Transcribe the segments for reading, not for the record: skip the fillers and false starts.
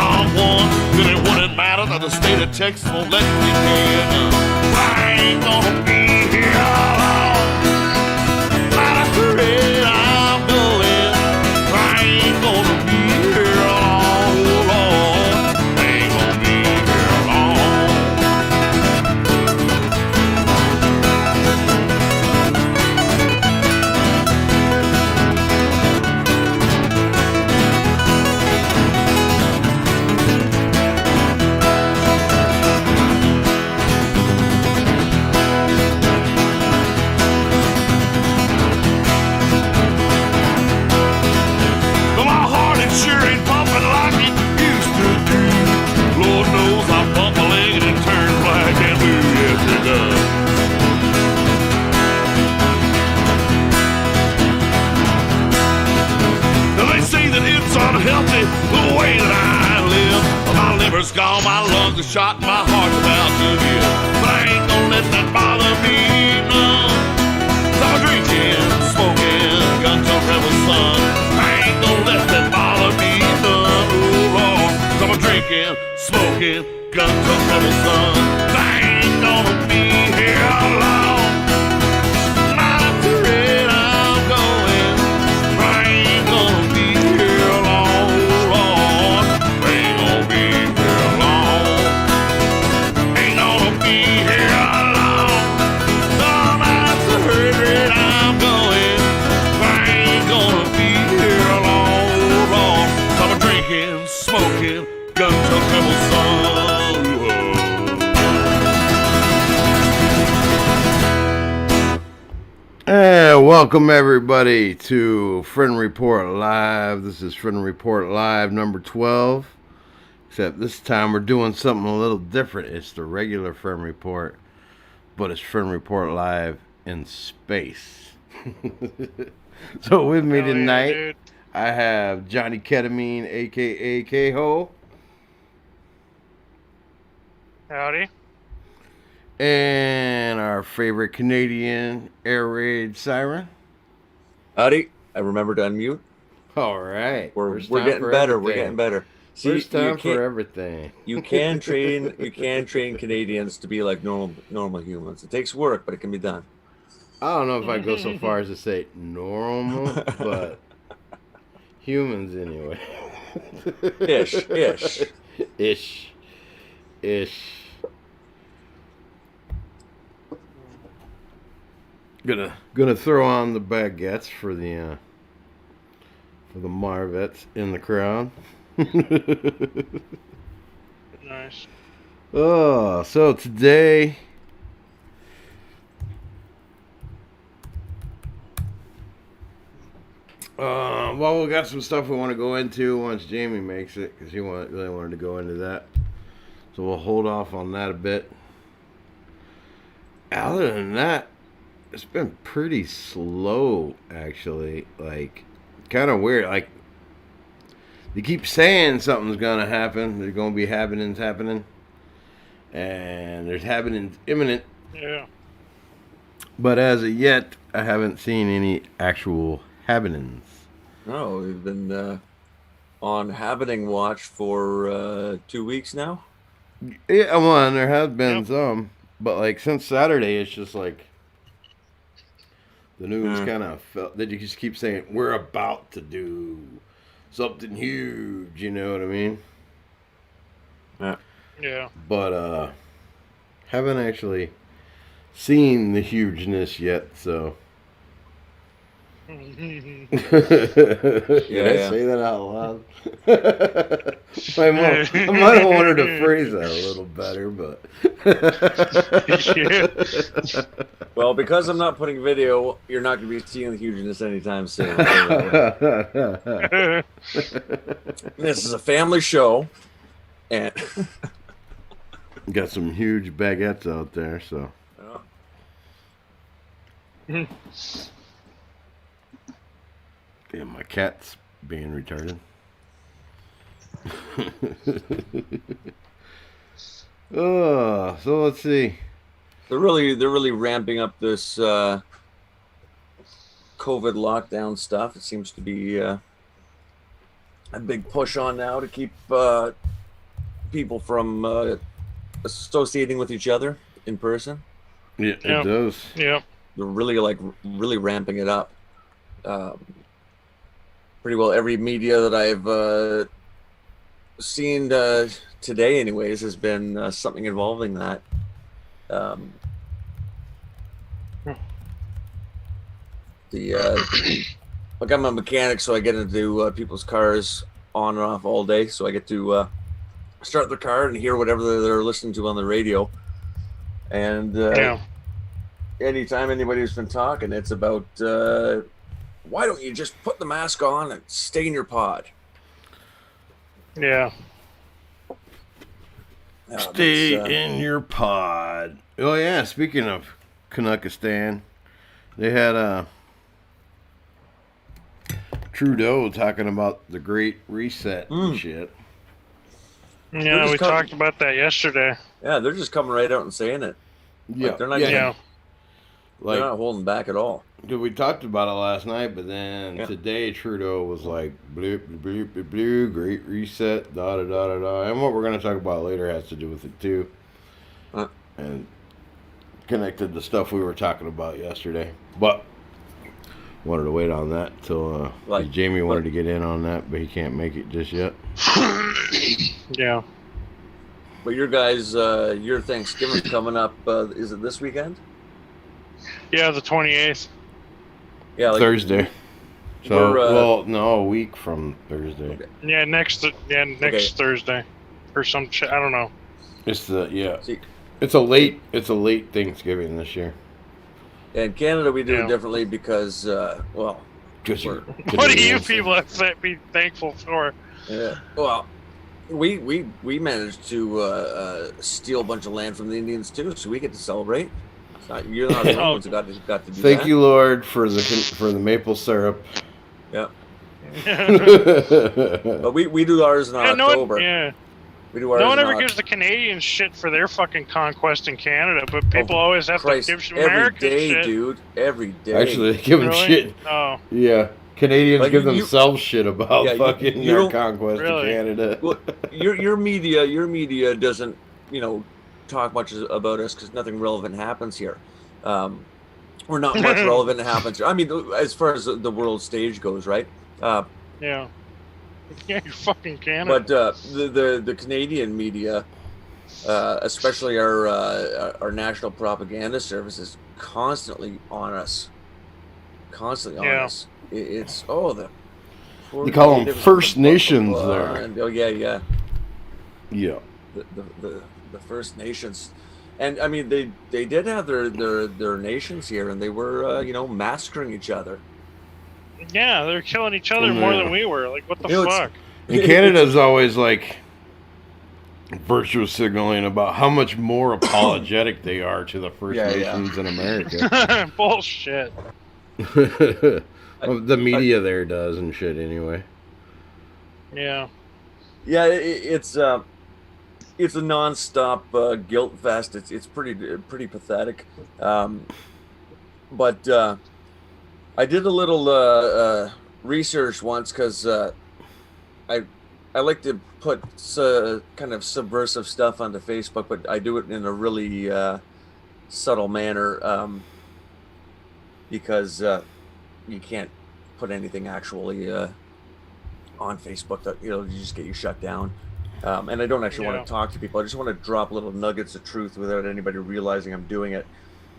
someone, then it wouldn't matter that the state of Texas won't let me in. I ain't gonna be here long. Not afraid I'm going. I ain't gonna be here long, Lord. I ain't gonna be here long. Sure ain't pumping like it used to do. Lord knows I bump my leg and it turns black and blue. Yes, it does. Now they say that it's unhealthy the way that I live. My liver's gone, my lungs are shot, my heart's about to give. But I ain't gonna let that bother me, no. 'Cause I'm drinking, smoking, gun to rebel son. I ain't gonna let that bother me, none, oh Lord. 'Cause I'm drinking, smoking, gun to rebel son. I ain't gonna be here long. Not afraid I'm going. I ain't gonna be here long, oh Lord. I ain't gonna be here long. Ain't gonna be here long. No, not afraid I'm going. I ain't gonna be here long, oh Lord. I'm drinking, smoking, gun to rebel son. And welcome everybody to Fren Report Live. This is Fren Report Live number 12. Except this time we're doing something a little different. It's the regular Fren Report, but it's Fren Report Live in space. So with me tonight, I have Johnny Ketamine, aka K-Ho. Howdy. And our favorite Canadian, Air Raid Siren. Howdy. I remember to unmute. All right. We're getting better. We're getting better. See, First time for everything. You can train Canadians to be like normal humans. It takes work, but it can be done. I don't know if I go so far as to say normal, but humans anyway. Ish. Gonna throw on the baguettes for the Marvettes in the crowd. Nice. Oh, so today well, we got some stuff we want to go into once Jamie makes it, because he really wanted to go into that. So we'll hold off on that a bit. Other than that, it's been pretty slow, actually. Like, kind of weird. Like, they keep saying something's going to happen. There's going to be happenings happening. And there's happenings imminent. Yeah. But as of yet, I haven't seen any actual happenings. No, we've been on happening watch for 2 weeks now. Yeah, well, and there has been some. But, like, since Saturday, it's just like the news kind of felt that you just keep saying, we're about to do something huge, you know what I mean? Yeah. But, haven't actually seen the hugeness yet, so. Did I say that out loud? I might have wanted to phrase that a little better, but. Well, because I'm not putting video, you're not going to be seeing the hugeness anytime soon. This is a family show, and got some huge baguettes out there, so. Yeah, my cat's being retarded. Oh, so let's see. They're really ramping up this COVID lockdown stuff. It seems to be a big push on now to keep people from associating with each other in person. Yeah, Yep. it does. Yep. They're really ramping it up. Pretty well every media that I've seen today, anyways, has been something involving that. Like I'm a mechanic, so I get into people's cars on and off all day. So I get to start their car and hear whatever they're listening to on the radio. And Yeah. anytime anybody's been talking, it's about why don't you just put the mask on and stay in your pod? Yeah. Stay in your pod. Oh yeah, speaking of Kanakistan, they had Trudeau talking about the Great Reset and shit. Yeah, we talked about that yesterday. Yeah, they're just coming right out and saying it. Yeah, Like, they're not Yeah. like they're not holding back at all. dude, we talked about it last night, but then today Trudeau was like, bloop, bloop, bloop, bloop, Great Reset, da da da da da. And what we're going to talk about later has to do with it too. And connected the stuff we were talking about yesterday. But wanted to wait on that till Jamie wanted to get in on that, but he can't make it just yet. Yeah. But your guys, your Thanksgiving's coming up. Is it this weekend? Yeah, the 28th. Yeah, like, Thursday. So, we're, no, a week from Thursday. Okay. Yeah, next Thursday, or some shit. I don't know. It's See, it's a late Thanksgiving this year. in Canada, we do Yeah. it differently because, well, Because What do you people have to be thankful for? yeah, well, we managed to steal a bunch of land from the Indians too, so we get to celebrate. It's not, you're not the only ones who got to do that. Thank you, Lord, for the maple syrup. Yeah, Yeah, but we do ours in October. We do ours. No one in ever gives the Canadians shit for their fucking conquest in Canada, but people always have Christ, to give every American day, shit. dude. Every day. Actually, they give them Really? shit. Oh, Yeah. Canadians Like, give you- themselves shit about Yeah, you- fucking you their don't- conquest Really? of Canada. Well, your media doesn't, talk much about us because nothing relevant happens here. Or not much relevant happens here. I mean, as far as the world stage goes, right? yeah. Yeah, you're fucking Canada. But the Canadian media, especially our national propaganda service, is constantly on us. Constantly on Yeah. us. It's the poor They call them natives First and blah, blah, Nations blah, there. and- oh yeah. Yeah. The First Nations, and I mean they did have their nations here, and they were massacring each other. Yeah, they're killing each other more than we were. Like, what the You know, it's- fuck? And Canada's always like virtue signaling about how much more apologetic they are to the First Yeah, yeah. Nations in America. Bullshit. Well, the media there does and shit anyway. Yeah. Yeah, it's a nonstop guilt fest. It's pretty pathetic. But I did a little research once because I like to put kind of subversive stuff onto Facebook, but I do it in a really subtle manner because you can't put anything actually on Facebook that you just get you shut down. And I don't actually want to talk to people. I just want to drop little nuggets of truth without anybody realizing I'm doing it.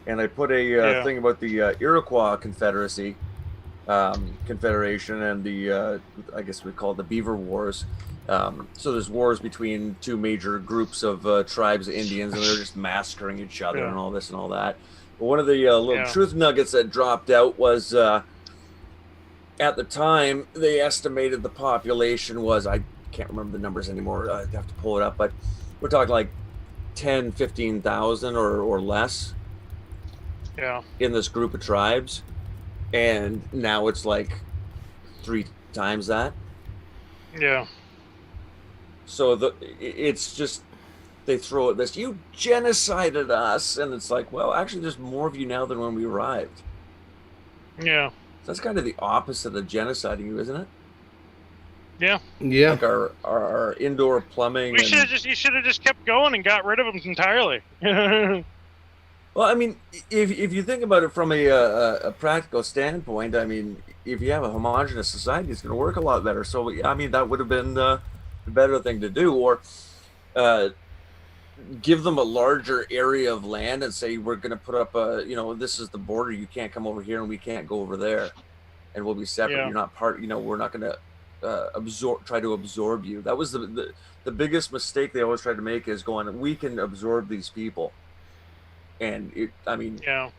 And I put a thing about the Iroquois Confederation and the I guess we call it the Beaver Wars. So there's wars between two major groups of tribes of Indians, and they're just massacring each other and all this and all that. But one of the little truth nuggets that dropped out was at the time they estimated the population was, I can't remember the numbers anymore. I'd have to pull it up, but we're talking like 10, 15,000 or less. Yeah. In this group of tribes, and now it's like 3 times that. Yeah. So it's just they throw at this, you genocided us, and it's like, well, actually there's more of you now than when we arrived. Yeah. That's kind of the opposite of genociding you, isn't it? Yeah. Yeah. Like our indoor plumbing. You should have just kept going and got rid of them entirely. Well, I mean, if you think about it from a practical standpoint, I mean, if you have a homogenous society, it's going to work a lot better. So, I mean, that would have been the better thing to do, or give them a larger area of land and say we're going to put up this is the border. You can't come over here, and we can't go over there, and we'll be separate. Yeah. You're not part. We're not going to try to absorb you. That was the biggest mistake they always tried to make, is going, we can absorb these people. And yeah.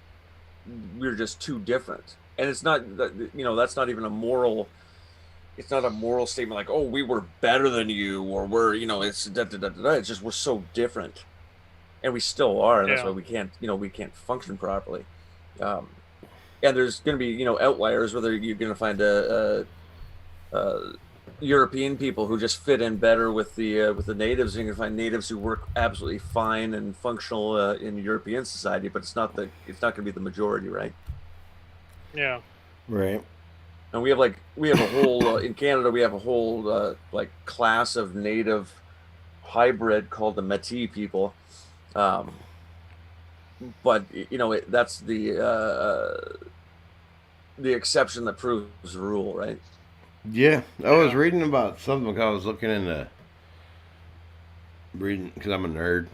we're just too different. And it's not, that's not even a moral. It's not a moral statement like, oh, we were better than you, or we're, it's da, da, da, da, da. It's just we're so different, and we still are. And that's why we can't function properly. And there's going to be outliers, whether you're going to find a European people who just fit in better with the natives. You can find natives who work absolutely fine and functional in European society, but it's not going to be the majority, right? Yeah. Right. And we have a whole in Canada, we have a whole class of native hybrid called the Métis people, but that's the exception that proves the rule, right? Yeah, I was reading about something. I was looking into reading because I'm a nerd.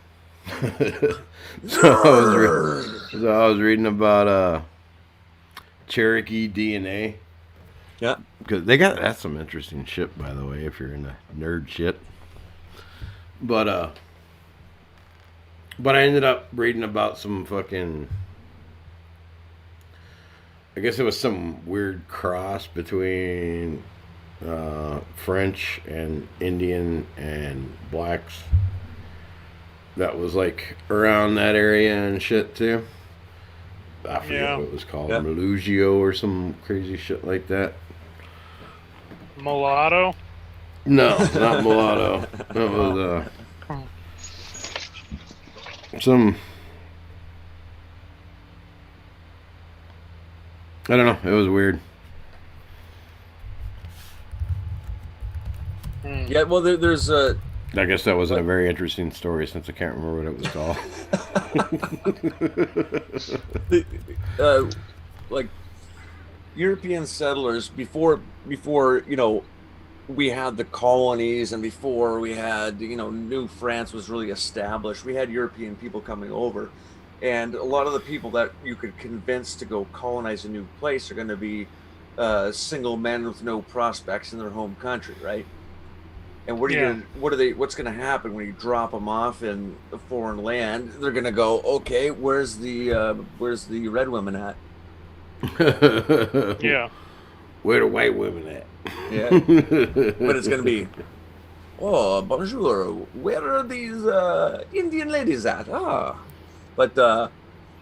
So I was reading about Cherokee DNA. Yeah, because that's some interesting shit, by the way, if you're into nerd shit. But I ended up reading about some fucking, I guess it was some weird cross between French and Indian and blacks that was like around that area and shit too. I forget what it was called, Melugio or some crazy shit like that. Mulatto? No, not mulatto. That was some. I don't know. It was weird. Yeah, well, there's a. I guess that was a very interesting story, since I can't remember what it was called. Like European settlers before we had the colonies, and before we had New France was really established, we had European people coming over, and a lot of the people that you could convince to go colonize a new place are going to be single men with no prospects in their home country, right? And what's going to happen when you drop them off in a foreign land? They're going to go, okay, where's the red women at? Yeah. Where the white women at? Yeah. But it's going to be, oh, bonjour, where are these Indian ladies at? Ah. But,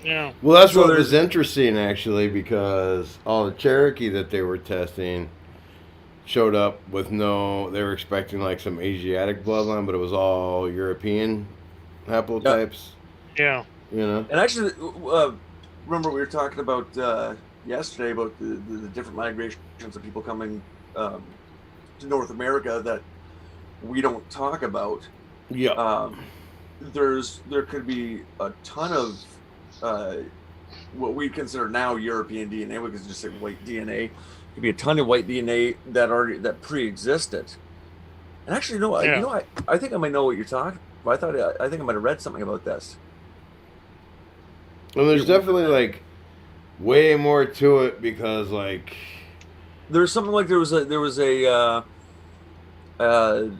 yeah. Well, that's what was interesting, actually, because all the Cherokee that they were testing showed up with they were expecting like some Asiatic bloodline, but it was all European haplotypes. Yeah. And actually, remember we were talking about yesterday about the different migrations of people coming to North America that we don't talk about. Yeah. There could be a ton of what we consider now European DNA. We could just say white DNA. Could be a ton of white DNA that pre-existed. And actually, I think I might know what you're talking about. I think I might have read something about this. Well, there's definitely like way more to it, because like there's something like there was a oh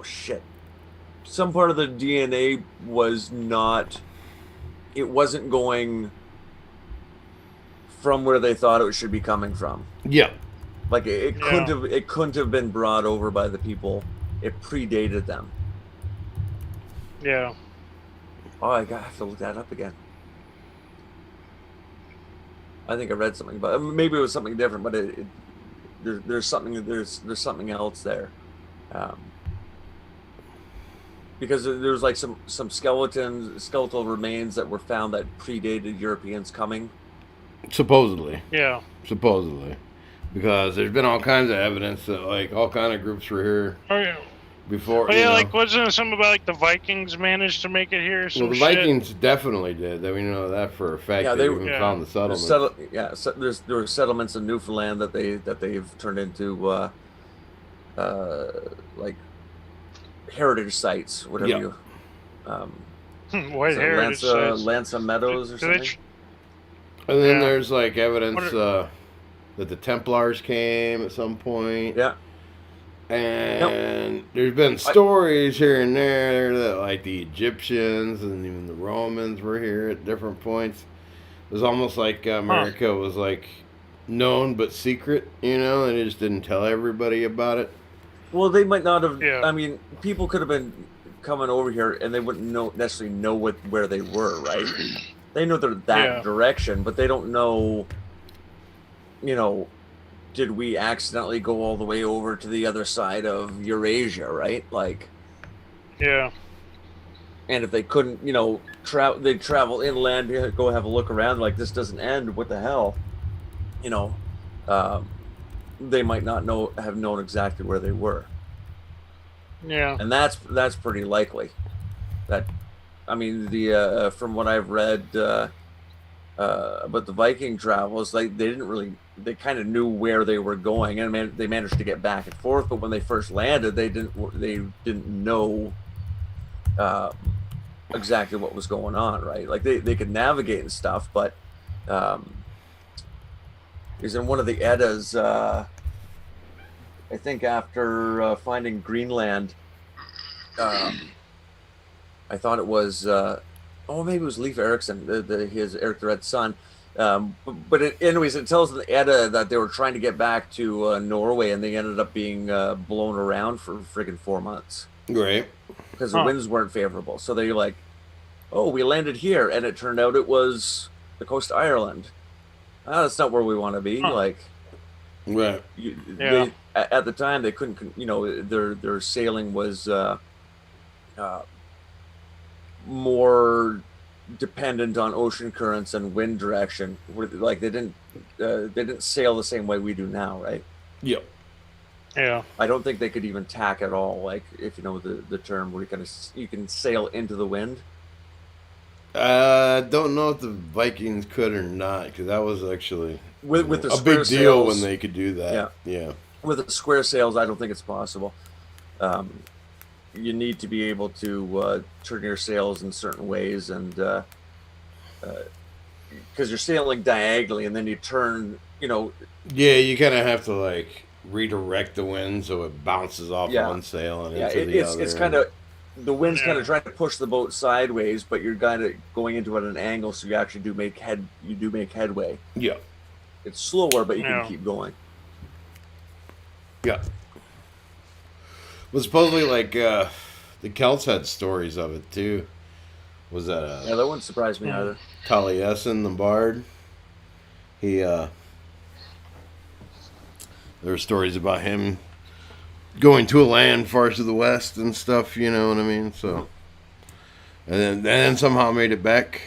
shit, some part of the DNA wasn't going from where they thought it should be coming from. Yeah. Like it couldn't have been brought over by the people. It predated them. Yeah. Oh, I have to look that up again. I think I read something about it. Maybe it was something different, but there's something else there. Because there's like some skeletal remains that were found that predated Europeans coming. Supposedly. Yeah. Supposedly. because there's been all kinds of evidence that like all kind of groups were here Oh yeah. before. Oh you yeah, know. like wasn't it something about like the Vikings managed to make it here? Or some Well, the shit? Vikings definitely did. That we know that for a fact. Yeah, they they- even Yeah. found the settlements. There were settlements in Newfoundland that they've turned into like heritage sites, whatever Yeah. you. White is it heritage sites. Lanza Meadows or Do they something. And then Yeah. there's like evidence What that the Templars came at some point. Yeah. And there's been stories here and there that like the Egyptians and even the Romans were here at different points. It was almost like America was like known but secret, you know, and they just didn't tell everybody about it. Well, they might not have. Yeah. I mean, people could have been coming over here and they wouldn't necessarily know where they were, right? They know they're that direction, but they don't know. You know, did we accidentally go all the way over to the other side of Eurasia, right? Like, Yeah. and if they couldn't, you know, they'd travel inland, go have a look around. Like, this doesn't end. What the hell? You know, they might not have known exactly where they were. Yeah. And that's pretty likely. That, I mean, the from what I've read about the Viking travels, they kind of knew where they were going, and they managed to get back and forth. But when they first landed, they didn't know exactly what was going on, right? Like they could navigate and stuff, but is in one of the Eddas. I think after finding Greenland, I thought it was, maybe it was Leif Erikson, his Eric the Red son. Anyways, it tells the Edda that they were trying to get back to Norway, and they ended up being blown around for friggin' 4 months. Right. Because the winds weren't favorable. So they're like, oh, we landed here, and it turned out it was the coast of Ireland. That's not where we want to be. Like, right. At the time, they couldn't, you know, their sailing was more dependent on ocean currents and wind direction. Like they didn't sail the same way we do now, right? Yep. Yeah. I don't think they could even tack at all. Like, if you know the term where you can sail into the wind. Don't know if the Vikings could or not, because that was actually with the a square big deal sails, when they could do that. Yeah. With the square sails, I don't think it's possible. You need to be able to turn your sails in certain ways, and because you're sailing diagonally, and then you turn, you know. Yeah, you kind of have to like redirect the wind so it bounces off one sail and into the other. It's kind of, the wind's kind of trying to push the boat sideways, but you're kind of going into it at an angle, so you actually do make headway. Yeah. It's slower, but you can keep going. Yeah. Well, supposedly, like, the Celts had stories of it, too. Was that that wouldn't surprise me either. Taliesin, the bard? There were stories about him going to a land far to the west and stuff, you know what I mean? So, and then somehow made it back.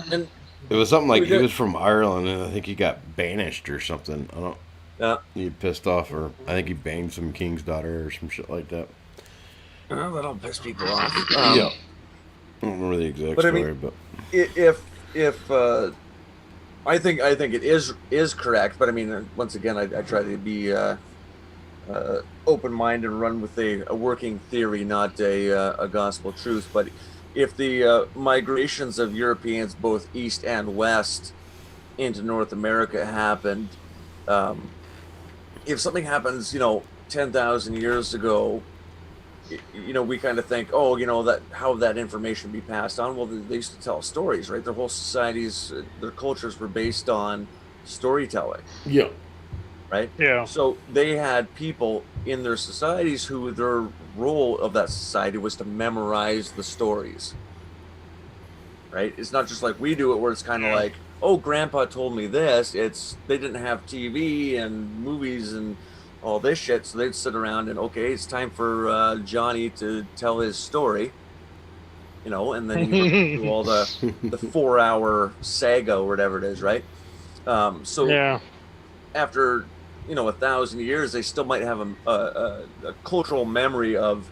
And it was something like he was from Ireland, and I think he got banished or something. I don't. Yeah. He pissed off, or I think he banged some king's daughter or some shit like that. Well, that'll piss people off. Yeah. I don't remember the exact story, but if I think it is correct, but I mean, once again, I try to be open-minded and run with a working theory, not a gospel truth. But if the migrations of Europeans, both east and west, into North America happened, if something happens, 10,000 years ago, we kind of think, that how that information be passed on. Well, they used to tell stories, right? Their whole societies, their cultures were based on storytelling. Yeah. Right? Yeah. So they had people in their societies who their role of that society was to memorize the stories. Right? It's not just like we do it, where it's kind of like, oh, grandpa told me this. They didn't have TV and movies and all this shit, so they'd sit around and, okay, it's time for Johnny to tell his story, and then you do all the 4-hour saga or whatever it is, right? So after 1,000 years, they still might have a cultural memory of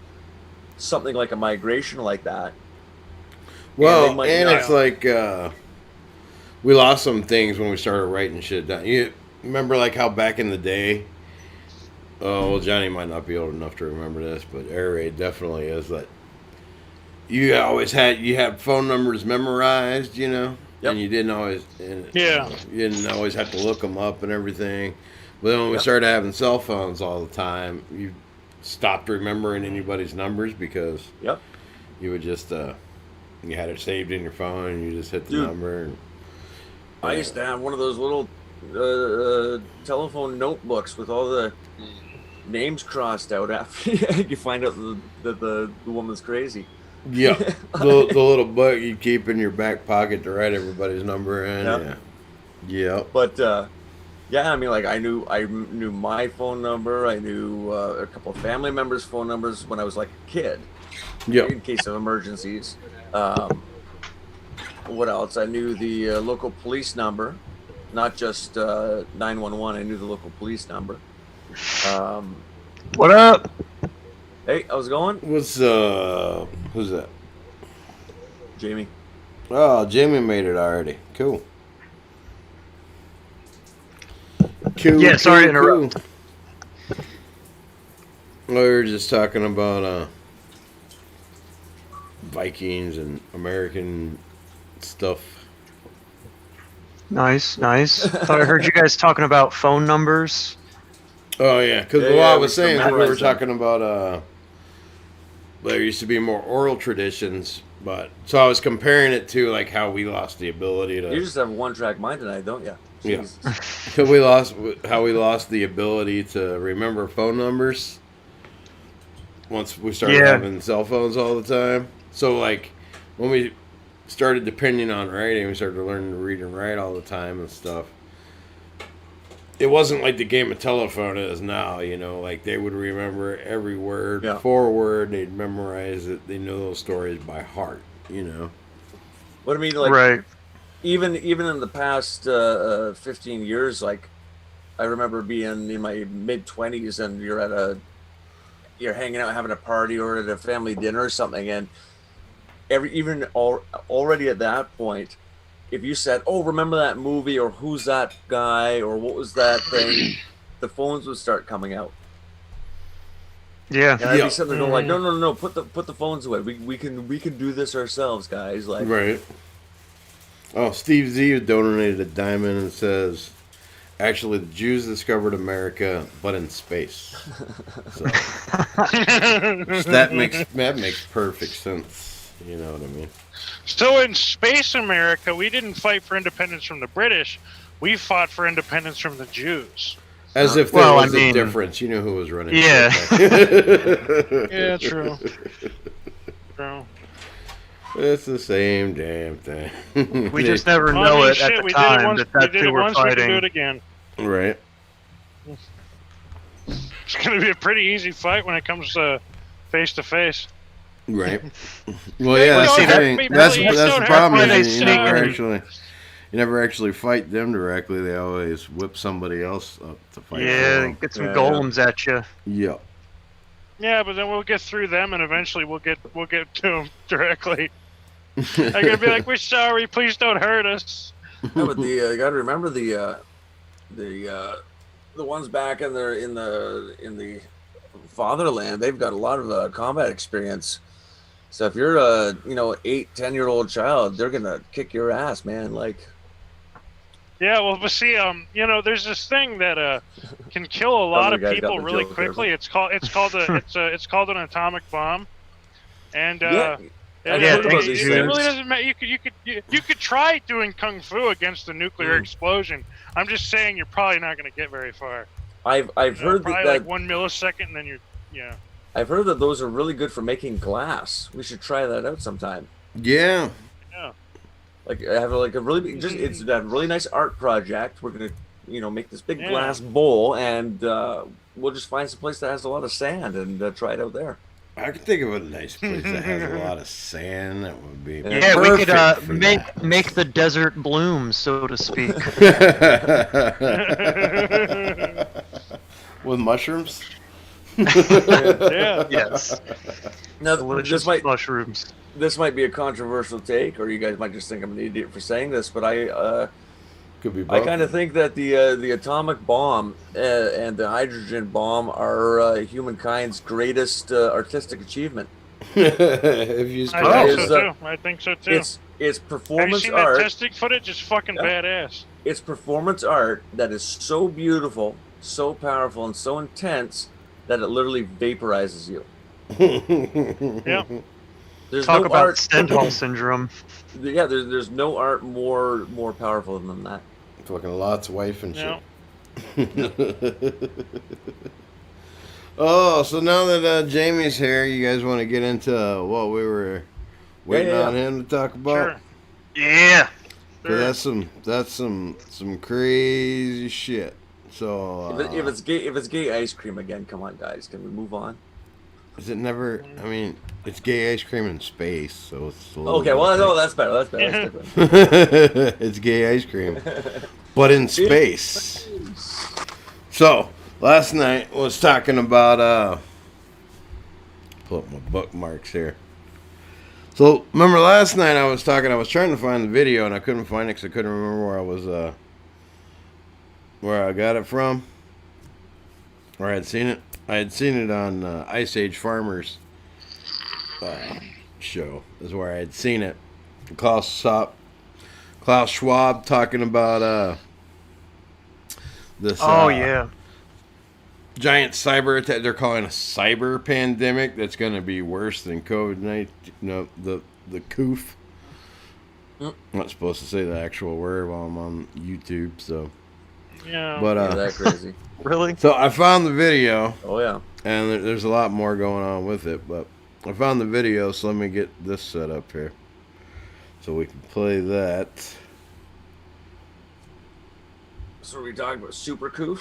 something like a migration like that. Well, and it's like we lost some things when we started writing shit down. You remember like how back in the day? Oh, well, Johnny might not be old enough to remember this, but Air Raid definitely is. That you had phone numbers memorized, Yep. and you didn't always, you didn't always have to look them up and everything. But then when we started having cell phones all the time, you stopped remembering anybody's numbers because you would just you had it saved in your phone and you just hit the number. And, I used to have one of those little telephone notebooks with all the names crossed out after you find out that the woman's crazy. Yeah, the little book you keep in your back pocket to write everybody's number in. Yeah. But I mean, like I knew my phone number. I knew a couple of family members' phone numbers when I was like a kid. Yeah. In case of emergencies. What else? I knew the local police number, not just 911. I knew the local police number. What up? Hey, how's it going? Who's that? Jamie. Oh, Jamie made it already. Cool. Yeah, sorry to interrupt. We were just talking about Vikings and American stuff. Nice. Thought I heard you guys talking about phone numbers. Oh yeah, because I was saying we were talking about there used to be more oral traditions, but so I was comparing it to like how we lost the ability to. You just have one-track mind tonight, don't you? Yeah. Because we lost the ability to remember phone numbers once we started having cell phones all the time. So like when we started depending on writing, we started learning to read and write all the time and stuff. It wasn't like the game of telephone is now, like they would remember every word, forward, they'd memorize it, they know those stories by heart, What I mean, like, right. Even in the past 15 years, like, I remember being in my mid-20s and you're hanging out, having a party or at a family dinner or something, and already at that point, if you said, "Oh, remember that movie?" or "Who's that guy?" or "What was that thing?" the phones would start coming out. Yeah. And I'd be sitting there going like, "No, put the phones away. We can do this ourselves, guys." Like, right. Oh, Steve Z donated a diamond and says, "Actually, the Jews discovered America, but in space." So, that makes perfect sense. You know what I mean? So in space America, we didn't fight for independence from the British. We fought for independence from the Jews. As if there was a difference. You know who was running. Yeah. Yeah, true. True. It's the same damn thing. We just never know it at the time that's who we're fighting. We can do it again. Right. It's going to be a pretty easy fight when it comes to face. Right. Well, yeah, that's the thing. That's the problem. You never actually fight them directly. They always whip somebody else up to fight. Yeah, get some golems at you. Yeah. Yeah, but then we'll get through them, and eventually we'll get to them directly. I'm gonna be like, "We're sorry. Please don't hurt us." Yeah, but you got to remember the ones back in the fatherland. They've got a lot of combat experience. So if you're a 8-10-year-old child, they're gonna kick your ass, man. Like. Yeah, well, but see, there's this thing that can kill a lot of people really quickly. It's called an atomic bomb, and it really doesn't matter. You could try doing kung fu against a nuclear explosion. I'm just saying you're probably not going to get very far. I've heard probably that like 1 millisecond, and then I've heard that those are really good for making glass. We should try that out sometime. Yeah. Like I have a really it's a really nice art project. We're gonna make this big glass bowl, and we'll just find some place that has a lot of sand and try it out there. I can think of a nice place that has a lot of sand. That would be Yeah, we could perfect for make the desert bloom, so to speak. that. With mushrooms. Yeah. Yes. Now, Delicious mushrooms. this might be a controversial take, or you guys might just think I'm an idiot for saying this, but Could be both. I kind of think that the atomic bomb and the hydrogen bomb are humankind's greatest artistic achievement. If you I think so too. I think so too. It's Have you performance seen art. that testing footage? It's fucking badass. It's performance art that is so beautiful, so powerful, and so intense that it literally vaporizes you. Yeah. There's Talk no about art. Stendhal syndrome. Yeah, there's no art more powerful than that. Fucking Lot's wife and Yeah. shit. Oh, so now that Jamie's here, you guys want to get into what we were waiting on him to talk about? Sure. Yeah. 'Cause that's some crazy shit. So If it's gay ice cream again, come on guys, can we move on? is it never? I mean, it's gay ice cream in space, so it's a little Okay, well different. no, that's better. That's better. That's different. It's gay ice cream, but in space. So last night was talking about pull up my bookmarks here. So remember last night I was trying to find the video and I couldn't find it because I couldn't remember where I got it from, where I had seen it. I had seen it on Ice Age Farmers show is where I had seen it. Klaus Schwab talking about this giant cyber attack. They're calling a cyber pandemic that's going to be worse than COVID-19. No, the coof. I'm not supposed to say the actual word while I'm on YouTube, so. Yeah. But That's crazy. Really? so I found the video. Oh yeah. And there's a lot more going on with it, but I found the video, so let me get this set up here. So we can play that. So are we talking about Super Coof?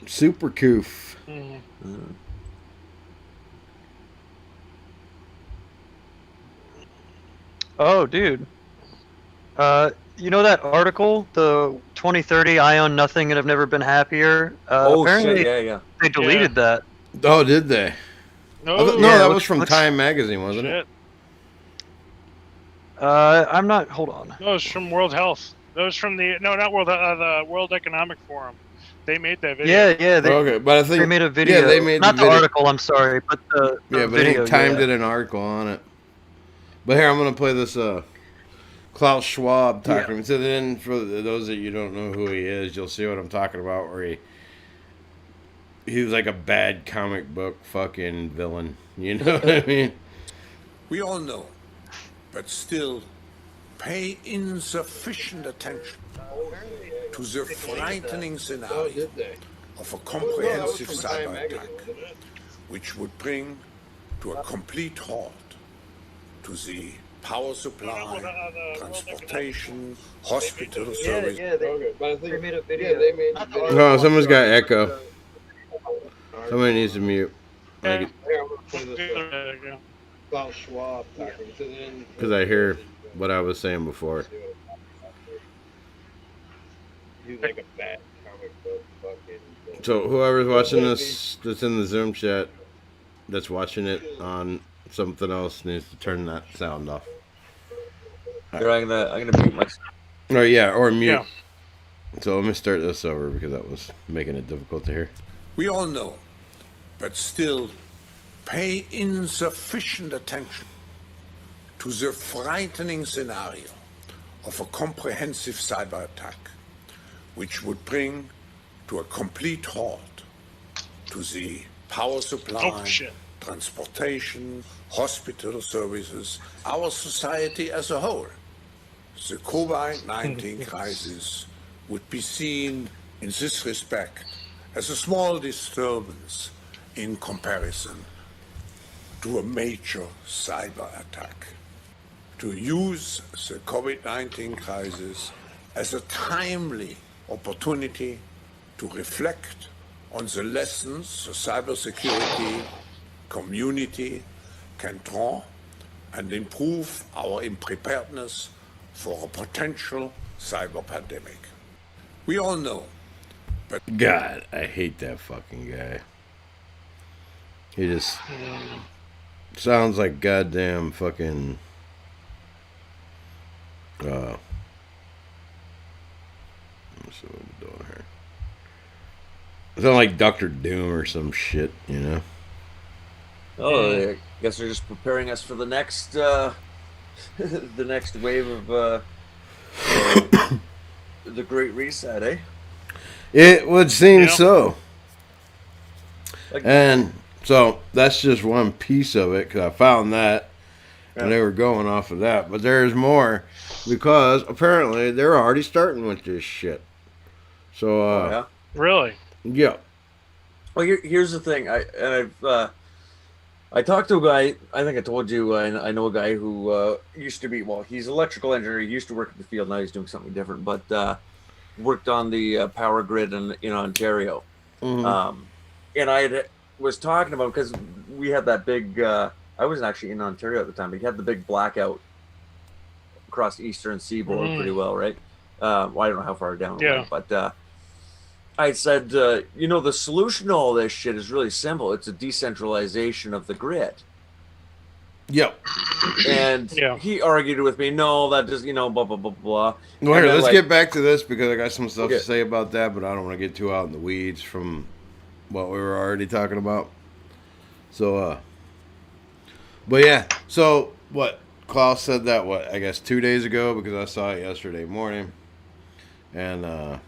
Super Coof. Oh, dude. You know that article, the 2030 I own nothing and have never been happier? Apparently shit, yeah. they deleted that. Oh, did they? No, No, Yeah, that looks- was from looks- Time Magazine, wasn't it? shit. I'm not. Hold on. No, it's from World Health. That was from the the World Economic Forum. They made that video. Yeah. They, Okay, but I think they made a video. Yeah, they made not the video. article. I'm sorry, but the Yeah, but I video. think Time yeah. did an article on it. But here, I'm going to play this Klaus Schwab talking. So then, for those that you don't know who he is, you'll see what I'm talking about, where he's like a bad comic book fucking villain. You know what I mean? We all know, but still pay insufficient attention to the frightening scenario of a comprehensive cyber attack, which would bring to a complete halt to the power supply, transportation, hospital service. They made a video. Oh, someone's got echo. Somebody needs to mute. Yeah. Klaus Schwab talking. Because I hear what I was saying before. He's like a bad comic book fucking. So whoever's watching this that's in the Zoom chat that's watching it on something else needs to turn that sound off. Here, I'm gonna mute myself. Oh yeah, or mute. Yeah. So let me start this over because that was making it difficult to hear. We all know, but still pay insufficient attention to the frightening scenario of a comprehensive cyber attack, which would bring to a complete halt to the power supply, Oh, shit. transportation, hospital services, our society as a whole. The COVID-19 crisis would be seen in this respect as a small disturbance in comparison to a major cyber attack. To use the COVID-19 crisis as a timely opportunity to reflect on the lessons the cybersecurity community can draw and improve our preparedness for a potential cyber pandemic. We all know. God, I hate that fucking guy. He just sounds like goddamn fucking. Let's see what I'm doing here. Sound like Dr. Doom or some shit, you know? Oh, I guess they're just preparing us for the next, the next wave of the Great Reset, eh? It would seem so. And so that's just one piece of it, because I found that, and they were going off of that. But there's more, because apparently they're already starting with this shit. So, Really? Yeah. Well, here's the thing. I talked to a guy. I think I told you. I know a guy who used to be. Well, he's an electrical engineer. He used to work in the field. Now he's doing something different. But worked on the power grid in Ontario. Mm-hmm. And I was talking about, because we had that big. I wasn't actually in Ontario at the time, but he had the big blackout across the eastern seaboard pretty well, right? Well, I don't know how far down it went, but I said, the solution to all this shit is really simple. It's a decentralization of the grid. Yep. And he argued with me, no, that just, blah, blah, blah, blah. Well, here, let's get back to this, because I got some stuff to say about that, but I don't want to get too out in the weeds from what we were already talking about. So, but yeah, so what? Klaus said that, I guess 2 days ago, because I saw it yesterday morning. And,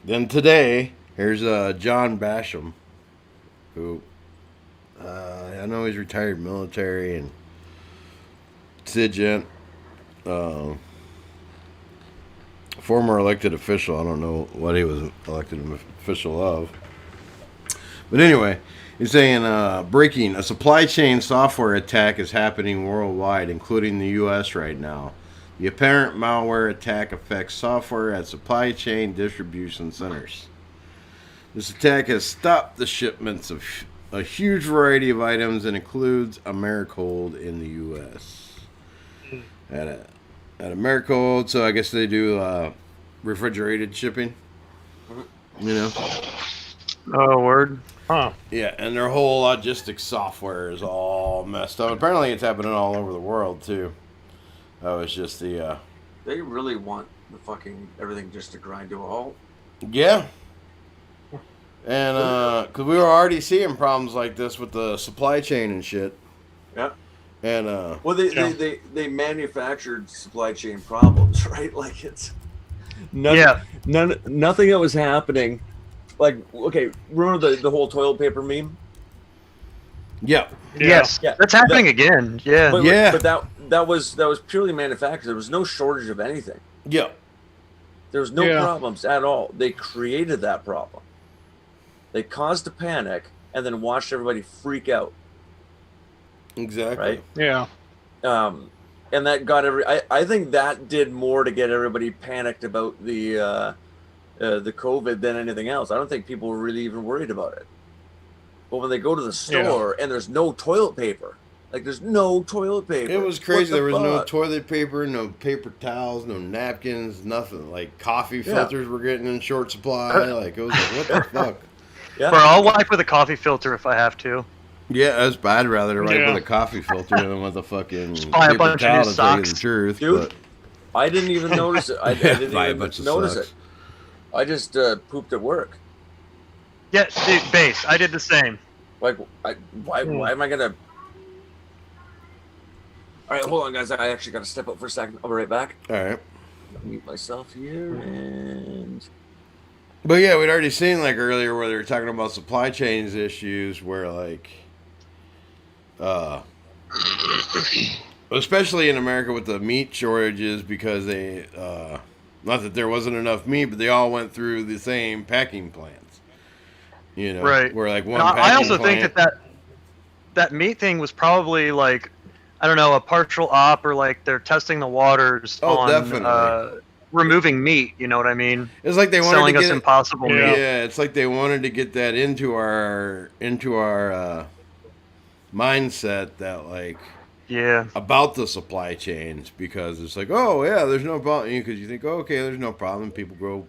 then today, here's John Basham, who I know he's retired military and SIGINT, former elected official. I don't know what he was elected official of. But anyway, he's saying, breaking, a supply chain software attack is happening worldwide, including the U.S. right now. The apparent malware attack affects software at supply chain distribution centers. This attack has stopped the shipments of a huge variety of items and includes Americold in the U.S. At Americold, so I guess they do refrigerated shipping. You know? Oh, word. Huh. Yeah, and their whole logistics software is all messed up. Apparently it's happening all over the world, too. That was just the... They really want the fucking everything just to grind to a halt. Yeah. And, because we were already seeing problems like this with the supply chain and shit. Yeah. And, well, they manufactured supply chain problems, right? Like, it's... Nothing that was happening. Like, okay, remember the whole toilet paper meme? Yeah. Yes. Yeah. That's happening again. Yeah. But that was purely manufactured. There was no shortage of anything. Yeah. There was no problems at all. They created that problem. They caused a panic and then watched everybody freak out. Exactly. Right? Yeah. And that got I think that did more to get everybody panicked about the COVID than anything else. I don't think people were really even worried about it. But when they go to the store and there's no toilet paper, like there's no toilet paper. It was crazy. There was no toilet paper, no paper towels, no napkins, nothing. Like coffee filters were getting in short supply. Like it was like, what the fuck? Yeah. Well, I'll wipe with a coffee filter if I have to. Yeah, that's bad. I'd rather wipe with a coffee filter than with a fucking buy a paper bunch towel, of new to tell you socks. the truth. Dude, but... I didn't even notice it. I didn't buy a even bunch of notice socks. it. I just pooped at work. Yeah, dude, base. I did the same. Like, why am I gonna? All right, hold on, guys. I actually got to step up for a second. I'll be right back. All right. Mute myself here and. But yeah, we'd already seen like earlier where they were talking about supply chains issues where like, especially in America with the meat shortages because they, not that there wasn't enough meat, but they all went through the same packing plants. You know, right? Where like one. I also think that meat thing was probably like, I don't know, a partial op or like they're testing the waters on definitely. Removing meat. You know what I mean? It's like they wanted selling to get us impossible meat. Yeah, it's like they wanted to get that into our mindset that like Yeah. about the supply chains, because it's like, oh yeah, there's no problem, because you think, oh, okay, there's no problem, people grow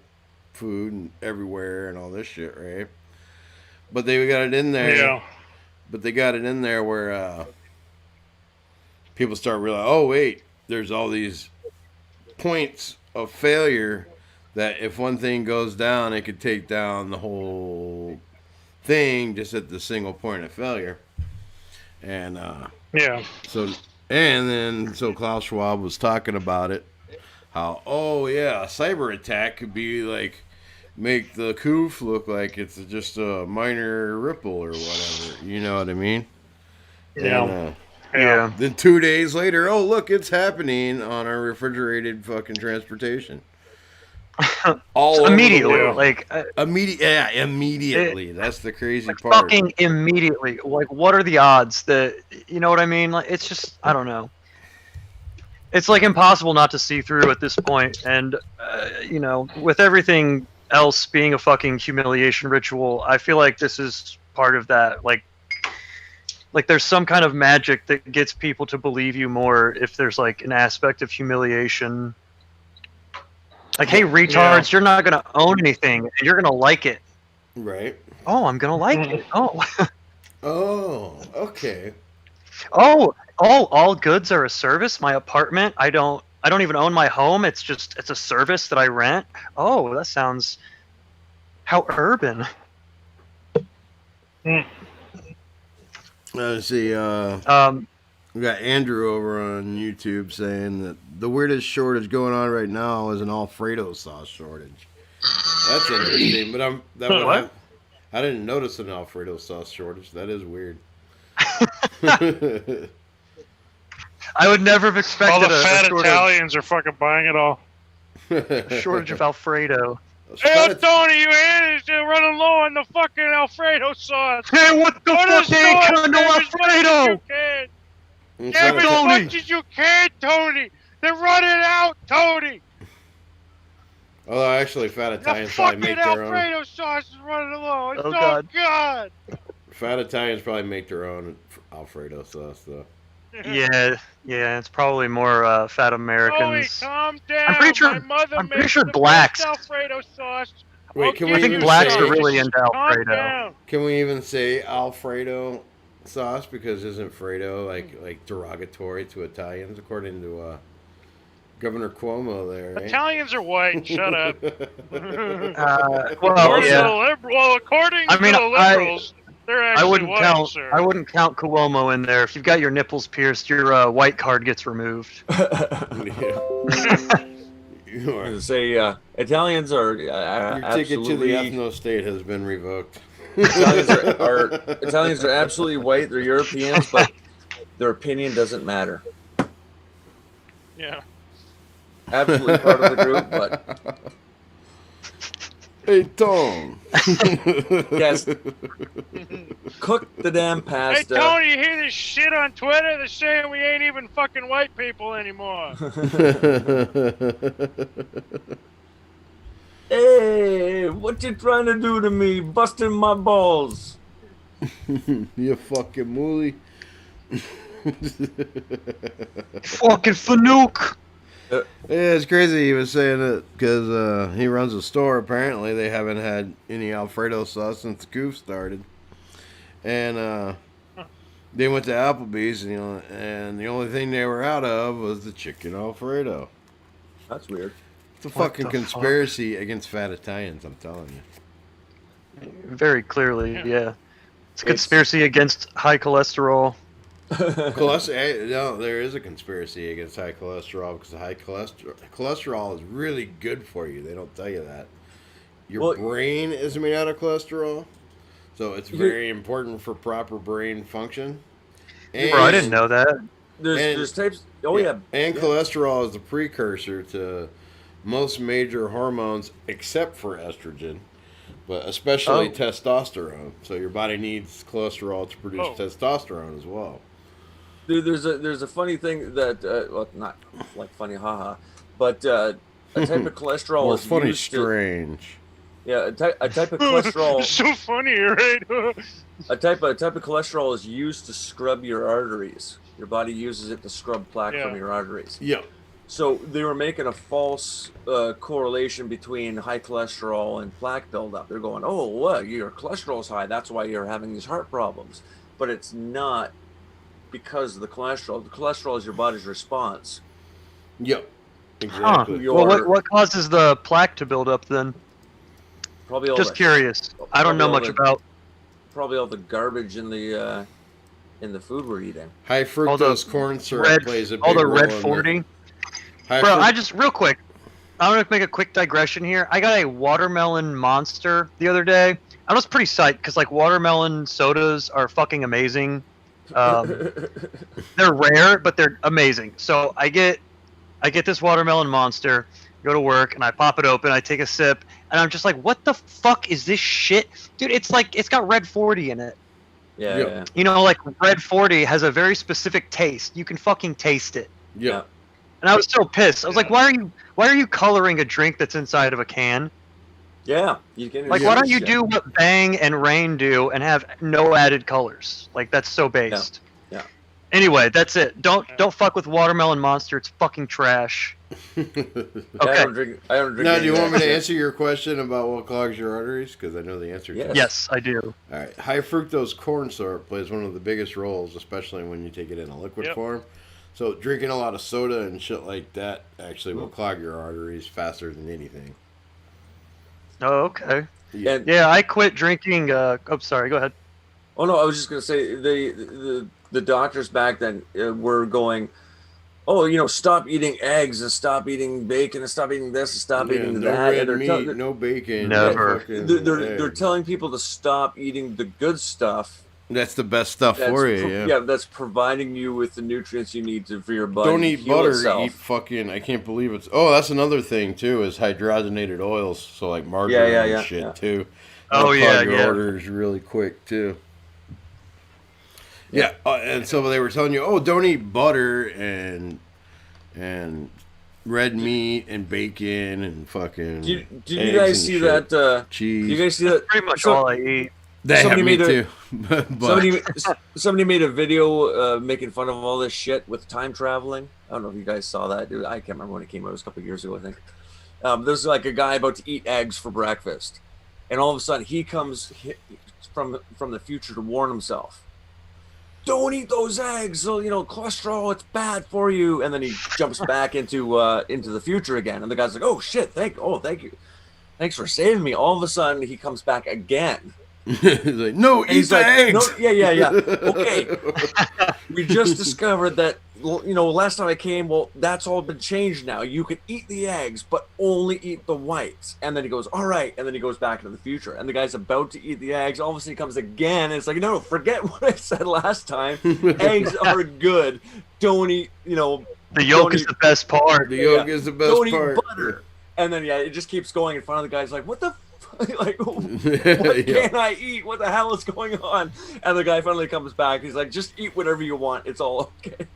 food and everywhere and all this shit, right? But they got it in there. Yeah. But they got it in there where people start realizing, oh wait, there's all these points of failure that if one thing goes down, it could take down the whole thing just at the single point of failure. And Yeah. so Klaus Schwab was talking about it, how, oh yeah, a cyber attack could be like make the coup look like it's just a minor ripple or whatever. You know what I mean? Yeah. And, Yeah. then 2 days later, oh look, it's happening on our refrigerated fucking transportation. All over Immediately, the world. like immediately. That's the crazy like part. fucking immediately. Like, what are the odds that, you know what I mean? Like, it's just, I don't know. It's like impossible not to see through at this point. And you know, with everything else being a fucking humiliation ritual, I feel like this is part of that. Like there's some kind of magic that gets people to believe you more if there's like an aspect of humiliation. Like, hey, retards, you're not going to own anything, and you're going to like it. Right. Oh, I'm going to like it. Oh. Oh, okay. Oh, all goods are a service. My apartment, I don't even own my home. It's a service that I rent. Oh, that sounds how urban. Let's see. We got Andrew over on YouTube saying that the weirdest shortage going on right now is an Alfredo sauce shortage. That's interesting, but I didn't notice an Alfredo sauce shortage. That is weird. I would never have expected All the fat shortage, Italians are fucking buying it all. a shortage of Alfredo. Hey, Tony, you ain't running low on the fucking Alfredo sauce. Hey, what the fuck ain't coming to Alfredo? Damn it, as much as you can, Tony. They're running out, Tony. Although actually, fat Italians The probably fucking make their Alfredo own. sauce is running low. It's Oh, so God. good. Fat Italians probably make their own Alfredo sauce, though. Yeah, it's probably more fat Tony, Americans. calm down. I'm pretty sure. My mother I'm pretty makes sure the blacks. best Alfredo sauce. Wait, can we I think even blacks say, are really into Calm Alfredo. down. Can we even say Alfredo sauce, because isn't Fredo like derogatory to Italians, according to Governor Cuomo there, right? Italians are white. Shut up. Well, According yeah. to the liberals, they're I actually wouldn't white, count. sir. I wouldn't count Cuomo in there. If you've got your nipples pierced, your white card gets removed. You are. Say Italians are Your ticket to the absolutely. ethno state has been revoked. Italians are absolutely white. They're Europeans, but their opinion doesn't matter. Yeah. Absolutely part of the group, but Hey, Tom. yes, cook the damn Hey, pasta. Tony, you hear this shit on Twitter? They're saying we ain't even fucking white people anymore. Hey, what you trying to do to me? Busting my balls. You fucking mooly. Fucking Fanuc. Yeah, it's crazy he was saying it because he runs a store. Apparently, they haven't had any Alfredo sauce since the coup started. And they went to Applebee's, and the only thing they were out of was the chicken Alfredo. That's weird. It's a fucking conspiracy against fat Italians, I'm telling you. Very clearly, yeah. It's a conspiracy against high cholesterol. No, there is a conspiracy against high cholesterol, because high cholesterol is really good for you. They don't tell you that. Your brain is made out of cholesterol, so it's very important for proper brain function. And, I didn't know that. There's types. Oh yeah. And cholesterol is the precursor to most major hormones except for estrogen, but especially testosterone. So your body needs cholesterol to produce testosterone as well. Dude, there's a funny thing that well, not like funny, haha, but a type of cholesterol More is funny, used strange. Yeah, a type of cholesterol. It's so funny, right? a type of cholesterol is used to scrub your arteries. Your body uses it to scrub plaque from your arteries. Yeah. So they were making a false correlation between high cholesterol and plaque buildup. They're going, oh, what? Your cholesterol's high. That's why you're having these heart problems. But it's not because of the cholesterol. The cholesterol is your body's response. Yep. Exactly. Well, what causes the plaque to build up then? Probably all Just curious. I don't know much about. Probably all the garbage in the food we're eating. High fructose corn syrup plays a big role. All the red 40. Bro, I just real quick. I'm gonna make a quick digression here. I got a watermelon monster the other day. I was pretty psyched because like watermelon sodas are fucking amazing. They're rare, but they're amazing. So I get this watermelon monster, go to work, and I pop it open. I take a sip, and I'm just like, "What the fuck is this shit, dude?" It's like it's got red 40 in it. Yeah. You know, like red 40 has a very specific taste. You can fucking taste it. Yeah. And I was so pissed. I was like, "Why are you coloring a drink that's inside of a can?" Yeah, you can. Like, why don't you do what Bang and Rain do and have no added colors? Like, that's so based. Yeah. Anyway, that's it. Don't fuck with Watermelon Monster. It's fucking trash. Okay. I don't drink. Now, do you want me to answer your question about what clogs your arteries? Because I know the answer to that. Yes, I do. All right. High fructose corn syrup plays one of the biggest roles, especially when you take it in a liquid form. So drinking a lot of soda and shit like that actually will clog your arteries faster than anything. Oh, okay. Yeah, I quit drinking. Sorry. Go ahead. Oh no, I was just gonna say the doctors back then were going, oh, stop eating eggs and stop eating bacon and stop eating this and stop eating no that. Red meat, no bacon. Never. They're telling people to stop eating the good stuff. That's the best stuff for you. Yeah, that's providing you with the nutrients you need for your body. Don't eat butter. Eat fucking. I can't believe it's. Oh, that's another thing too. Is hydrogenated oils. So like margarine and shit too. Oh yeah, your orders really quick too. Yeah, and so they were telling you, don't eat butter and red meat and bacon and fucking. Did you guys see that? Cheese. You guys see that? Pretty much all I eat. Somebody made too. Somebody made a video making fun of all this shit with time traveling. I don't know if you guys saw that, dude. I can't remember when it came out. It was a couple of years ago, I think. There's like a guy about to eat eggs for breakfast, and all of a sudden he comes from the future to warn himself. Don't eat those eggs. So, cholesterol, it's bad for you. And then he jumps back into the future again. And the guy's like, "Oh shit, thank you, thanks for saving me." All of a sudden he comes back again. He's like, "No, eat the eggs." No, yeah. Okay. We just discovered that, last time I came, that's all been changed now. You can eat the eggs, but only eat the whites. And then he goes, all right. And then he goes back into the future. And the guy's about to eat the eggs. All of a sudden he comes again. And it's like, no, forget what I said last time. Eggs are good. Don't eat, The yolk is the best part. The yolk is the best don't part. Eat butter. And then, it just keeps going in front of the guy's like, what the like, what can I eat? What the hell is going on? And the guy finally comes back. He's like, just eat whatever you want. It's all okay.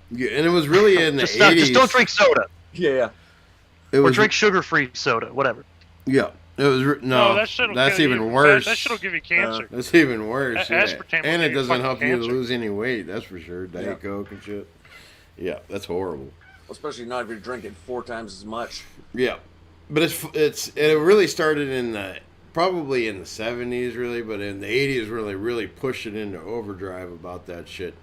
Yeah, and it was really in the 80s. Just don't drink soda. Yeah. Or drink sugar-free soda, whatever. Yeah. It was that's even worse. That shit'll give you cancer. That's even worse. Aspartame and it doesn't help you cancer. lose any weight. That's for sure. Diet Coke and shit. Yeah, that's horrible. Especially not if you're drinking 4 times as much. Yeah. But it really started probably in the 70s, really, but in the 80s, really pushed it into overdrive about that shit,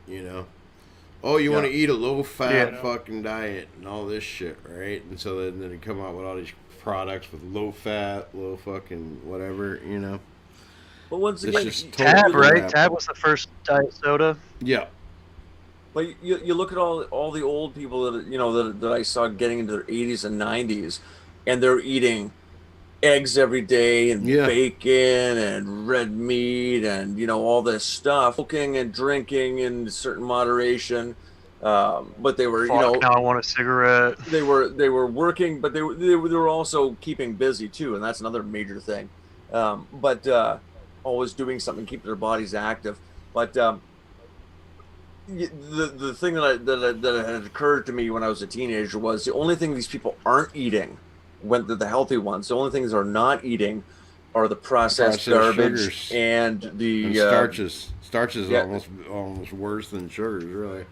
Oh, you want to eat a low-fat fucking diet and all this shit, right? And so then they come out with all these products with low-fat, low fucking whatever, But once again, Tab, right? Tab was the first diet soda. Yeah. But you look at all the old people that I saw getting into their 80s and 90s, and they're eating eggs every day and bacon and red meat and all this stuff, smoking and drinking in certain moderation. But they were now I want a cigarette. They were working, but they were also keeping busy too, and that's another major thing. But always doing something, keep their bodies active. But the thing that had occurred to me when I was a teenager was the only thing these people aren't eating went to the healthy ones. The only things they're not eating are the processed garbage sugars and the starches. Starches yeah. almost worse than sugars, really.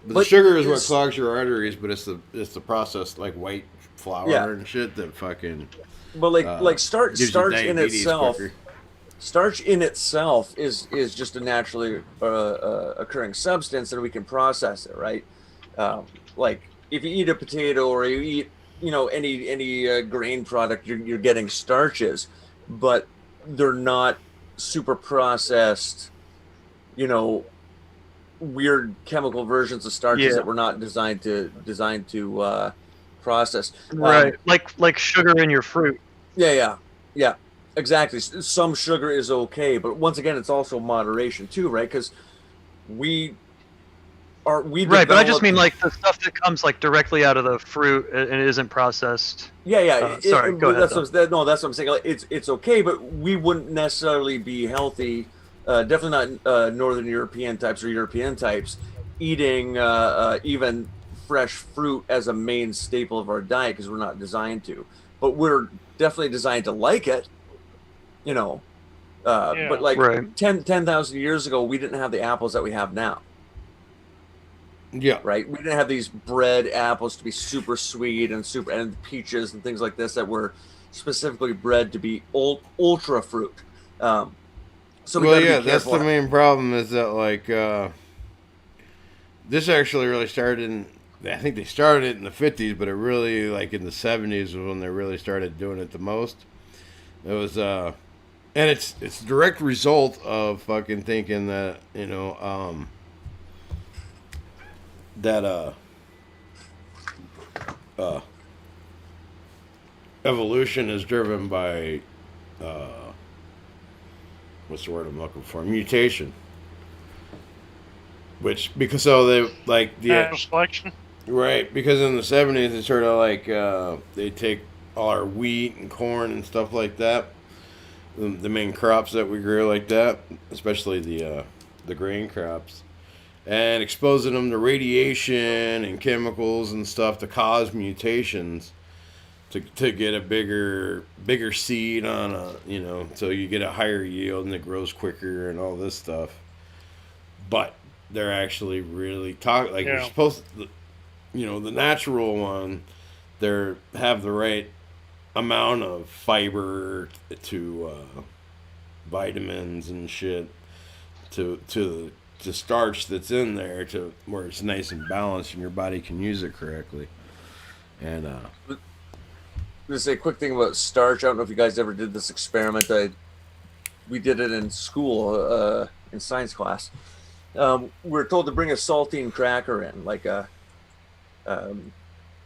But the sugar is what clogs your arteries, but it's the processed like white flour and shit that fucking. But like starch in itself. Quicker. Starch in itself is just a naturally occurring substance, and we can process it, right? Like if you eat a potato or you eat, any grain product, you're getting starches, but they're not super processed, weird chemical versions of starches that were not designed to process. Right, like sugar in your fruit. Yeah. Exactly. Some sugar is okay, but once again, it's also moderation too, right? Because we right, but I just mean like the stuff that comes like directly out of the fruit and it isn't processed. Yeah. Sorry, go ahead. That's what I'm saying. It's okay, but we wouldn't necessarily be healthy. Definitely not Northern European types or European types eating even fresh fruit as a main staple of our diet because we're not designed to. But we're definitely designed to like it. But like 10,000 years ago, we didn't have the apples that we have now. Yeah. Right. We didn't have these bred apples to be super sweet and peaches and things like this that were specifically bred to be ultra fruit. So that's the main problem is that like this actually really started I think they started it in the 50s, but it really like in the 70s was when they really started doing it the most. It was and it's a direct result of fucking thinking that, evolution is driven by what's the word I'm looking for? Mutation. Because they like the selection. Right, because in the 70s it's sort of like they take all our wheat and corn and stuff like that, the main crops that we grew like that, especially the grain crops, and exposing them to radiation and chemicals and stuff to cause mutations to get a bigger seed on so you get a higher yield and it grows quicker and all this stuff. But they're actually really you're supposed to, the natural one, have the right amount of fiber to vitamins and shit to starch that's in there to where it's nice and balanced and your body can use it correctly. And just a quick thing about starch. I don't know if you guys ever did this experiment. We did it in school in science class. We were told to bring a saltine cracker in, like the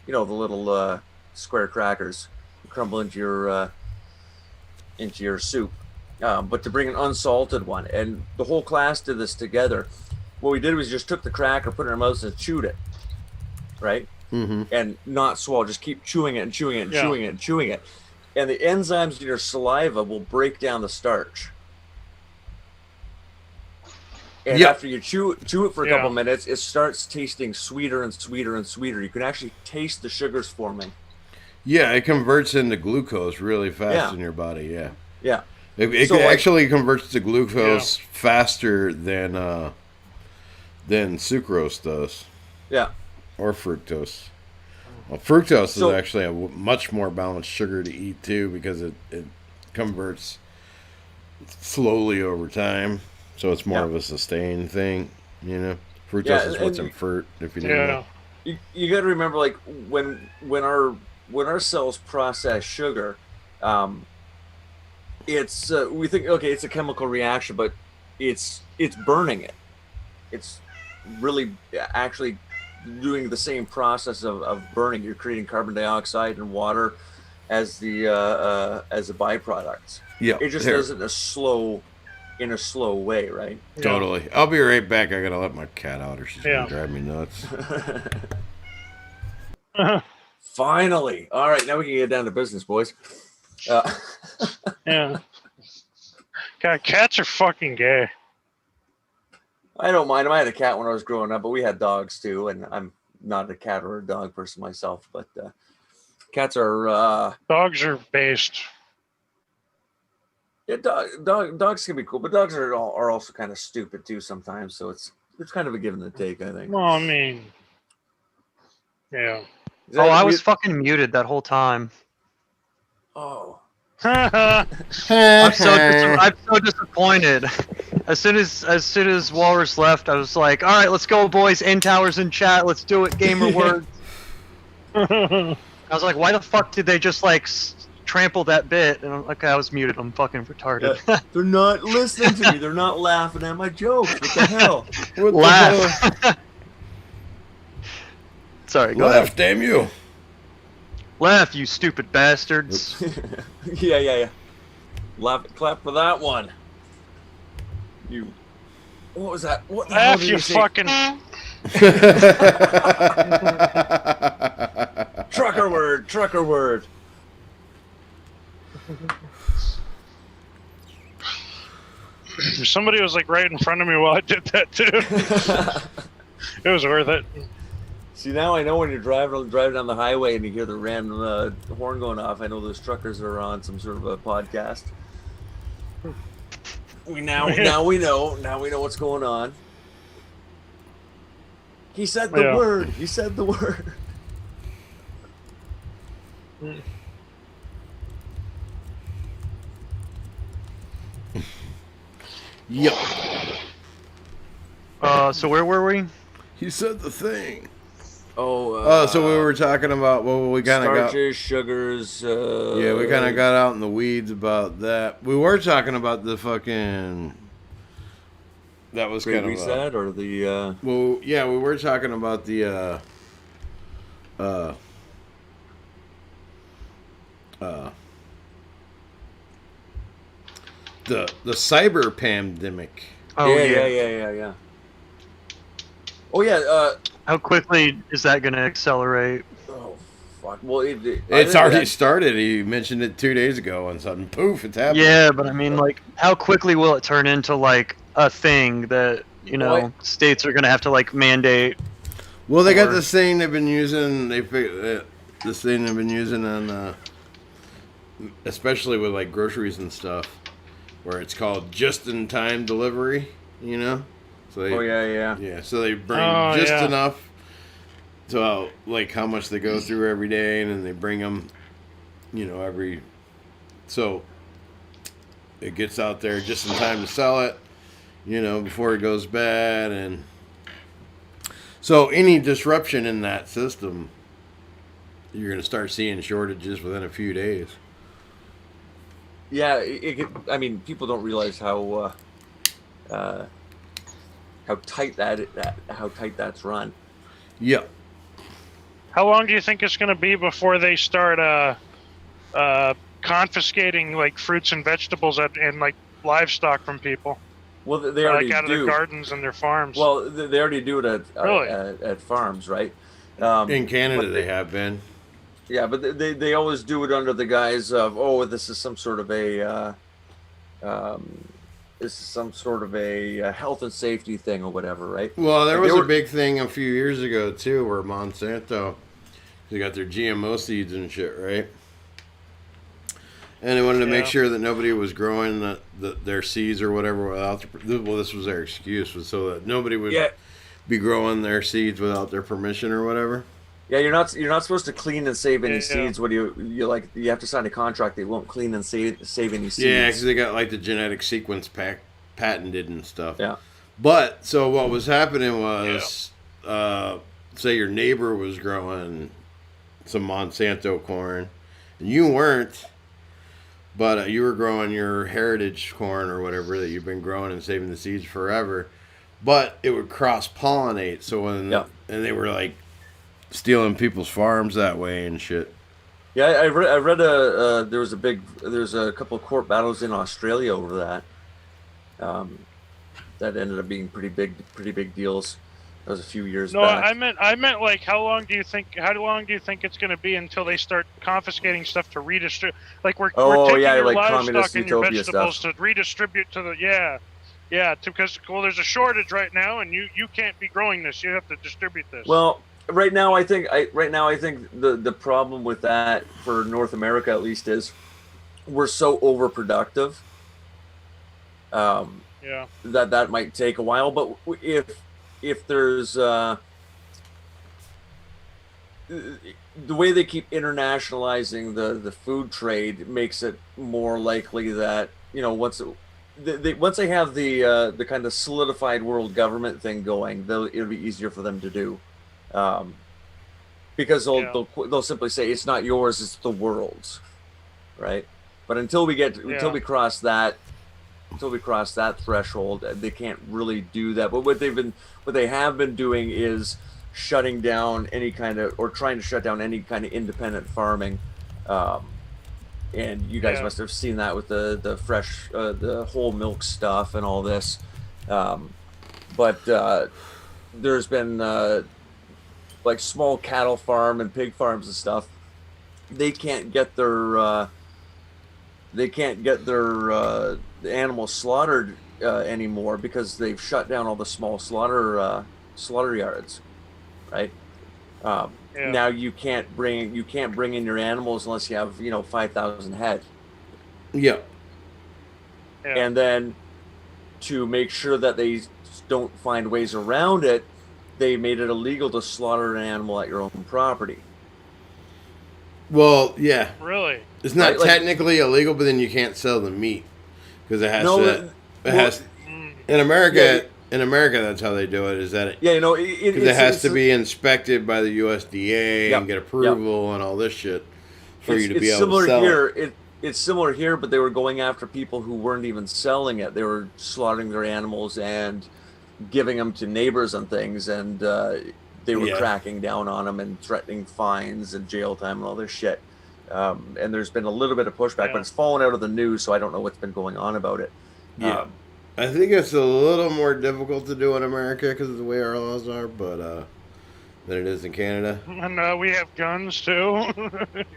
little square crackers, crumble into your soup. But to bring an unsalted one, and the whole class did this together. What we did was just took the cracker, put it in our mouths, and chewed it, right? Mm-hmm. And not swallow, just keep chewing it and chewing it and chewing it and chewing it. And the enzymes in your saliva will break down the starch. And after you chew it for a couple minutes, it starts tasting sweeter and sweeter and sweeter. You can actually taste the sugars forming. Yeah, it converts into glucose really fast in your body. Yeah. Yeah. It actually converts to glucose faster than sucrose does. Yeah. Or fructose. Well, fructose is actually a much more balanced sugar to eat too because it converts slowly over time. So it's more of a sustained thing, Fructose is what's in fruit, if you didn't know. You got to remember, like when our cells process sugar, it's we think it's a chemical reaction, but it's burning it. It's really actually doing the same process of burning. You're creating carbon dioxide and water as the byproducts. Yeah, it just does it in a slow way, right? Totally. I'll be right back. I gotta let my cat out or she's gonna drive me nuts. Finally. All right, now we can get down to business, boys. God, cats are fucking gay. I don't mind them. I had a cat when I was growing up, but we had dogs too, and I'm not a cat or a dog person myself. But Cats are dogs are based. Yeah, dogs can be cool, but dogs are also kind of stupid too sometimes. So it's kind of a give and a take, I think. Well, I mean, yeah. I was fucking muted that whole time. Oh. I'm so disappointed. As soon as Walrus left, I was like, all right, let's go, boys. N Towers in chat. Let's do it. Gamer words. I was like, why the fuck did they just like trample that bit? And I'm like, I was muted. I'm fucking retarded. Yeah, they're not listening to me. They're not laughing at my jokes. What the hell? Laugh. Sorry, go ahead. Damn you. Laugh, you stupid bastards. Yeah. Laugh, clap for that one. You. What was that? What the hell Laugh, did you say? fucking. Trucker word. Somebody was like right in front of me while I did that too. It was worth it. See, now I know when you're driving down the highway and you hear the random horn going off, I know those truckers are on some sort of a podcast. Now we know what's going on. He said the word. He said the word. Yep. So where were we? He said the thing. Oh, so we were talking about we kind of got starches, sugars. yeah, we kind of got out in the weeds about that. We were talking about the fucking. That was Great kind of Reset or the. Well, yeah, we were talking about the. The cyber pandemic. Oh yeah. Oh yeah. How quickly is that going to accelerate? Oh fuck! Well, It's already started. He mentioned it 2 days ago, and sudden poof, it's happening. Yeah, but I mean, like, how quickly will it turn into like a thing that states are going to have to like mandate? Well, they got this thing they've been using. This thing they've been using on, especially with like groceries and stuff, where it's called just-in-time delivery. So they, yeah. So they bring just enough to like how much they go through every day, and then they bring them, every. So it gets out there just in time to sell it, before it goes bad, and so any disruption in that system, you're going to start seeing shortages within a few days. Yeah, I mean, people don't realize how tight that's run. Yep. How long do you think it's going to be before they start confiscating like fruits and vegetables and like livestock from people? Well, they already out of do. their gardens and their farms. Well, they already do it at farms, right? In Canada, they have been. Yeah, but they always do it under the guise of, this is some sort of a health and safety thing or whatever, right? Well, there was a big thing a few years ago too, where Monsanto, they got their GMO seeds and shit, right? And they wanted to make sure that nobody was growing their seeds or whatever without. This was their excuse, was so that nobody would be growing their seeds without their permission or whatever. Yeah, you're not supposed to clean and save any seeds. What you have to sign a contract. They won't clean and save any seeds. Yeah, because they got like the genetic sequence patented and stuff. Yeah. But so what was happening was, say your neighbor was growing some Monsanto corn, and you weren't, but you were growing your heritage corn or whatever that you've been growing and saving the seeds forever, but it would cross pollinate. So and they were like stealing people's farms that way and shit. Yeah, I read there's a couple of court battles in Australia over that. That ended up being pretty big deals. That was a few years back. I meant like how long do you think it's going to be until they start confiscating stuff to redistribute? Like we're taking your like livestock communist and your utopia vegetables stuff. to redistribute to the Yeah, because there's a shortage right now, and you can't be growing this. You have to distribute this. Well, right now I think the problem with that for North America at least is we're so overproductive. Yeah. That might take a while, but if there's the way they keep internationalizing the food trade makes it more likely that, you know, once they have the kind of solidified world government thing going, it'll be easier for them to do, because they'll simply say it's not yours, it's the world's, right? But until we cross that threshold, they can't really do that. But what they have been doing is shutting down trying to shut down any kind of independent farming. And you guys must have seen that with the fresh, the whole milk stuff and all this. But there's been like small cattle farm and pig farms and stuff. They can't get their animals slaughtered anymore because they've shut down all the small slaughter yards, right? Now you can't bring in your animals unless you have 5,000 head. Yeah. And then to make sure that they don't find ways around it, they made it illegal to slaughter an animal at your own property. Well, yeah. Really? It's not technically illegal, but then you can't sell the meat because it has in America. Yeah, in America, that's how they do it. Is that it? Yeah, it has to be inspected by the USDA and get approval and all this shit for you to be able to sell it. It's similar here, but they were going after people who weren't even selling it. They were slaughtering their animals and giving them to neighbors and things, and they were cracking down on them and threatening fines and jail time and all this shit. And there's been a little bit of pushback, but it's fallen out of the news, so I don't know what's been going on about it. Yeah. I think it's a little more difficult to do in America because of the way our laws are, but than it is in Canada. And we have guns too.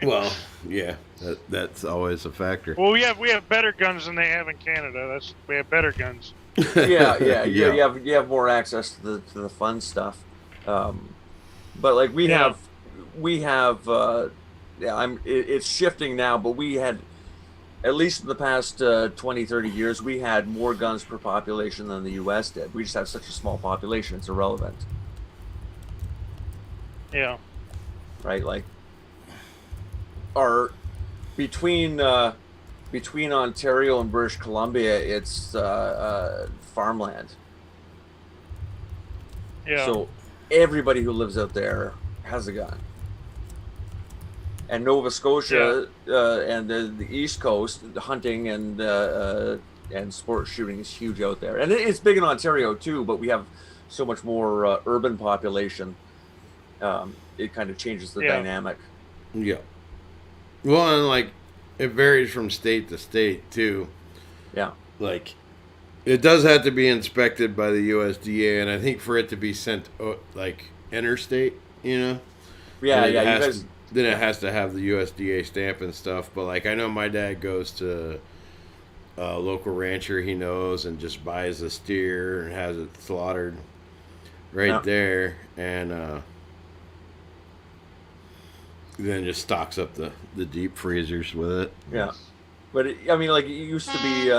Well, yeah, that's always a factor. Well, we have better guns than they have in Canada. We have better guns. Yeah. You have more access to the fun stuff. But like we have. It's shifting now, but we had, at least in the past 20, 30 years, we had more guns per population than the U.S. did. We just have such a small population, it's irrelevant. Yeah. Right? Like, between Ontario and British Columbia, it's farmland. Yeah. So everybody who lives out there has a gun. And Nova Scotia and the East Coast, the hunting and sport shooting is huge out there. And it's big in Ontario too, but we have so much more urban population. It kind of changes the dynamic. Yeah. Well, and like it varies from state to state too. Yeah. Like it does have to be inspected by the USDA, and I think for it to be sent like interstate, Yeah, then it has to have the USDA stamp and stuff. But like I know my dad goes to a local rancher he knows and just buys a steer and has it slaughtered right there, and then just stocks up the deep freezers with it. Yeah, but it used to be.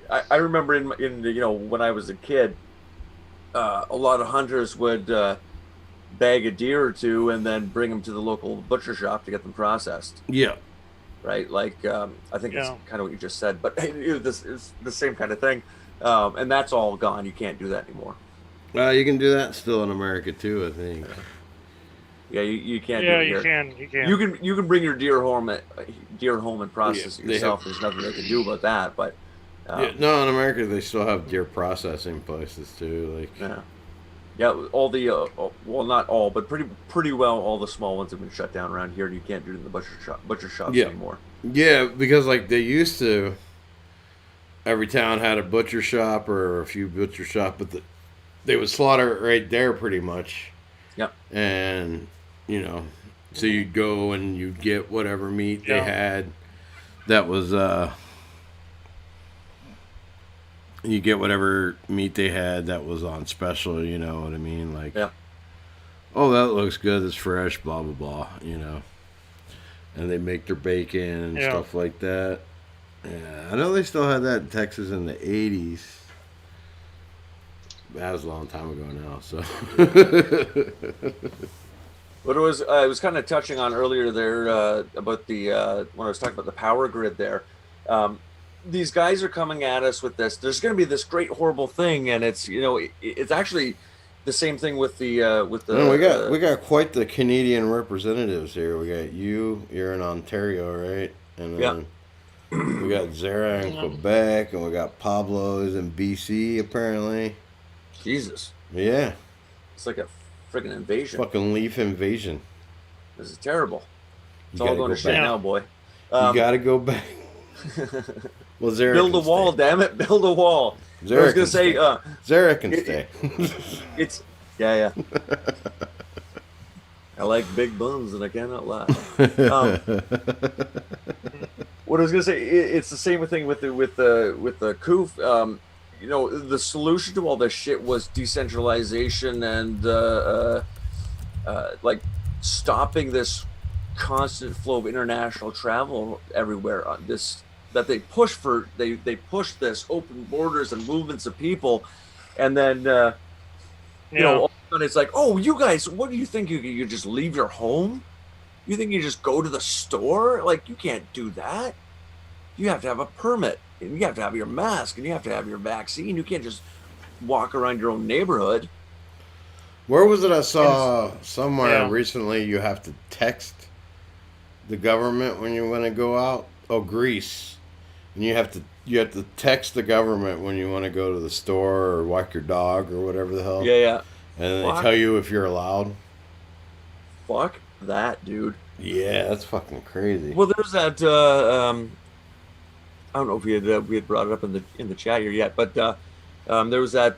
I remember in when I was a kid, a lot of hunters would bag a deer or two and then bring them to the local butcher shop to get them processed. Yeah. Right? Like, I think it's kind of what you just said, but it's the same kind of thing. And that's all gone. You can't do that anymore. You can do that still in America too, I think. Yeah, you can't do it here. You can bring your deer home and process it yourself. There's nothing they can do about that, but no, in America they still have deer processing places too. Like all the well, not all, but pretty well all the small ones have been shut down around here. And you can't do it in the butcher shops anymore. Yeah, because like they used to. Every town had a butcher shop or a few butcher shops, but they would slaughter it right there pretty much. Yep. And so you'd go and you'd get whatever meat they had. that was you get whatever meat they had that was on special, you know what I mean? Like, Yeah. oh, that looks good, it's fresh, blah blah blah, you know. And they make their bacon and stuff like that. Yeah, I know they still had that in Texas in the 80s. That was a long time ago now, so. What I was kind of touching on earlier there about the when I was talking about the power grid there. These guys are coming at us with this. There's going to be this great horrible thing, and it's it's actually the same thing with the No, we got quite the Canadian representatives here. We got you're in Ontario, right? And then we got Zara in Quebec, and we got Pablo's in BC apparently. Jesus. Yeah. It's like a friggin' invasion. Fucking leaf invasion. This is terrible. It's You all gotta going go to shit back. now, boy. You gotta go back. Well, Zara Build a can wall, stay. damn it! Build a wall. Zara I was gonna can say, stay. Zara can it- stay. it's yeah. I like big buns, and I cannot lie. What I was gonna say, it's the same thing with the coup. The solution to all this shit was decentralization and like stopping this constant flow of international travel everywhere. That they push for, they push this open borders and movements of people, and then all of a sudden it's like, oh, you guys, what do you think? You just leave your home? You think you just go to the store? Like, you can't do that. You have to have a permit, and you have to have your mask, and you have to have your vaccine. You can't just walk around your own neighborhood. Where was it I saw somewhere recently you have to text the government when you want to go out? Oh, Greece. And you have to text the government when you want to go to the store or walk your dog or whatever the hell. Yeah. And then they tell you if you're allowed. Fuck that, dude. Yeah, that's fucking crazy. Well, there's that. I don't know if we had brought it up in the chat here yet, but there was that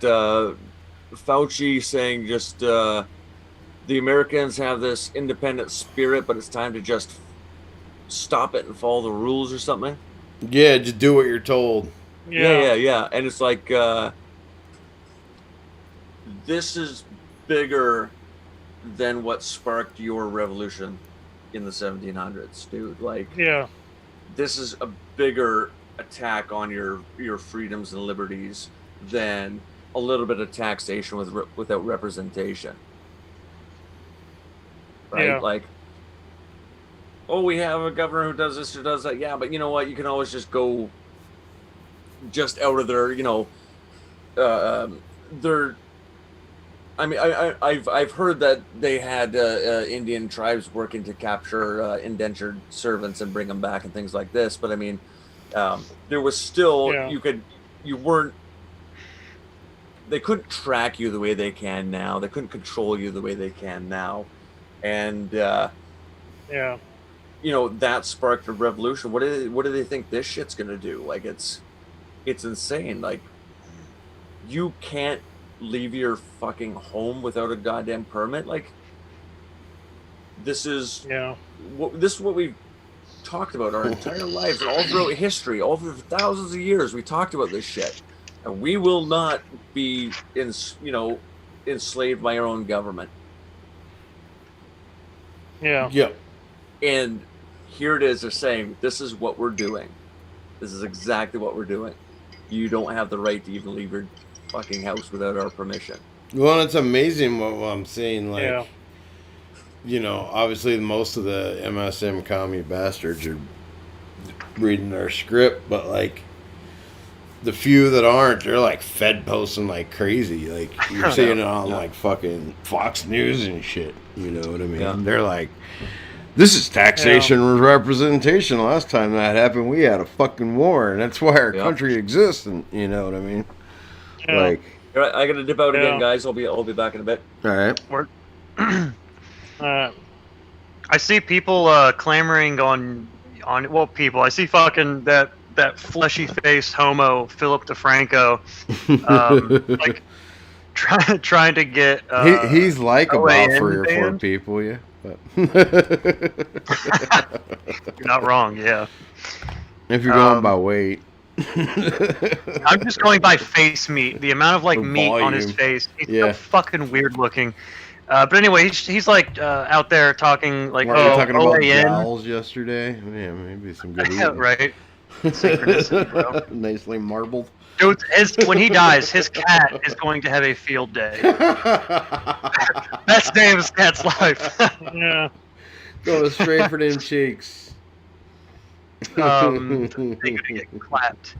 Fauci saying just the Americans have this independent spirit, but it's time to just stop it and follow the rules or something. Yeah, just do what you're told. Yeah. And it's like this is bigger than what sparked your revolution in the 1700s, dude. Like, this is a bigger attack on your freedoms and liberties than a little bit of taxation without representation, right? Yeah. Like, oh, we have a governor who does this or does that. Yeah, but you know what? You can always just go just out of their, their. I mean, I've heard that they had Indian tribes working to capture indentured servants and bring them back and things like this. But I mean, there was still they couldn't track you the way they can now. They couldn't control you the way they can now, and that sparked a revolution. What do they think this shit's gonna do? Like, it's insane. Like, you can't leave your fucking home without a goddamn permit. Like, this is what we've talked about our entire lives, and all throughout history, all through thousands of years, we talked about this shit, and we will not be enslaved by our own government. Yep. And here it is, they're saying, this is what we're doing. This is exactly what we're doing. You don't have the right to even leave your fucking house without our permission. Well, it's amazing what I'm seeing. Like, obviously most of the MSM commie bastards are reading their script, but like the few that aren't, they're like Fed posting like crazy. Like, you're seeing it on like fucking Fox News and shit. You know what I mean? Yeah. They're like, this is taxation representation. Last time that happened, we had a fucking war, and that's why our country exists. And you know what I mean? Yeah. Like, I gotta dip out again, guys. I'll be back in a bit. all right. I see people clamoring on people. I see fucking that fleshy faced homo Philip DeFranco, like trying to get. He's like about OAN 3 or 4 banned. people, yeah. But You're not wrong, yeah. If you're going by weight. I'm just going by face meat. The amount of like meat on his face. He's so fucking weird looking. But anyway, he's like out there talking like, Weren't you talking about OAN. jowls yesterday? Yeah, maybe some good eating. Right. Synchronicity, bro. Nicely marbled. Dude, when he dies, his cat is going to have a field day. Best day of his cat's life. Yeah. Going straight for them cheeks. They're gonna get clapped.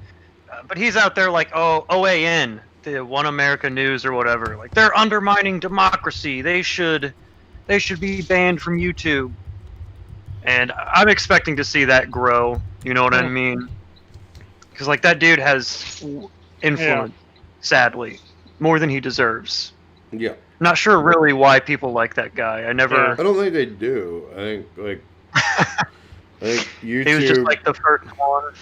But he's out there like, OAN, the One America News or whatever. Like, they're undermining democracy. They should be banned from YouTube. And I'm expecting to see that grow. You know what I mean? Because like that dude has influence, sadly, more than he deserves. Yeah. Not sure really why people like that guy. I don't think they do. I think like YouTube. He was just like the first one.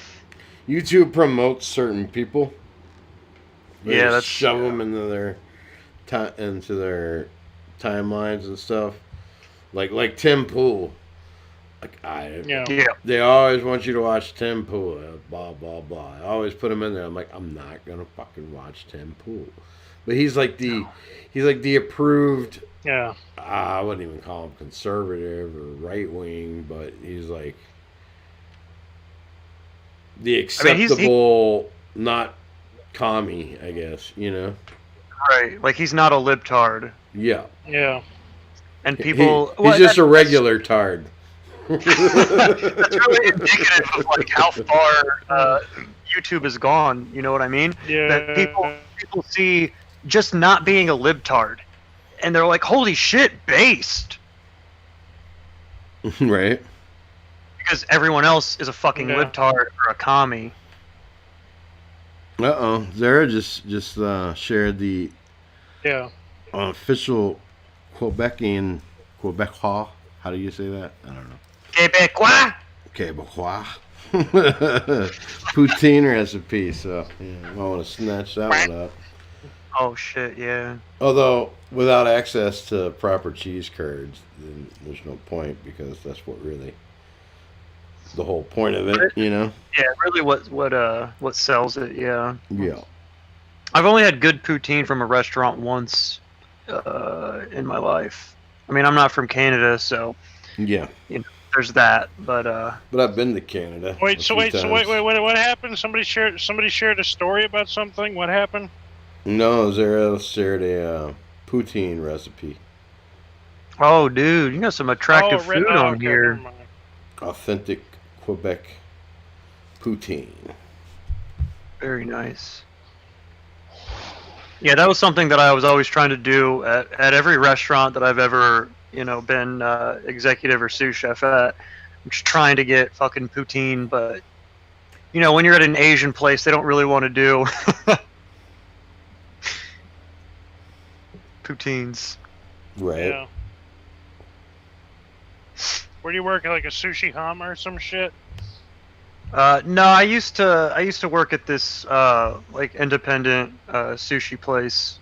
YouTube promotes certain people. They that's shove them into their timelines and stuff. Like Tim Pool. They always want you to watch Tim Pool. Blah blah blah. I always put him in there. I'm like, I'm not gonna fucking watch Tim Pool. But he's like the approved. Yeah. I wouldn't even call him conservative or right wing, but he's like the acceptable, not commie, I guess, you know? Right. Like he's not a libtard. Yeah. Yeah. And people he's just a regular tard. That's really indicative of like how far YouTube has gone, you know what I mean? Yeah. That people see just not being a libtard. And they're like, holy shit, based. Right. Because everyone else is a fucking libtard or a commie. Zara just shared the official Quebecois. How do you say that? I don't know. Quebecois. Poutine recipe. So I want to snatch that one up. Oh shit, yeah. Although without access to proper cheese curds, then there's no point because that's what really the whole point of it, you know. Yeah, really, what sells it? Yeah. Yeah. I've only had good poutine from a restaurant once in my life. I mean, I'm not from Canada, so yeah, you know, there's that. But I've been to Canada. Wait, what happened? Somebody shared a story about something. What happened? No, Zara shared a poutine recipe. Oh, dude, you got some attractive food on here. Authentic Quebec poutine. Very nice. Yeah, that was something that I was always trying to do at every restaurant that I've ever, been executive or sous chef at. I'm just trying to get fucking poutine, but when you're at an Asian place, they don't really want to do poutines. Right. Yeah. Where do you work? Like a sushi hama or some shit? No, I used to work at this like independent sushi place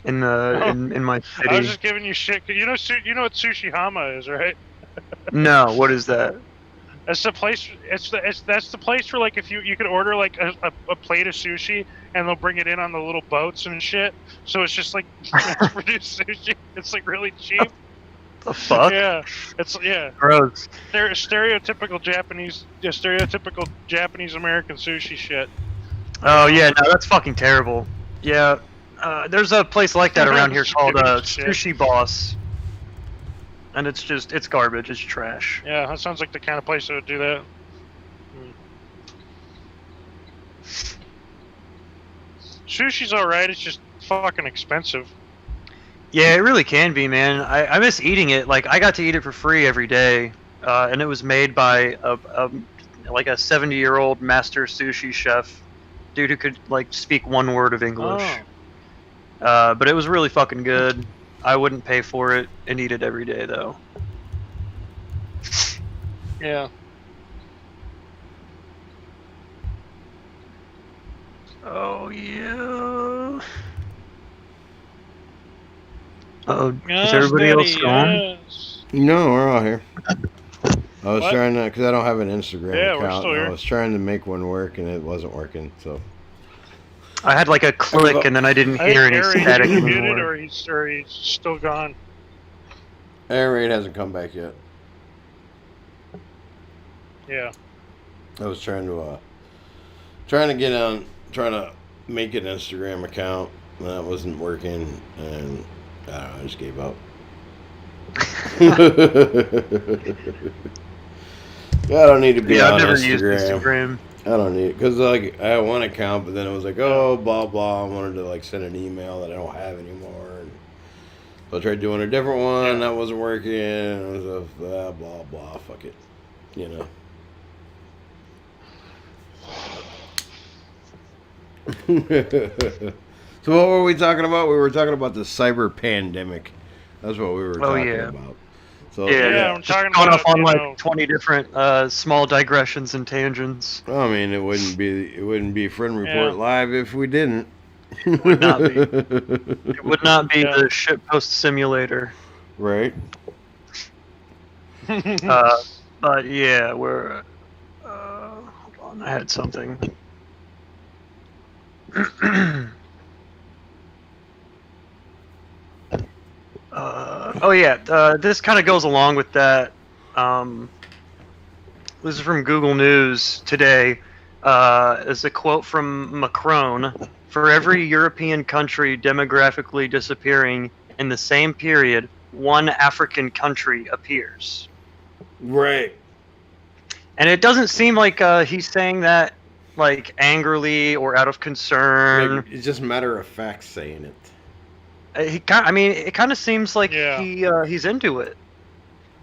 in my city. I was just giving you shit. You know what sushi hama is, right? No, what is that? That's the place. That's the place where like if you could order like a plate of sushi and they'll bring it in on the little boats and shit. So it's just like mass-produced sushi. It's like really cheap. The fuck? Yeah, Gross. Stereotypical Japanese American sushi shit. Oh yeah, no, that's fucking terrible. Yeah, there's a place like that around here called Sushi Boss, and it's garbage. It's trash. Yeah, that sounds like the kind of place that would do that. Sushi's alright. It's just fucking expensive. Yeah, it really can be, man. I miss eating it. Like, I got to eat it for free every day, and it was made by a 70-year-old master sushi chef, dude who could like speak one word of English. But it was really fucking good. I wouldn't pay for it and eat it every day though. Yeah. Oh yeah. Oh, is everybody else gone? No, we're all here. I was What? trying to, because I don't have an Instagram Yeah, we're account. still And I here. was trying to make one work, and it wasn't working. So I had like a click, and then I didn't I think hear any Harry static either muted anymore. or he's still gone. air raid hasn't come back yet. Yeah. I was trying to make an Instagram account, and that wasn't working, and I don't know, I just gave up. I don't need to be Yeah, on I've never Instagram. used Instagram. I don't need it because like I had one account, but then it was like, oh, blah blah. I wanted to like send an email that I don't have anymore. And so I tried doing a different one. That wasn't working. It was a blah blah blah. Fuck it, you know. So what were we talking about? We were talking about the cyber pandemic. That's what we were talking about. So Yeah, I'm Just talking going about, off on you like know, 20 different small digressions and tangents. I mean, it wouldn't be Fren Report Yeah. Live if we didn't. It would not be. It would not be the shitpost simulator. Right. But yeah, we're. Hold on, I had something. Oh yeah, this kind of goes along with that. This is from Google News today. Is a quote from Macron: "For every European country demographically disappearing in the same period, one African country appears." Right. And it doesn't seem like he's saying that like angrily or out of concern. Like, it's just matter of fact saying it. I mean, it kind of seems like he's into it.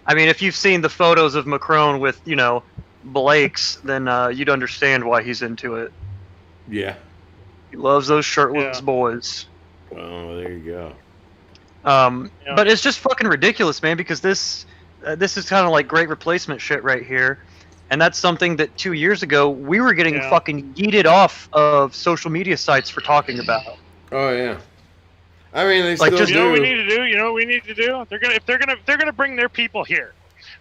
I mean, if you've seen the photos of Macron with, you know, Blake's, then you'd understand why he's into it. Yeah. He loves those shirtless boys. Oh, there you go. But it's just fucking ridiculous, man, because this is kind of like great replacement shit right here. And that's something that 2 years ago we were getting fucking yeeted off of social media sites for talking about. Oh yeah. I mean, they Like, still just- do. You know what we need to do? You know what we need to do? They're gonna bring their people here.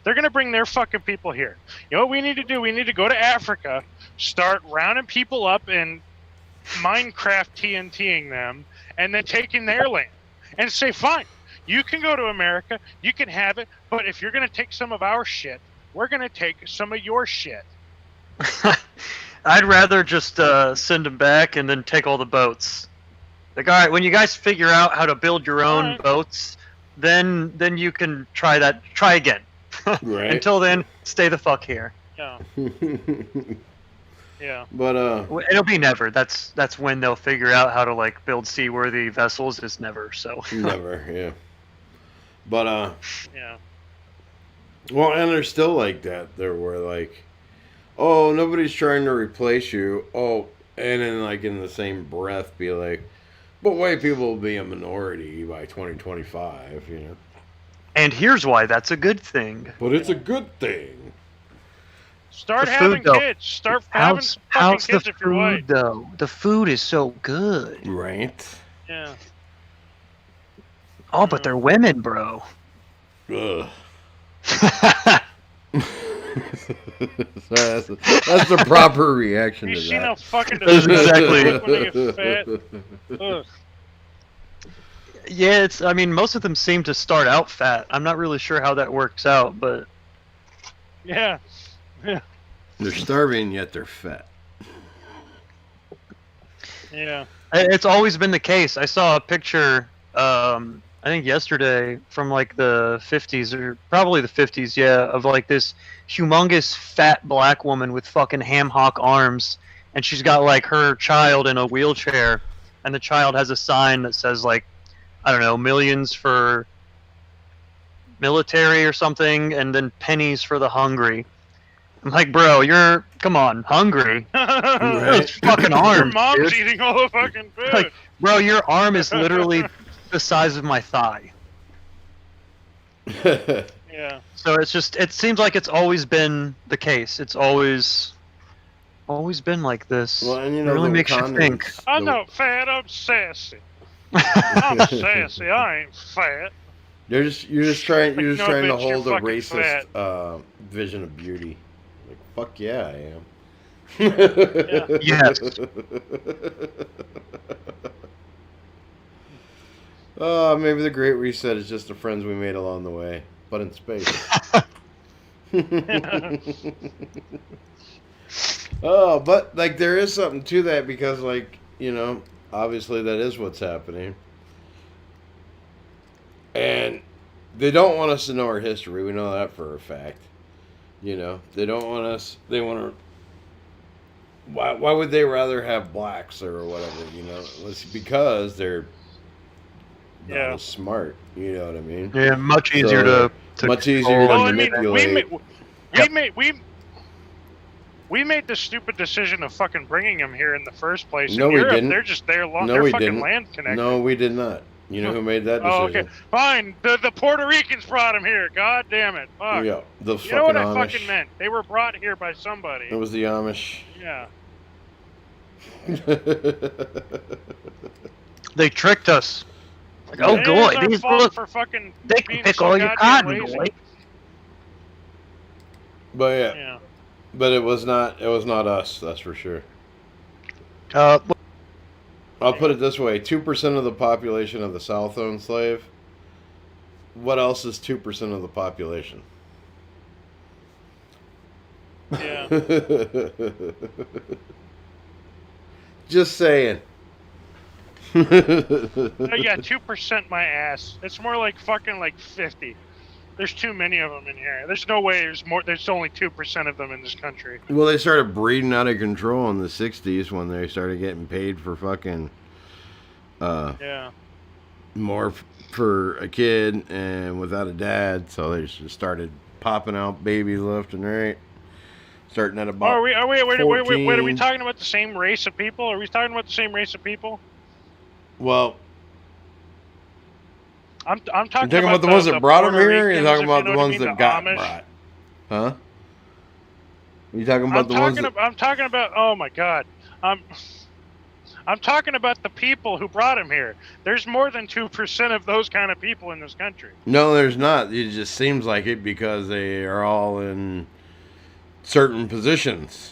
They're gonna bring their fucking people here. You know what we need to do? We need to go to Africa, start rounding people up and Minecraft TNTing them, and then taking their land, and say, fine, you can go to America, you can have it, but if you're gonna take some of our shit, we're gonna take some of your shit. I'd rather just send them back and then take all the boats. Like, all right, when you guys figure out how to build your own boats, then you can try again. Right. Until then, stay the fuck here. Yeah. Yeah. But it'll be never. That's when they'll figure out how to like build seaworthy vessels. Is never. So never. Yeah. But Yeah. well, and they're still like that. There were like, oh, nobody's trying to replace you. Oh, and then like in the same breath, be like, but white people will be a minority by 2025. You know. And here's why that's a good thing. But it's a good thing. Start The having food, though. kids. Start having How's fucking the kids if you're white. food though? The food is so good. Right. Yeah. Oh, but they're women, bro. Ugh. that's the proper reaction You to seen how that. fucking That's exactly- when they get fat? Ugh. Yeah, it's. I mean, most of them seem to start out fat. I'm not really sure how that works out, but Yeah. They're starving yet they're fat. Yeah. it's always been the case. I saw a picture, I think yesterday, from like the 50s or probably the 50s, yeah, of like this humongous fat black woman with fucking ham hock arms, and she's got like her child in a wheelchair, and the child has a sign that says like, I don't know, millions for military or something, and then pennies for the hungry. I'm like, bro, come on, hungry? Those fucking Your arms, mom's dude. eating all the fucking food. Like, bro, your arm is literally the size of my thigh. Yeah. So it seems like it's always been the case. It's always been like this. Well, and you It know, really the makes you think. condoms- I'm the- not fat, I'm sassy. I'm sassy, I ain't fat. You're just trying to bitch, hold a you're fucking racist vision of beauty. Like, fuck yeah, I am. Yes. Oh, maybe the Great Reset is just the friends we made along the way, but in space. Oh, but like there is something to that because, like, you know, obviously that is what's happening, and they don't want us to know our history. We know that for a fact. You know, they don't want us. They want to. Why would they rather have blacks or whatever? You know, it's because they're not as smart. You know what I mean? Yeah, much easier to much easier to Well, I mean, manipulate. we made the stupid decision of fucking bringing them here in the first place. No, in we Europe, didn't. They're just there long. No, they're we fucking didn't. land connected. No, we did not. You know who made that decision? Oh, okay. Fine. The Puerto Ricans brought them here. God damn it. Fuck. Yeah, the You know what I Amish. fucking meant? They were brought here by somebody. It was the Amish. Yeah. They tricked us. Like, oh, It boy, is our these fault look, for fucking they can being pick so all your goddamn cotton, lazy. boy. But yeah, Yeah. but it was not us. That's for sure. Well, I'll put it this way: 2% of the population of the South owned slave. What else is 2% of the population? Yeah. Just saying. Oh, yeah, 2% my ass. It's more like fucking like 50. There's too many of them in here. There's no way there's more. There's only 2% of them in this country. Well, they started breeding out of control in the 60s when they started getting paid for fucking more for a kid and without a dad, so they just started popping out babies left and right. Starting at about Wait, are we 14. talking about the same race of people? Are we talking about the same race of people? Well, I'm you're talking talking about the ones that brought them Puerto here, or you're Ricans, talking if about you know the what I ones mean, that the got Amish. brought? Huh? You talking about the ones that... I'm talking about. Oh my god. I'm talking about the people who brought him here. There's more than 2% of those kind of people in this country. No, there's not. It just seems like it because they are all in certain positions.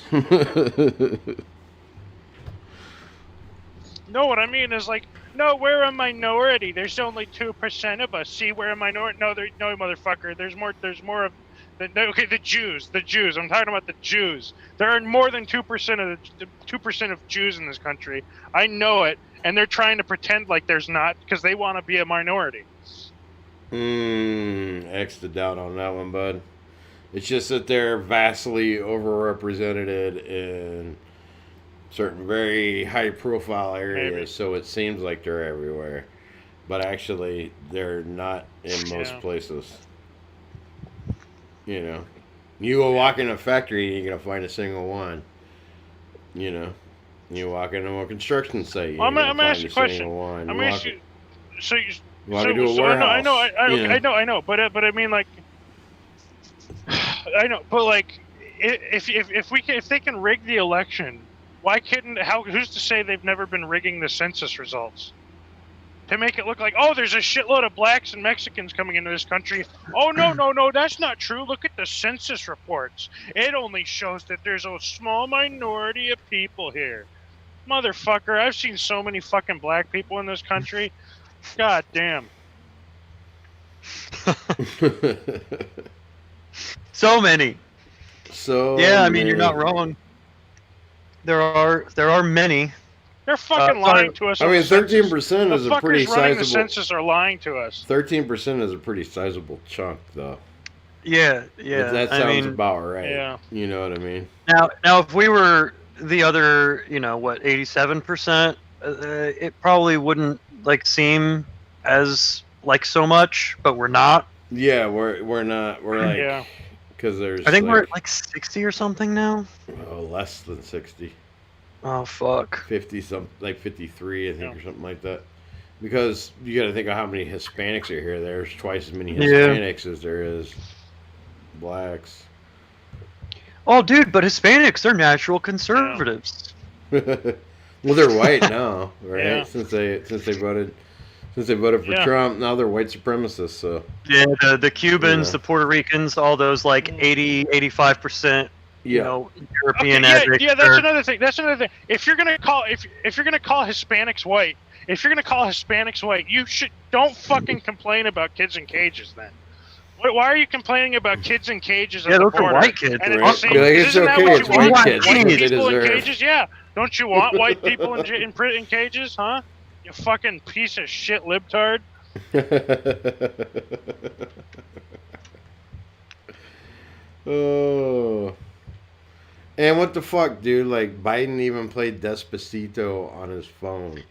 No, what I mean is like, no, we're a minority. There's only 2% of us. See, we're a minority. No, no, motherfucker. There's more of okay, the Jews. I'm talking about the Jews. There are more than 2% of the 2% of Jews in this country. I know it, and they're trying to pretend like there's not because they want to be a minority. X the doubt on that one, bud. It's just that they're vastly overrepresented in certain very high-profile areas, Maybe. so it seems like they're everywhere. But actually, they're not in most places. You know, you go walk in a factory, you're gonna find a single one. You know, you walk into a construction site, you're gonna find a single one. I'm gonna ask you. So you walk into a warehouse. I know, but I mean, like, I know, but like, if they can rig the election, why couldn't? Who's to say they've never been rigging the census results? To make it look like, oh, there's a shitload of blacks and Mexicans coming into this country. Oh, no, that's not true. Look at the census reports. It only shows that there's a small minority of people here. Motherfucker, I've seen so many fucking black people in this country. God damn. so many. Yeah, I mean, you're not many. wrong. There are many. They're fucking lying to us. I mean, 13% is the a pretty fuckers running sizable. the census are lying to us. 13% is a pretty sizable chunk, though. Yeah. That sounds about right. Yeah. You know what I mean? Now, if we were the other, 87%, it probably wouldn't like seem as like so much, but we're not. Yeah, we're not. We're like, because there's. I think we're at like 60 or something now. Oh, less than 60. Oh fuck. 50 something, like 53, I think, or something like that. Because you got to think of how many Hispanics are here. There's twice as many Hispanics as there is blacks. Oh, dude, but Hispanics, they're natural conservatives. Well, they're white now, right? Yeah. Since they voted Since they voted for Yeah. Trump, now they're white supremacists. So Yeah, the Cubans, Yeah. the Puerto Ricans, all those like 85%, you Yeah. know, Okay, European yeah, addicts. yeah. That's are- another thing. That's another thing. If you're gonna call Hispanics white, you don't fucking complain about kids in cages then. Why are you complaining about kids in cages at Yeah, the those are border? white kids. And at Right. the same, Be like, it's isn't that okay, what it's you want? white White kids, what they people in deserve. cages? Yeah. Don't you want white people in cages? Huh? You fucking piece of shit libtard. Oh. And what the fuck, dude? Like, Biden even played Despacito on his phone.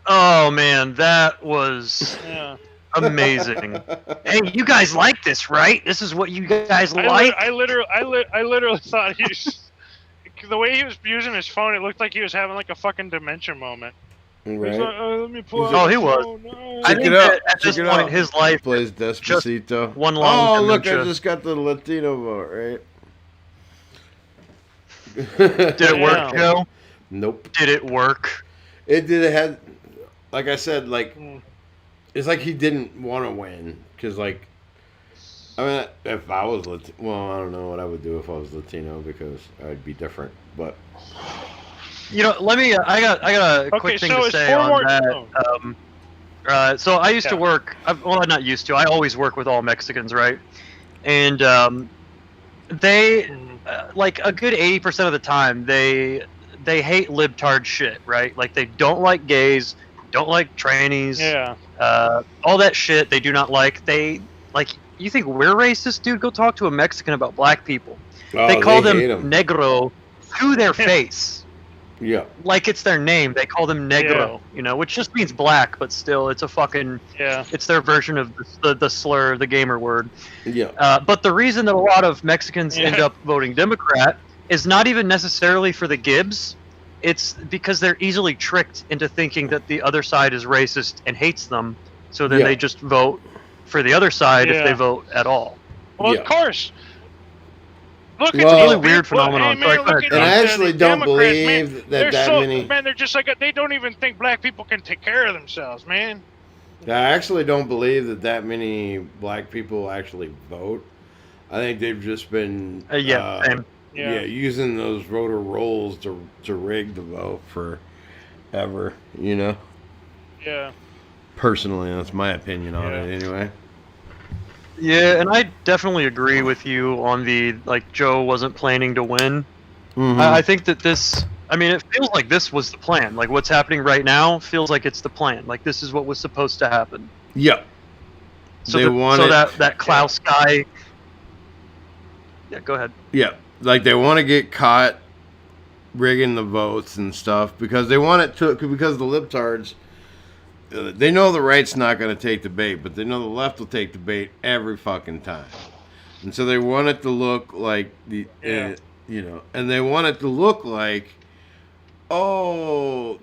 Oh man, that was Yeah. amazing. Hey, you guys like this, right? This is what you guys like. I literally thought the way he was using his phone, it looked like he was having like a fucking dementia moment. He's Right? like, let me pull out Oh, my he was. phone. No. I Check think it out. that at this Check it point, out. his life. Plays Despacito. one long Oh, look, I dementia. just got the Latino vote, right? Did it work, Yeah. Joe? Nope. Did it work? It did. It had, like I said, like Mm. it's like he didn't want to win because, like, I mean, if I was Latino, well, I don't know what I would do if I was Latino because I'd be different. But You know, let me. I got a Okay, quick thing so to it's say 4 on more. that. So I used to Yeah. work. Well, not used to. I always work with all Mexicans, right? And they, like a good 80% of the time, they hate libtard shit, right? Like they don't like gays, don't like trannies, Yeah. all that shit. They do not like. They like. You think we're racist, dude? Go talk to a Mexican about black people. They call them hate 'em. negro to their face. Yeah. Like it's their name. They call them negro, you know, which just means black, but still, it's a fucking, Yeah. it's their version of the slur, the gamer word. Yeah. But the reason that a lot of Mexicans end Yeah. up voting Democrat is not even necessarily for the Gibbs. It's because they're easily tricked into thinking that the other side is racist and hates them, so then Yeah. they just vote for the other side if Yeah. they vote at all. Well, Yeah. of course. Look Well- at Really these weird people. phenomenon. Hey, Sorry, man, go look ahead. at And I these, actually these don't Democrats, believe man. that They're many. Man, they're just like they don't even think black people can take care of themselves, man. I actually don't believe that many black people actually vote. I think they've just been Same. Yeah. using those voter rolls to rig the vote forever. You know, Yeah. personally, that's my opinion on it. Anyway. Yeah, and I definitely agree with you on the, like, Joe wasn't planning to win. Mhm. I think that this, I mean, it feels like this was the plan. Like, what's happening right now feels like it's the plan. Like, this is what was supposed to happen. Yeah. So, They want so it- that Klaus guy. Yeah, go ahead. Yeah, like they want to get caught rigging the votes and stuff because they want it to, because the libtards, they know the right's not going to take the bait, but they know the left will take the bait every fucking time. And so they want it to look like the, you know, and they want it to look like, oh,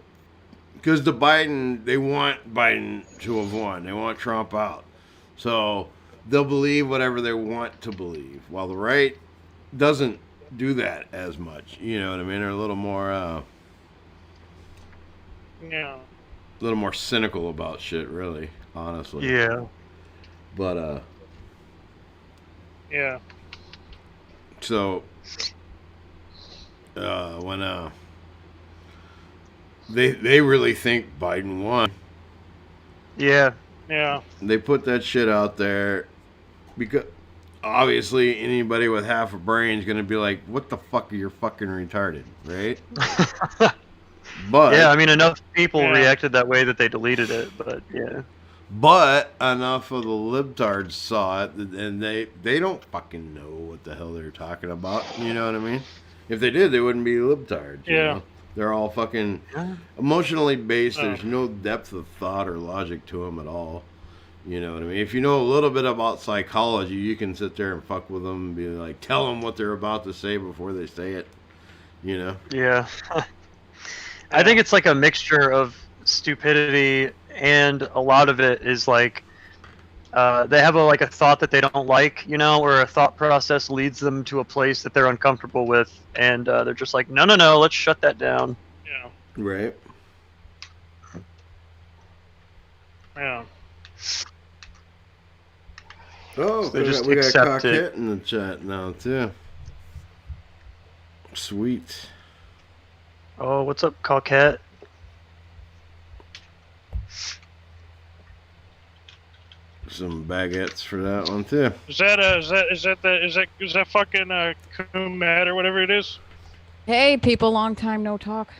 because they want Biden to have won. They want Trump out. So they'll believe whatever they want to believe, while the right doesn't do that as much. You know what I mean? They're a little more, Yeah. a little more cynical about shit, really, honestly. Yeah. But Yeah. so when they really think Biden won. Yeah. Yeah. They put that shit out there because obviously anybody with half a brain is gonna be like, "What the fuck are you fucking retarded?" Right? But Yeah, I mean, enough people Yeah. reacted that way that they deleted it, but yeah. But enough of the libtards saw it, and they don't fucking know what the hell they're talking about. You know what I mean? If they did, they wouldn't be libtards. You Yeah. know? They're all fucking Yeah. emotionally based. Oh. There's no depth of thought or logic to them at all. You know what I mean? If you know a little bit about psychology, you can sit there and fuck with them and be like, tell them what they're about to say before they say it. You know? Yeah. I think it's like a mixture of stupidity and a lot of it is like they have a thought that they don't like, you know, or a thought process leads them to a place that they're uncomfortable with, and they're just like, no, let's shut that down. Yeah. Right. Yeah. Oh, They just we got accept it. Cockette in the chat now too. Sweet. Oh, what's up, Cockette? Some baguettes for that one too. Is that fucking Coon Matt or whatever it is? Hey, people, long time no talk.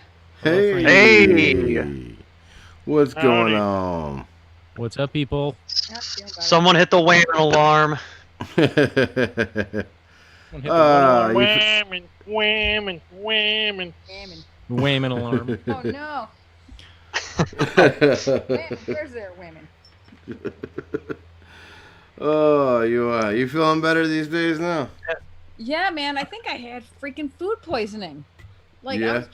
Hey. Hey. What's going Howdy. on? What's up, people? Someone hit the wham alarm. Whamming, whamming, whamming. Whamming alarm. Oh no! Where's their women? Oh, you feeling better these days now? Yeah, man. I think I had freaking food poisoning. Like Yeah.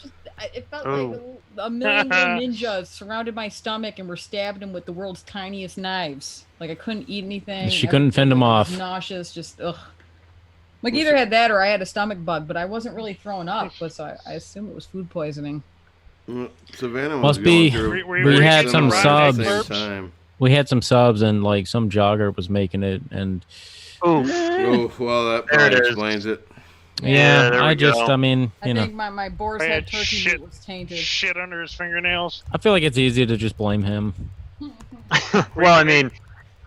it felt like a million little ninjas surrounded my stomach and were stabbing him with the world's tiniest knives. Like I couldn't eat anything. She couldn't fend him I was off. Nauseous, just ugh. Like either had that or I had a stomach bug, but I wasn't really throwing up, so I assume it was food poisoning. Savannah was Must be- going through we had some similar at the subs. same time. We had some subs, and like some jogger was making it, and Oof. Oh, well, that There it probably is. explains it. yeah, there we I just, go. I mean, I you know, think my boar's I head had turkey shit- meat was tainted. Shit under his fingernails. I feel like it's easy to just blame him. Well, I mean,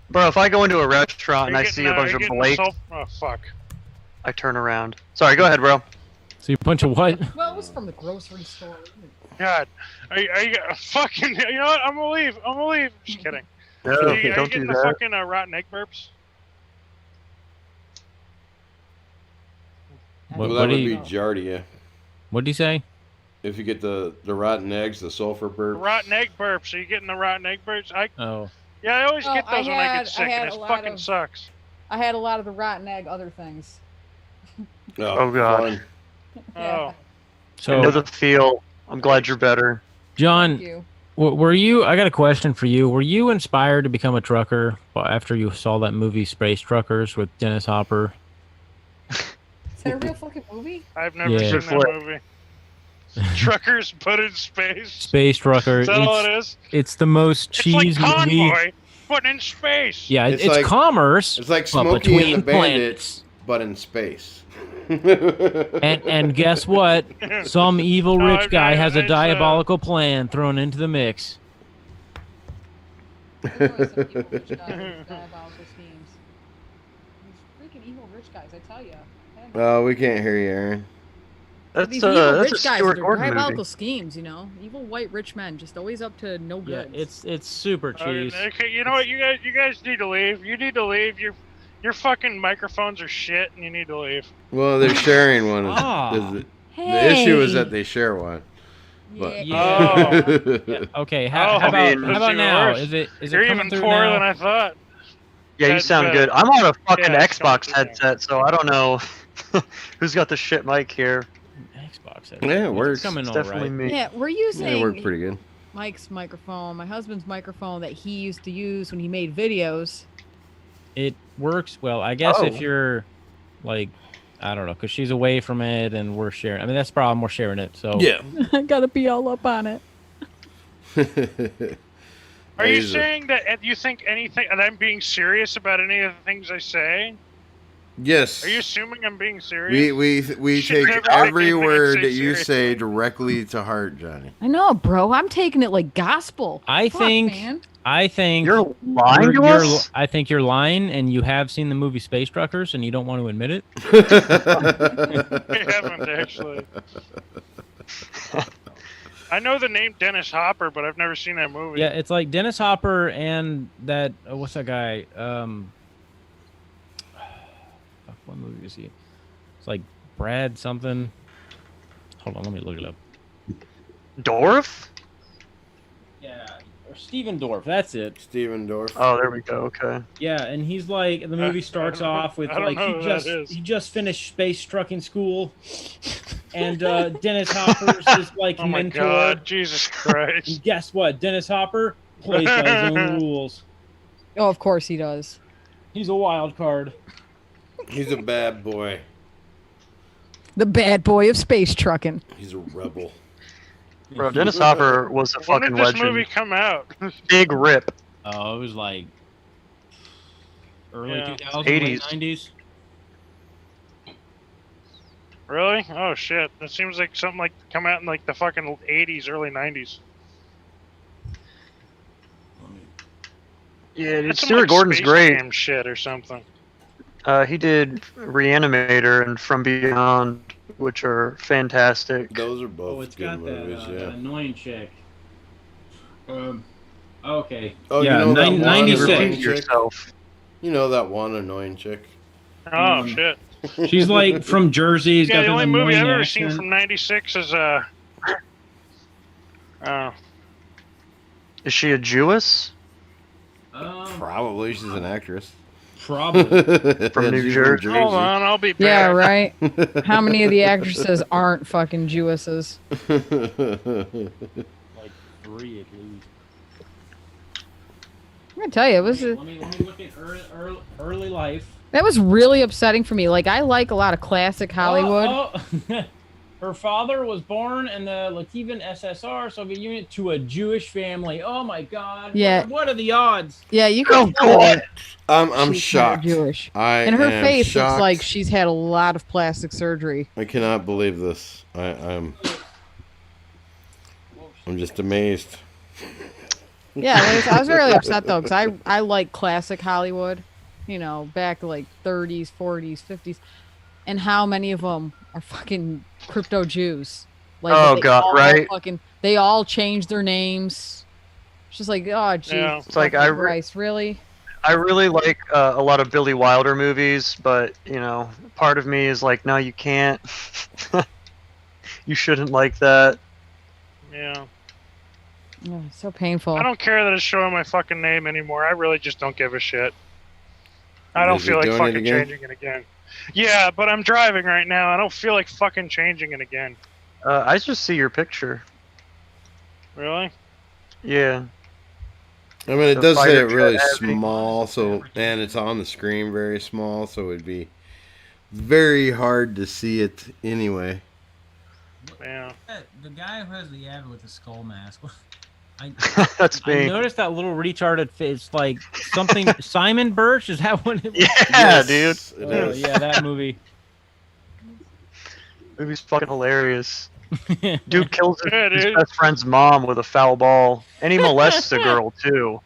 bro, if I go into a restaurant and You're I getting, see a bunch you're of getting Blake, Oh fuck. I turn around. Sorry, go ahead, bro. So you punch a what? Well, it was from the grocery store. God. Are you fucking? You know what? I'm gonna leave. Just kidding. No, Are you don't do getting the that. fucking rotten egg burps? What, Well, what that do would you, be Giardia. what do you say? If you get the rotten eggs, the sulfur The burp. rotten egg burps. Are you getting the rotten egg burps? Oh, I always Oh, get I those when I had- get sick, I had and a it lot fucking of- sucks. I had a lot of the rotten egg other things. Oh, God. fun. Oh. I know so the feel. I'm glad you're better. Thank John, you. were you? I got a question for you. Were you inspired to become a trucker after you saw that movie Space Truckers with Dennis Hopper? Is that a real fucking movie? I've never Yeah. seen Good that flip. movie. Truckers put in space. Space Trucker. Is that all it is? It's the most It's like cheese movie. Convoy, but in space. Yeah, It's it's like- commerce. It's like but Smokey and between the planets. Bandits, but in space. And guess what? Some evil No, rich guy has a it's, diabolical plan thrown into the mix. There's always some evil rich guys with diabolical schemes. These freaking evil rich guys, I tell you. Oh, we can't hear you, Aaron. That's These evil a rich guys Stuart with Gordon diabolical movie. schemes, you know? Evil white rich men, just always up to no Yeah, good. it's super cheese. Okay, you know what? You guys need to leave. You need to leave. Your fucking microphones are shit, and you need to leave. Well, they're sharing one. Ah. The issue is that they share one. But Yeah. Oh. Yeah, okay, Oh, how I about mean, how that's about even now? worse. Is it You're coming even through poorer now? than I thought. Yeah, you That's sound better. good. I'm on a fucking Yeah, it's coming Xbox through now. headset, so I don't know who's got the shit mic here. Xbox. Yeah, it works. It's coming It's all definitely right. me. Yeah, were you Yeah, it saying worked pretty good. Mike's microphone, my husband's microphone that he used to use when he made videos? It works well. I guess if Oh. you're like, I don't know, because she's away from it and we're sharing. I mean, that's the problem. We're sharing it. So Yeah. I gotta be all up on it. Are you He's a- saying that you think anything? And I'm being serious about any of the things I say? Yes. Are you assuming I'm being serious? We Should take never take every anything I word say that you seriously. say directly to heart, Johnny. I know, bro. I'm taking it like gospel. I Fuck, think man. You're lying to us? I think you're lying, and you have seen the movie Space Truckers, and you don't want to admit it. I haven't actually. I know the name Dennis Hopper, but I've never seen that movie. Yeah, it's like Dennis Hopper and that. What's that guy? Fuck, what movie is he? It's like Brad something. Hold on, let me look it up. Dorf? Yeah, or Steven Dorff. That's it. Steven Dorff. Oh, there we go. Okay. Yeah, and he's like the movie starts off with I don't like know who that is. he just finished space trucking school, and Dennis Hopper's his like Oh my mentor. God, Jesus Christ! And guess what? Dennis Hopper plays by his own rules. Oh, of course he does. He's a wild card. He's a bad boy. The bad boy of space trucking. He's a rebel. Bro, Dennis Hopper was a When fucking did this legend. movie come out? Big rip. Oh, it was like early Yeah. 2000s, late 80s. 90s. Really? Oh shit! It seems like something like come out in like the fucking 80s, early 90s. Yeah, dude, That's some Stuart like Gordon's Space great. Jam shit or something. He did Reanimator and From Beyond, which are fantastic. Those are both Oh, it's good got movies. that, Yeah. that annoying chick. Okay. Oh, yeah, you know that one 96. annoying Repeat chick? yourself. You know that one annoying chick? Oh shit! She's like from Jersey. She's Yeah, got the that only movie annoying I've ever accent. seen from '96 is Is she a Jewess? Probably. She's an actress. Probably. From New She's Jersey. Hold on, I'll be back. Yeah, right. How many of the actresses aren't fucking Jewesses? Like 3 at least. I'm gonna tell you, it was Let me look at early life. that was really upsetting for me. Like, I like a lot of classic Hollywood. Oh. Her father was born in the Latvian SSR Soviet Union to a Jewish family. Oh my God! Yeah. What are the odds? Yeah, you can. I'm She's shocked. Jewish. And her am face shocked. looks like she's had a lot of plastic surgery. I cannot believe this. I'm just amazed. Yeah, I was really upset though, because I like classic Hollywood, you know, back to like 30s, 40s, 50s, and how many of them are fucking crypto Jews? Like, Oh, they God, all right? They all changed their names. It's just like, oh, geez, Yeah. It's like Christ, really? I really like a lot of Billy Wilder movies, but you know, part of me is like, no, you can't. You shouldn't like that. Yeah. Oh, it's so painful. I don't care that it's showing my fucking name anymore. I really just don't give a shit. I don't Is it feel like doing it fucking again? changing it again. Yeah, but I'm driving right now. I don't feel like fucking changing it again. I just see your picture. Really? Yeah. I mean, it The does say fighter it really jet heavy. small, so and it's on the screen very small, so it'd be very hard to see it anyway. Yeah. The guy who has the ad with the skull mask. That's I me. noticed that little retarded face, like something. Simon Birch, is that what it was? Yeah, Yes, dude. it Oh, is. yeah, that movie. Movie's fucking hilarious. Dude kills Yeah, his dude. best friend's mom with a foul ball, and he molests a girl too.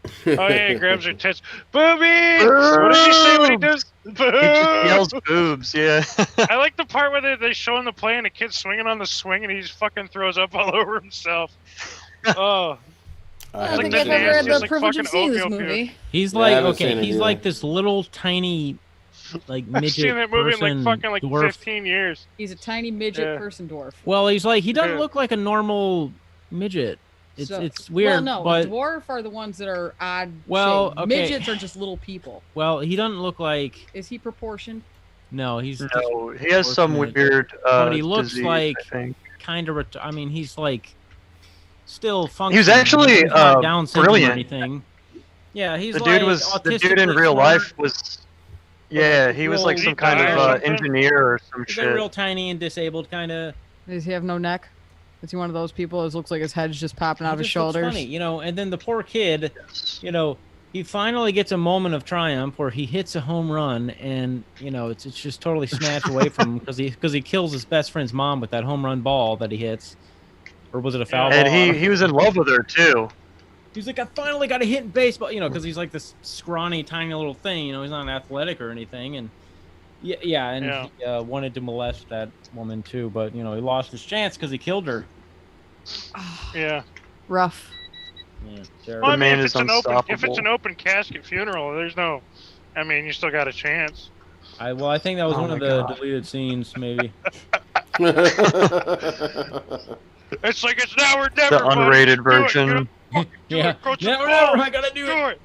Oh yeah, he grabs her tits. Boobies! What does he say when he does? He just yells boobs. Yeah. I like the part where they show him the play and the kid's swinging on the swing and he just fucking throws up all over himself. Oh. I have don't think like I've the ever dance, had just the like privilege of fucking seeing this oatmeal movie. He's Yeah, I like, haven't seen okay, it he's either. like this little tiny, like I've midget seen that movie in person, like fucking like dwarf. 15 years. He's a tiny midget Yeah. person dwarf. Well, he's like, he doesn't Yeah. look like a normal midget. It's So- it's weird, Well, no, but dwarf are the ones that are odd. Well, shaped. okay. Midgets are just little people. well, he doesn't look like. Is he proportioned? No, he's just No, he has some Unfortunate. weird. But he looks disease, like- I think. kind of. I mean, he's like still functioning. He was actually, He's not Down syndrome brilliant. or anything. Yeah, he's The like dude was the autistically dude in real smart. life was. Yeah, he was like Did he some kind die of or something? engineer or some He's like shit. real tiny and disabled, kind of. Does he have no neck? Is he one of those people? It looks like his head's just popping out of his shoulders. Funny, you know. And then the poor kid, you know, he finally gets a moment of triumph where he hits a home run, and you know, it's just totally snatched away from him because he kills his best friend's mom with that home run ball that he hits, or was it a foul ball? And he was in love with her too. He's like, I finally got a hit in baseball, you know, because he's like this scrawny, tiny little thing, you know, he's not athletic or anything, and yeah, and Yeah. he wanted to molest that woman too, but you know, he lost his chance because he killed her. Yeah. Rough. Yeah, Well, terrible. I mean, man if is it's unstoppable. an open casket funeral, there's no. I mean, you still got a chance. I think that was Oh one of my the God. deleted scenes, maybe. It's like it's now or never. The unrated buddy. Do it, version. Yeah, Coach never, the never, ball. I gotta do it.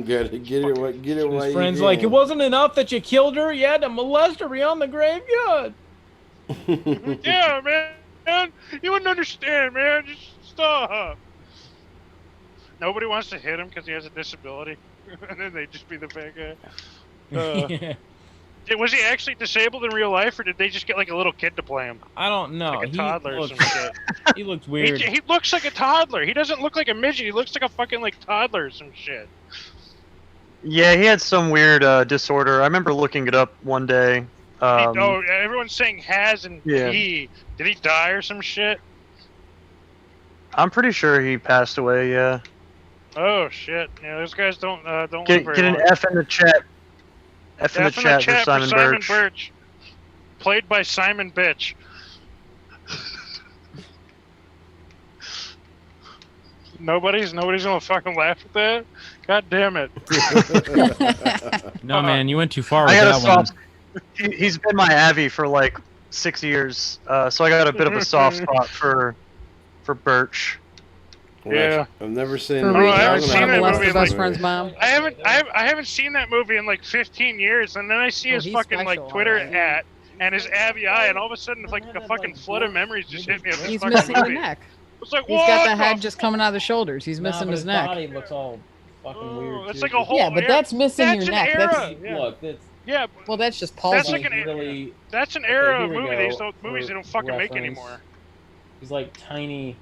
Gotta get it while His you friend's can. like, it wasn't enough that you killed her, you had to molest her beyond the graveyard. Yeah, man. You wouldn't understand, man. Just stop. Nobody wants to hit him because he has a disability, and then they just be the bad guy. Yeah. Was he actually disabled in real life, or did they just get like a little kid to play him? I don't know. Like a toddler or some shit. He looked weird. He looks like a toddler. He doesn't look like a midget. He looks like a fucking like toddler or some shit. Yeah, he had some weird disorder. I remember looking it up one day. Everyone's saying has and he. Did he die or some shit? I'm pretty sure he passed away. Yeah. Oh shit! Yeah, those guys don't live Get very an long. F in the chat. F in the chat for Simon Birch. Played by Simon Bitch. Nobody's gonna fucking laugh at that. God damn it! No man, you went too far with I got that a soft. He's been my Avy for like 6 years, so I got a bit of a soft spot for Birch. Yeah. I've never seen. For I haven't Richard, seen that molest movie. the best friend's mom. I haven't seen that movie in like 15 years, and then I see his he's fucking special, like Twitter alright. ad and his Abby eye, and all of a sudden it's like a fucking flood of memories just hit me. Of this He's fucking missing the movie. neck. It's like, He's got the what head just coming out of the shoulders. He's missing but his neck. body looks all fucking weird. It's too. like a whole. Yeah, but that's missing that's your an neck. Era. That's Yeah. Look, that's Yeah, well, that's just That's palsy. like an really. that's an era here of we movie. go These movies they don't fucking make reference. anymore. He's like tiny.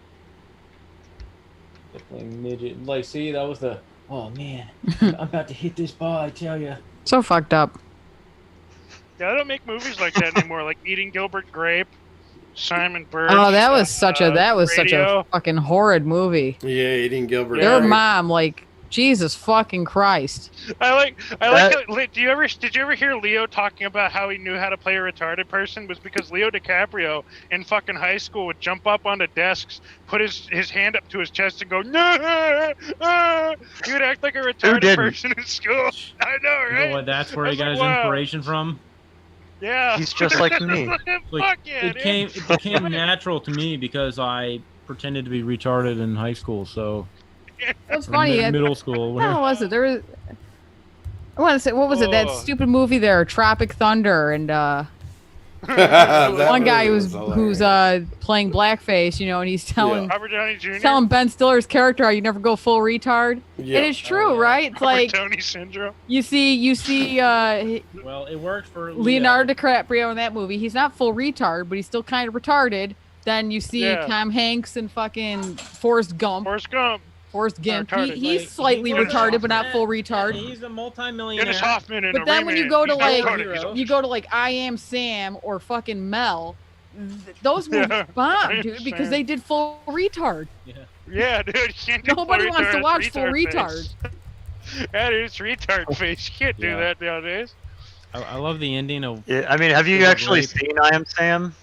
Like midget. Like, see, that was the. Oh man, I'm about to hit this bar. I tell you. So fucked up. Yeah, they don't make movies like that anymore. Like Eating Gilbert Grape, Simon Birch. Oh, that was such Radio. a fucking horrid movie. Yeah, Eating Gilbert. Their Grape. mom, like, Jesus fucking Christ. I like how, did you ever hear Leo talking about how he knew how to play a retarded person? Was because Leo DiCaprio in fucking high school would jump up onto desks, put his hand up to his chest and go, no, he would act like a retarded person in school. I know, You right? know what? That's where I he was got his like, wow. inspiration from. Yeah. He's just like me. Fuck yeah, It dude. became natural to me because I pretended to be retarded in high school. So That's or funny. middle school. What the hell was it? There was. I want to say, what was it? That Oh. stupid movie there, Tropic Thunder, and That one guy movie who's hilarious. playing blackface, and he's telling Robert Downey Jr. telling Ben Stiller's character how you never go full retard. Yeah. And it's true, right? It's Robert like Downey syndrome. you see Well, it worked for Leonardo DiCaprio in that movie. He's not full retard, but he's still kind of retarded. Then you see Yeah. Tom Hanks and fucking Forrest Gump. Forrest Gump. Forrest Gump. Retarded. He's Like, slightly he was retarded, but not a- full retard. He's a multi-millionaire. Dennis Hoffman in But a then when you remake. go to He's not like retarded. you go to like I Am Sam or fucking Mel, those movies Yeah. bomb, dude, because Sam. they did full retard. Yeah, dude, you can't do Nobody full wants to retard, watch it's full retard. face. Yeah, dude, it's retard face. You can't do Yeah. that nowadays. I love the ending of. Yeah, I mean, have you Gilbert actually Grape. seen I Am Sam?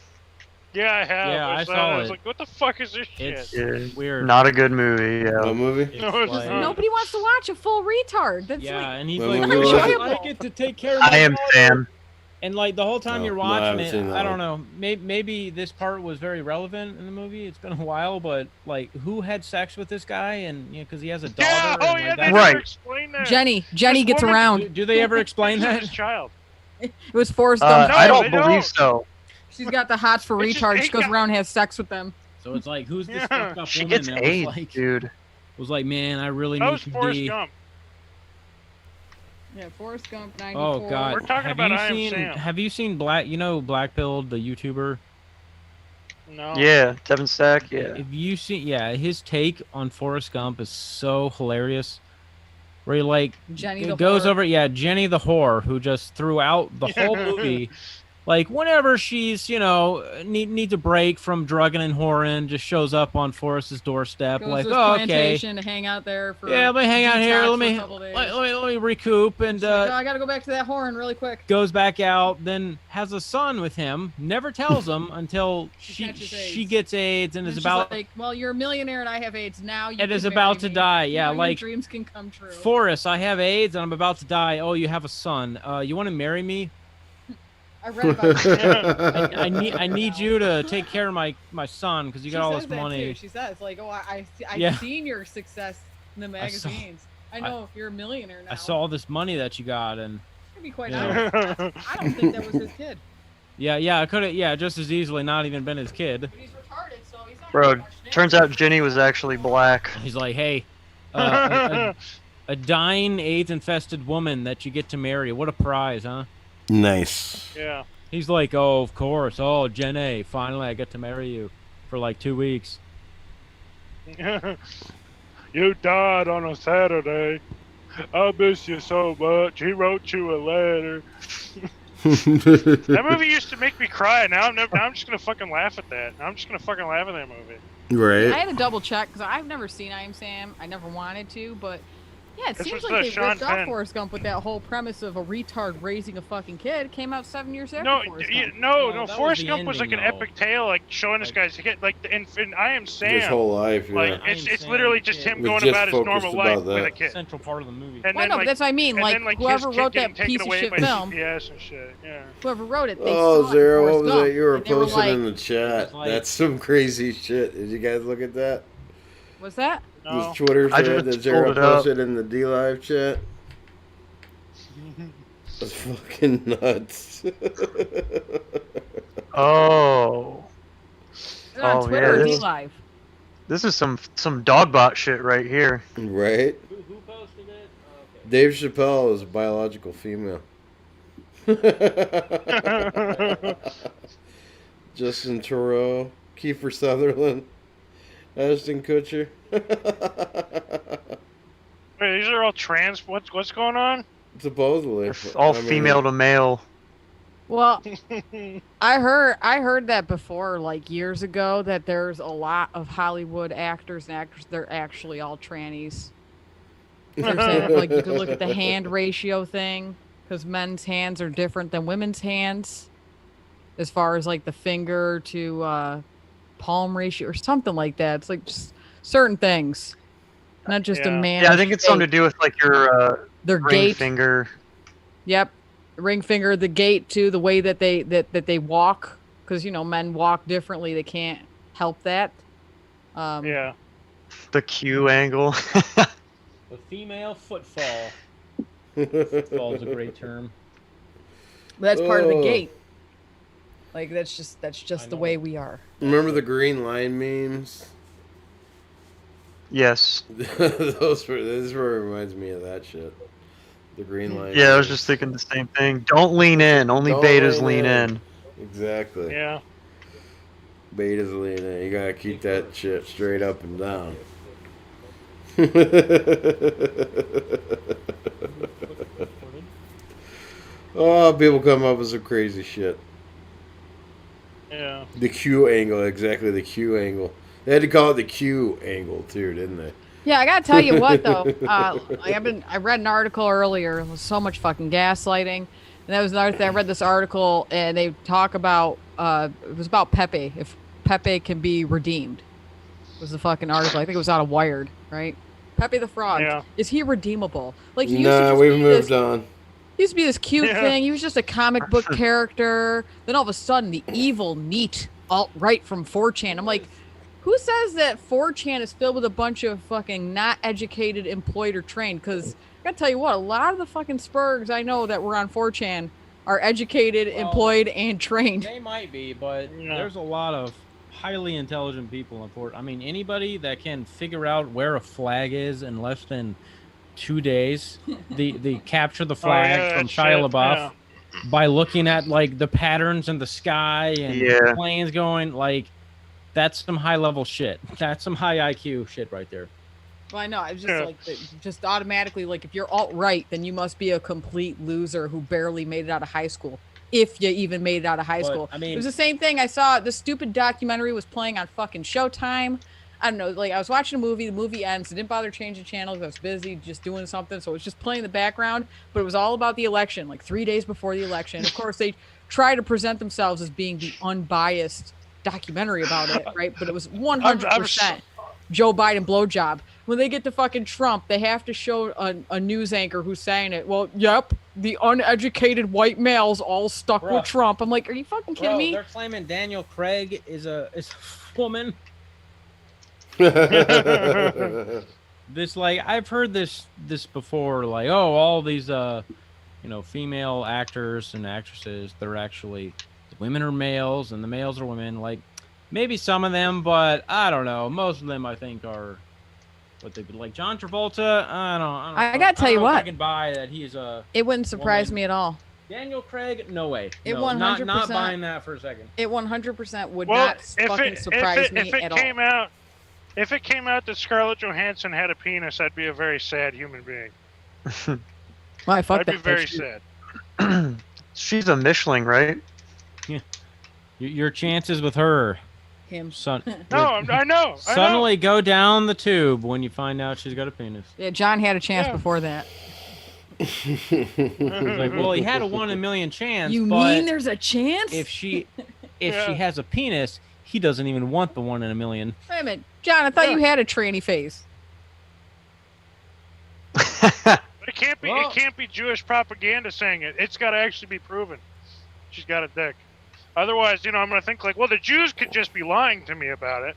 Yeah, I have. Yeah, I saw I was it. like, what the fuck is this It's shit? Yeah, weird. not a good movie. What Yeah. movie? It's No, it's like- not. Nobody wants to watch a full retard. That's Yeah, like and he's What like, movie was it? I get to take care of my I Am daughter." Sam. And like the whole time No, you're no, I watching haven't it, seen that I don't one. know. Maybe this part was very relevant in the movie. It's been a while, but like, who had sex with this guy? And because he has a daughter. Yeah, and, oh like, yeah, they that's- Right. never explained that. Jenny This gets woman- around. Do they ever explain This is that? his child. It was Forrest Gump. No, I don't they believe don't. so. She's got the hots for It's just retards. they She goes got- around and has sex with them. So it's like, who's this Yeah. fucked up She woman gets that AIDS, was like, dude. man, I really That need was to Forrest be. Gump. Yeah, Forrest Gump, 94. Oh God! We're talking have about you I Am seen? Sam. Have you seen Blackpilled, the YouTuber? No. Yeah, Devin Stack. Yeah. If you see, his take on Forrest Gump is so hilarious. Where he like Jenny it the goes whore. over, Jenny the whore, who just throughout the whole movie, like whenever she's needs a break from drugging and whoring, just shows up on Forrest's doorstep, Goes like, to his oh, okay, plantation to hang out there for yeah, let me hang out here, detox let for a me couple days. let me recoup, and She's like, oh, I gotta go back to that horn really quick. goes back out, then has a son with him, never tells him until catches she AIDS. gets AIDS and And is she's about like, well, you're a millionaire and I have AIDS now. You and is can about marry to me. die. You Yeah, know, your like dreams can come true. Forrest, I have AIDS and I'm about to die. Oh, you have a son. You want to marry me? I read about it. I need you to take care of my son because you got She all says this that money. Too. She says like, oh, I've Yeah. seen your success in the magazines. I know you're a millionaire now. I saw this money that you got, and To be quite Yeah. honest, I don't think that was his kid. I could have just as easily not even been his kid. But he's retarded, so he's not Bro, gonna watch Nick. turns out Jenny was actually black. He's like, hey, a dying AIDS-infested woman that you get to marry. What a prize, huh? Nice. Yeah. He's like, oh, of course. Oh, Jenny, finally I get to marry you for like 2 weeks. You died on a Saturday. I miss you so much. He wrote you a letter. That movie used to make me cry. Now I'm just gonna fucking laugh at that. I'm just gonna fucking laugh at that movie. Right. I had to double check because I've never seen I Am Sam. I never wanted to, but yeah, it This seems was like the they Sean ripped off Penn. Forrest Gump with that whole premise of a retard raising a fucking kid. It came out 7 years after No, Forrest no, Gump. No, that was Forrest the Gump was like ending, an though. epic tale, like showing this guy's hit, like in I Am Sam. His whole life, yeah. Like I Am it's Sam, literally the just kid. him Was going just about his focused normal about life with a that. kid. Central part of the movie. And Well, I then, know, but like, that's what I mean. and Like, then, like whoever his wrote kid that getting taken piece of away shit by film, CPS and shit. Yeah. whoever wrote it, they Oh, saw it in Zara, what Forrest was Gump, that you were and they were posting like, in the chat? like- That's some crazy shit. Did you guys look at that? what's that? No. This Twitter I thread just that Zara pulled it up. posted in the D Live chat? That's fucking nuts. Oh, Is it on Oh, Twitter yeah, or this- DLive? this is some dogbot shit right here. Right? Who posted it? Oh, okay. Dave Chappelle is a biological female. Justin Theroux, Kiefer Sutherland, Ashton Kutcher. Wait, these are all trans. What's going on? Supposedly. All I mean, female to male. Well, I heard that before, like years ago, that there's a lot of Hollywood actors and actresses. They're actually all trannies. They're saying that, like, you could look at the hand ratio thing, because men's hands are different than women's hands, as far as like the finger to palm ratio or something like that. It's like just certain things, not just a Yeah. man. Yeah, I think it's something to do with like your their ring gait. finger. Yep, ring finger, the gait too, the way that they walk, because men walk differently. They can't help that. Yeah. The Q angle. The female footfall. Footfall is a great term. But that's part of the Oh. gait. Like that's just I the know. way we are. Remember the green line memes? Yes. This is what reminds me of that shit. The green line. Yeah, I was memes. just thinking the same thing. Don't lean in. Only Don't betas lean lean in. in. Exactly. Yeah. Beta's leaning. You gotta keep that shit straight up and down. Oh, people come up with some crazy shit. Yeah. The Q angle, exactly the Q angle. They had to call it the Q angle too, didn't they? Yeah, I gotta tell you what though. I read an article earlier. It was so much fucking gaslighting, and that was another thing. I read this article and they talk about it was about Pepe. If Pepe can be redeemed, was the fucking article. I think it was out of Wired, right? Pepe the Frog. Yeah. Is he redeemable? Like he used to Nah, just we've be moved this, on. he used to be this cute Yeah. thing. He was just a comic book character. Then all of a sudden, the evil, neat alt-right from 4chan. I'm like, who says that 4chan is filled with a bunch of fucking not educated, employed, or trained? Because I gotta tell you what, a lot of the fucking spurgs I know that were on 4chan are educated, Well, employed, and trained. They might be, but Yeah. there's a lot of highly intelligent people in Fort. I mean, anybody that can figure out where a flag is in less than 2 days, the capture the flag yeah, from that Shia shit, LaBeouf by looking at like the patterns in the sky and Yeah. planes going, like that's some high level shit. That's some high IQ shit right there. Well, I know. I was just Yeah. like, just automatically, like, if you're alt-right, then you must be a complete loser who barely made it out of high school. If you even made it out of high But, school. I mean- it was the same thing. I saw the stupid documentary was playing on fucking Showtime. I don't know. Like, I was watching a movie. The movie ends. I didn't bother changing channels. I was busy just doing something. So it was just playing in the background. But it was all about the election, like 3 days before the election. Of course, they try to present themselves as being the unbiased documentary about it, right? But it was 100% Joe Biden blowjob. When they get to fucking Trump, they have to show a news anchor who's saying it. Well, yep, the uneducated white males all stuck Bruh. with Trump. I'm like, are you fucking kidding Bro, me? they're claiming Daniel Craig is a woman. This like I've heard this before, like, oh, all these female actors and actresses, they're actually, the women are males and the males are women. Like maybe some of them, but I don't know. Most of them I think are what they like. John Travolta, I don't I gotta tell you know if I what. can buy that he's a It wouldn't surprise woman. me at all. Daniel Craig, no way. It No, 100%. Not buying that for a second. It 100% would Well, not fucking surprise me at all. If it came out that Scarlett Johansson had a penis, I'd be a very sad human being. Why, fuck I'd that be very bitch. sad. She's a Michelin, right? Yeah. Your chances with her. Him. I know. Suddenly go down the tube when you find out she's got a penis. Yeah, John had a chance before that. Like, well, he had a 1 in a million chance. You but mean there's a chance? if she has a penis, he doesn't even want the 1 in a million. Wait a minute, John. I thought you had a tranny face. But it can't be. It can't be Jewish propaganda saying it. It's got to actually be proven. She's got a dick. Otherwise, I'm going to think like, well, the Jews could just be lying to me about it.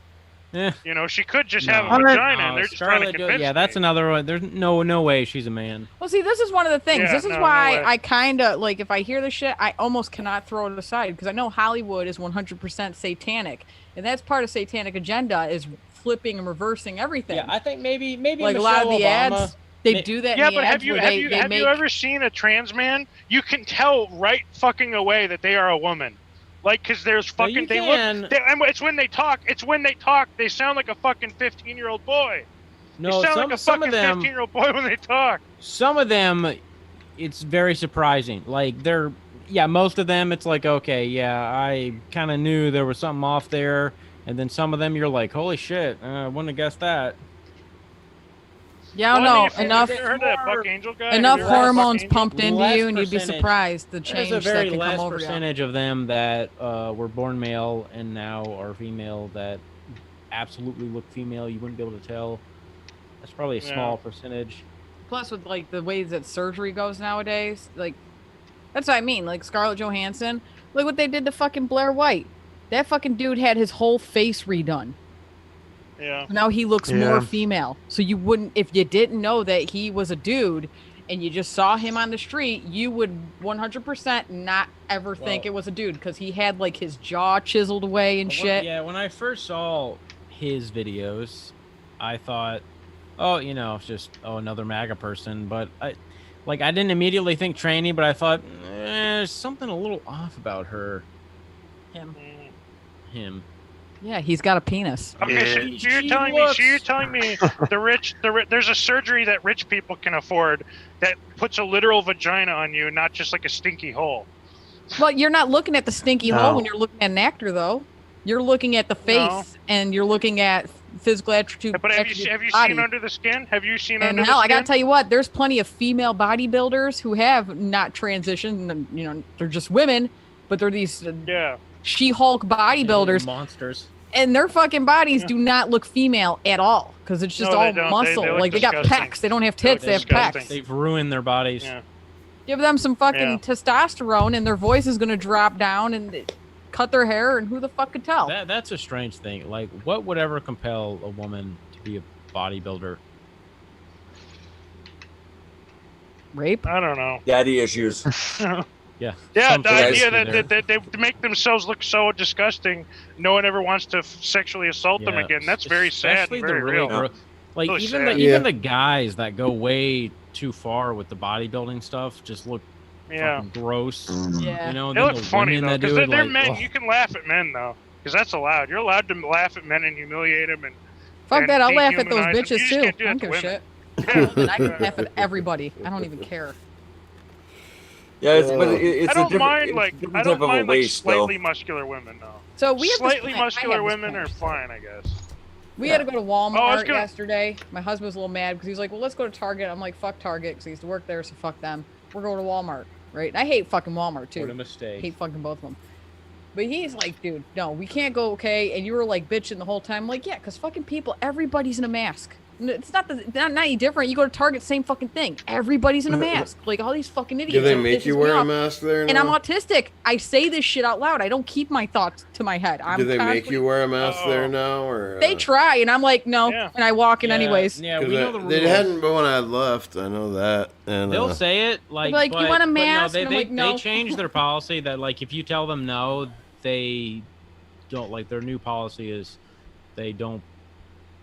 Yeah. She could just have a vagina, and they're just trying to convince Yeah, that's me. another one. There's no way she's a man. Well, see, this is one of the things. Yeah, this is no why way. I kind of like if I hear this shit, I almost cannot throw it aside because I know Hollywood is 100% satanic, and that's part of satanic agenda is flipping and reversing everything. Yeah, I think maybe like a lot of the Michelle Obama, ads, they do that. Yeah, in the but ads have you where they make... you ever seen a trans man? You can tell right fucking away that they are a woman. Like, cause there's fucking you they can. look. And it's when they talk. It's when they talk. They sound like a fucking 15-year-old boy. No, they sound like a some fucking of them. 15-year-old boy when they talk. Some of them, it's very surprising. Like most of them, it's like, okay, yeah, I kind of knew there was something off there, and then some of them, you're like, holy shit, I wouldn't have guessed that. Yeah, I don't know. Have you heard that Buck Angel guy? Enough Have you heard of Buck hormones Angel? pumped into Less you, and you'd be percentage. surprised the change There's a that very can come less over you. percentage of them that were born male and now are female that absolutely look female. You wouldn't be able to tell. That's probably a small percentage. Plus, with like the ways that surgery goes nowadays, like that's what I mean. Like Scarlett Johansson, look what they did to fucking Blair White. That fucking dude had his whole face redone. Yeah. Now he looks more female. So you wouldn't, if you didn't know that he was a dude and you just saw him on the street, you would 100% not ever think it was a dude because he had like his jaw chiseled away and shit. When I first saw his videos, I thought, it's just another MAGA person. But I didn't immediately think tranny, but I thought there's something a little off about her. Him. Yeah, he's got a penis. Okay, so you're telling me there's a surgery that rich people can afford that puts a literal vagina on you, not just like a stinky hole. Well, you're not looking at the stinky hole when you're looking at an actor, though. You're looking at the face and you're looking at physical attribute. But have you seen under the skin? Have you seen under the skin? I gotta tell you what, there's plenty of female bodybuilders who have not transitioned. And, they're just women, but they're these She-Hulk bodybuilders. Monsters. And their fucking bodies do not look female at all because it's just all muscle. They got pecs. They don't have tits. They have pecs. They've ruined their bodies. Yeah. Give them some fucking testosterone and their voice is going to drop down and cut their hair and who the fuck could tell? That's a strange thing. Like, what would ever compel a woman to be a bodybuilder? Rape? I don't know. Daddy issues. Yeah. Yeah, the idea that they make themselves look so disgusting, no one ever wants to sexually assault them again. That's very sad and very real. Like Really even the guys that go way too far with the bodybuilding stuff just look fucking gross. Yeah. They look funny though because they're men. You can laugh at men though because that's allowed. You're allowed to laugh at men and humiliate them and. Fuck and that! I'll laugh at those dehumanize them. bitches You just too. can't do I don't that give to a shit. women. And I can laugh at everybody. I don't even care. Yeah, it's I don't mind a waste, slightly muscular women though. So we have slightly this plan. muscular women are fine, I guess. We had to go to Walmart yesterday. My husband was a little mad because he's like, "Well, let's go to Target." I'm like, "Fuck Target," because he used to work there, so fuck them. We're going to Walmart, right? And I hate fucking Walmart too. What a mistake. Hate fucking both of them. But he's like, "Dude, no, we can't go." Okay, and you were like bitching the whole time. I'm like, yeah, because fucking people, everybody's in a mask. It's not any different. You go to Target, same fucking thing. Everybody's in a mask. Like all these fucking idiots. Do they make you wear a mask there now? And I'm autistic. I say this shit out loud. I don't keep my thoughts to my head. Do they make you wear a mask there now, or they try? And I'm like, no, and I walk in anyways. Yeah, we know the rules. They hadn't, but when I left, I know that. And they'll say it like, you want a mask? No, and I'm like, no. They changed their policy that like if you tell them no, they don't. Like their new policy is they don't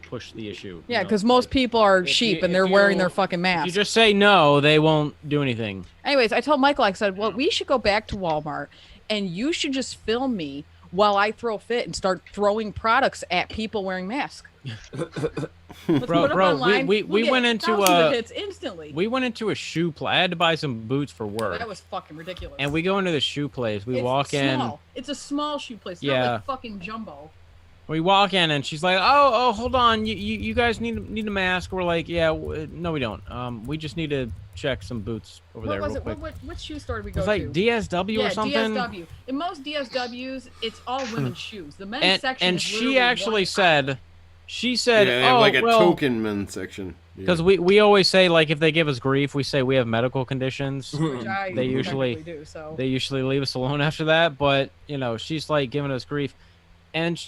push the issue. Yeah, because most people are sheep and they're wearing their fucking If masks. you just say no, they won't do anything. Anyways, I told Michael, I said, well, we should go back to Walmart and you should just film me while I throw fit and start throwing products at people wearing masks. Bro, we went into hits instantly. We went into a shoe place. I had to buy some boots for work. That was fucking ridiculous. And we go into the shoe place. We it's walk small. in. It's a small shoe place. It's Yeah. not like fucking Jumbo. We walk in and she's like, "Oh, hold on. You guys need a mask." We're like, "Yeah, no, we don't. We just need to check some boots over there real quick." What shoe store did we go It's like to? DSW or something. DSW. In most DSWs, it's all women's shoes. The men's section and is she actually said, yeah, they have like a token men's section. Because we always say, like, if they give us grief, we say we have medical conditions. Which I they usually do, so. They usually leave us alone after that. But you know, she's like giving us grief, and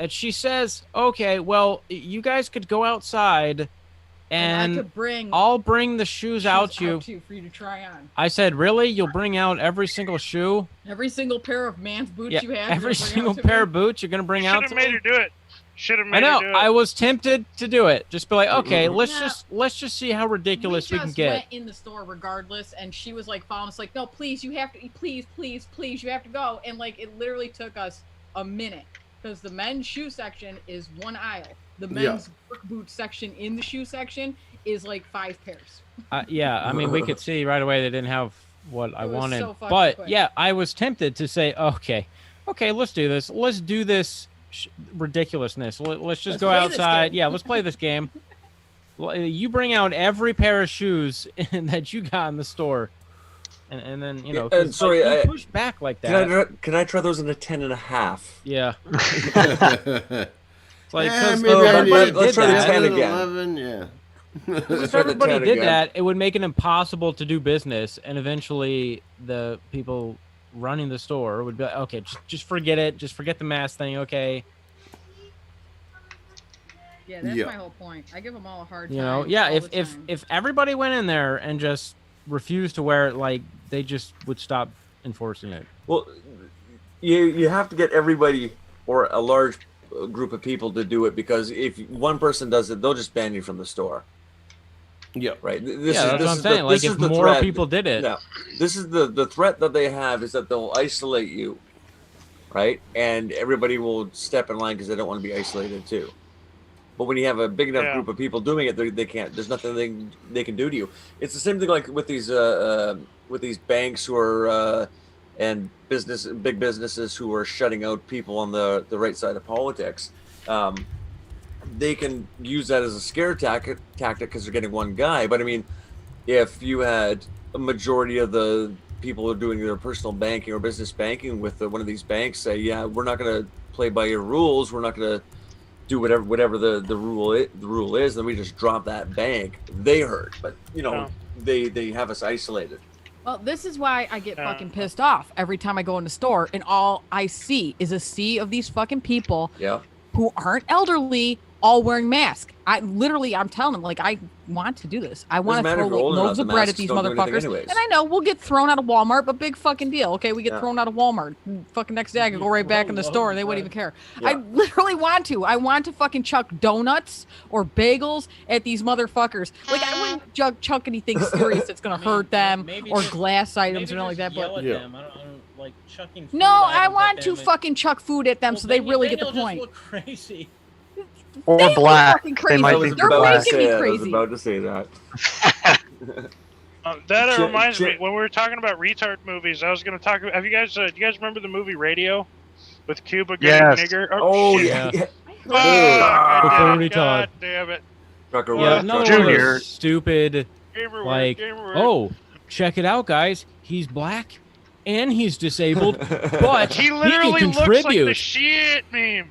she says, "Okay, well, you guys could go outside, and I could I'll bring the shoes out to you for you to try on." I said, "Really? You'll bring out every single shoe? Every single pair of man's boots you have. Every single pair of boots you're gonna bring out?" Should have made her do it. Should have made I know. her do it. I was tempted to do it. Just be like, okay, let's just see how ridiculous we can get. We went in the store regardless, and she was like following us, like, "No, please, you have to, please, you have to go." And like, it literally took us a minute because the men's shoe section is one aisle. The men's work boot section in the shoe section is like 5 pairs. Yeah, I mean, we could see right away they didn't have what I wanted. So but quick. yeah, I was tempted to say, okay, let's do this. Let's do this ridiculousness. Let's just go outside. Yeah, let's play this game. You bring out every pair of shoes that you got in the store, and then you know. And sorry, you I push back like that. Can I try those in a 10.5? Yeah. It's like, let's try the 10 again. 11, yeah. If everybody did that, it would make it impossible to do business, and eventually the people running the store would be like, okay, just forget it. Just forget the mask thing, okay? Yeah, that's my whole point. I give them all a hard time. You know, yeah, if everybody went in there and just refused to wear it, like, they just would stop enforcing it. Well, you have to get everybody or a large group of people to do it, because if one person does it, they'll just ban you from the store. Yeah. Right. That's what I'm saying. Like, if more people did it. Yeah. This is the threat that they have, is that they'll isolate you, right? And everybody will step in line because they don't want to be isolated too. But when you have a big enough group of people doing it, they can't. There's nothing they can do to you. It's the same thing like with these banks who are and big businesses who are shutting out people on the right side of politics. They can use that as a scare tactic because they're getting one guy. But I mean, if you had a majority of the people who are doing their personal banking or business banking with one of these banks say, yeah, we're not going to play by your rules. We're not going to do whatever the rule is. Then we just drop that bank. They hurt, but you know, they have us isolated. Well, this is why I get fucking pissed off every time I go in the store and all I see is a sea of these fucking people who aren't elderly, all wearing masks. I'm telling them, like, I want to do this. I want to throw loaves of bread at these motherfuckers. And I know we'll get thrown out of Walmart, but big fucking deal. Okay, we get thrown out of Walmart. Fucking next day I can go right back in the store and they wouldn't even care. Yeah. I literally want to. I want to fucking chuck donuts or bagels at these motherfuckers. Like, I wouldn't chuck anything serious that's going to hurt them or glass items or nothing like that. But them. I don't like chucking food I want to fucking chuck food at them so they really get the point. Look crazy. Or they black. They might be They're black. making me crazy. I was about to say that. That reminds me, when we were talking about retard movies, I was going to talk. Have you guys? Do you guys remember the movie Radio with Cuba getting nigger? Oh yeah. God damn it! Junior. Stupid. Like, oh, check it out, guys. He's black. And he's disabled, but he literally can contribute. Looks like the shit meme.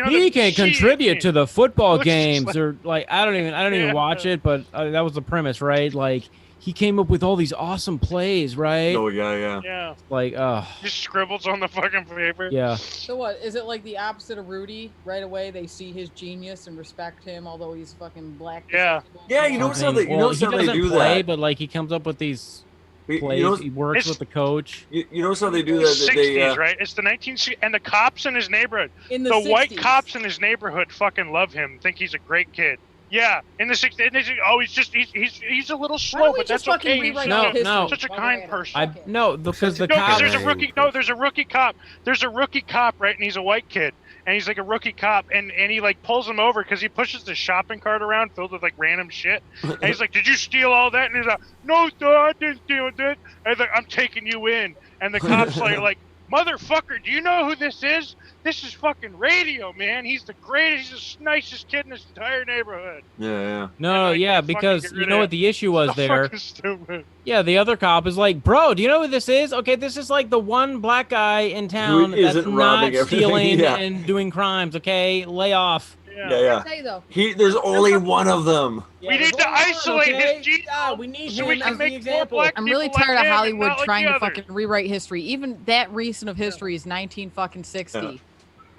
He can contribute to the football games, or like I don't even watch it, but that was the premise, right? Like he came up with all these awesome plays, right? Oh yeah. Like just scribbles on the fucking paper. Yeah. So what is it like the opposite of Rudy? Right away they see his genius and respect him, although he's fucking black. Yeah. You notice how they do play, that. but like he comes up with these plays. He works with the coach. You notice how they do that? 60s, right? It's the 1960s, and the cops in his neighborhood, In the the white 60s. cops in his neighborhood fucking love him, think he's a great kid. Yeah, in the 60s, and he's a little Why slow, don't we but just that's fucking okay. He's rewrite No, history? no. such a While kind we're at it? person. Fuck it. No, because the No, because cop. there's a rookie. No, there's a rookie cop. There's a rookie cop, right? And he's a white kid, and he's like a rookie cop, and he like pulls him over because he pushes the shopping cart around filled with like random shit, and he's like, "Did you steal all that?" And he's like, "No, sir, I didn't steal it." And he's like, "I'm taking you in," and the cops like, "Motherfucker, do you know who this is? This is fucking Radio, man. He's the greatest. He's the nicest kid in this entire neighborhood." Yeah. No, like, yeah, fucking because get you rid know of what the issue was So there. fucking stupid. Yeah, the other cop is like, bro, do you know who this is? Okay, this is like the one black guy in town that's isn't robbing not everything, stealing yeah. and doing crimes. Okay, lay off. Yeah. Say though. There's only one of them. We need to isolate his genes. Yeah, we need so him we can as the make more example. black I'm really people like tired of him and Hollywood not like trying the to others. fucking rewrite history. Even that recent of history is 1960. Yeah.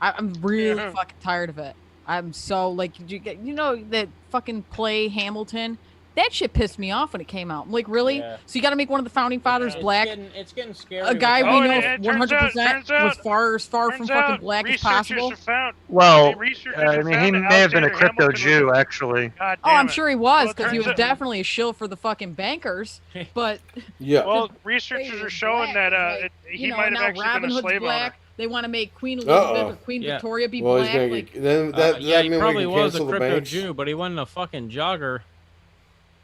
I'm really Yeah. fucking tired of it. I'm so like, you know that fucking play Hamilton? That shit pissed me off when it came out. I'm like, really? Yeah. So you got to make one of the founding fathers black? It's getting scary. A guy Oh, we know it turns 100% out- was far from turns fucking out black as researchers possible. have found- Well, researchers I have mean, he found may that have been a Alexander crypto Hamilton Jew, was a- actually. God Oh, damn I'm it. sure he was Well, it because he turns was out- definitely a shill for the fucking bankers. But Yeah. Well, researchers are showing that he might have now actually Robin been a Hood's slave black. owner. They want to make Queen Elizabeth or Queen Yeah. Victoria be Well, black. he's gonna Like, get. Then that yeah, that he mean probably we can was a cancel the crypto banks? Jew, but he wasn't a fucking jogger.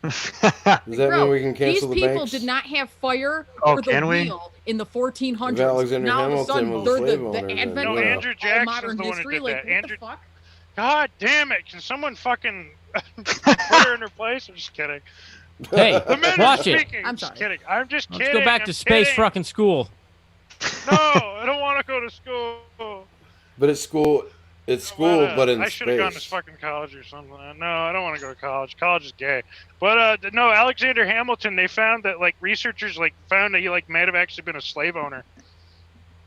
Does that bro, mean we can cancel these the people banks? did not have fire Oh, or the can we? wheel in the 1400s. If Alexander now all of a Hamilton sudden was a they're slave the owner, then advent No, of yeah. Andrew all Jackson's modern the one who history. did Like, that. what Andrew, the fuck? God damn it! Can someone fucking put her in her place? I'm just kidding. Hey, The men are watch it. speaking. I'm Just sorry. kidding. I'm just Let's kidding. go back I'm to space kidding. fucking school. No, I don't want to go to school. But it's school. It's school, but in I should have gone to space. fucking college or something. No, I don't want to go to college. College is gay. But no, Alexander Hamilton. They found that like researchers like found that he like might have actually been a slave owner.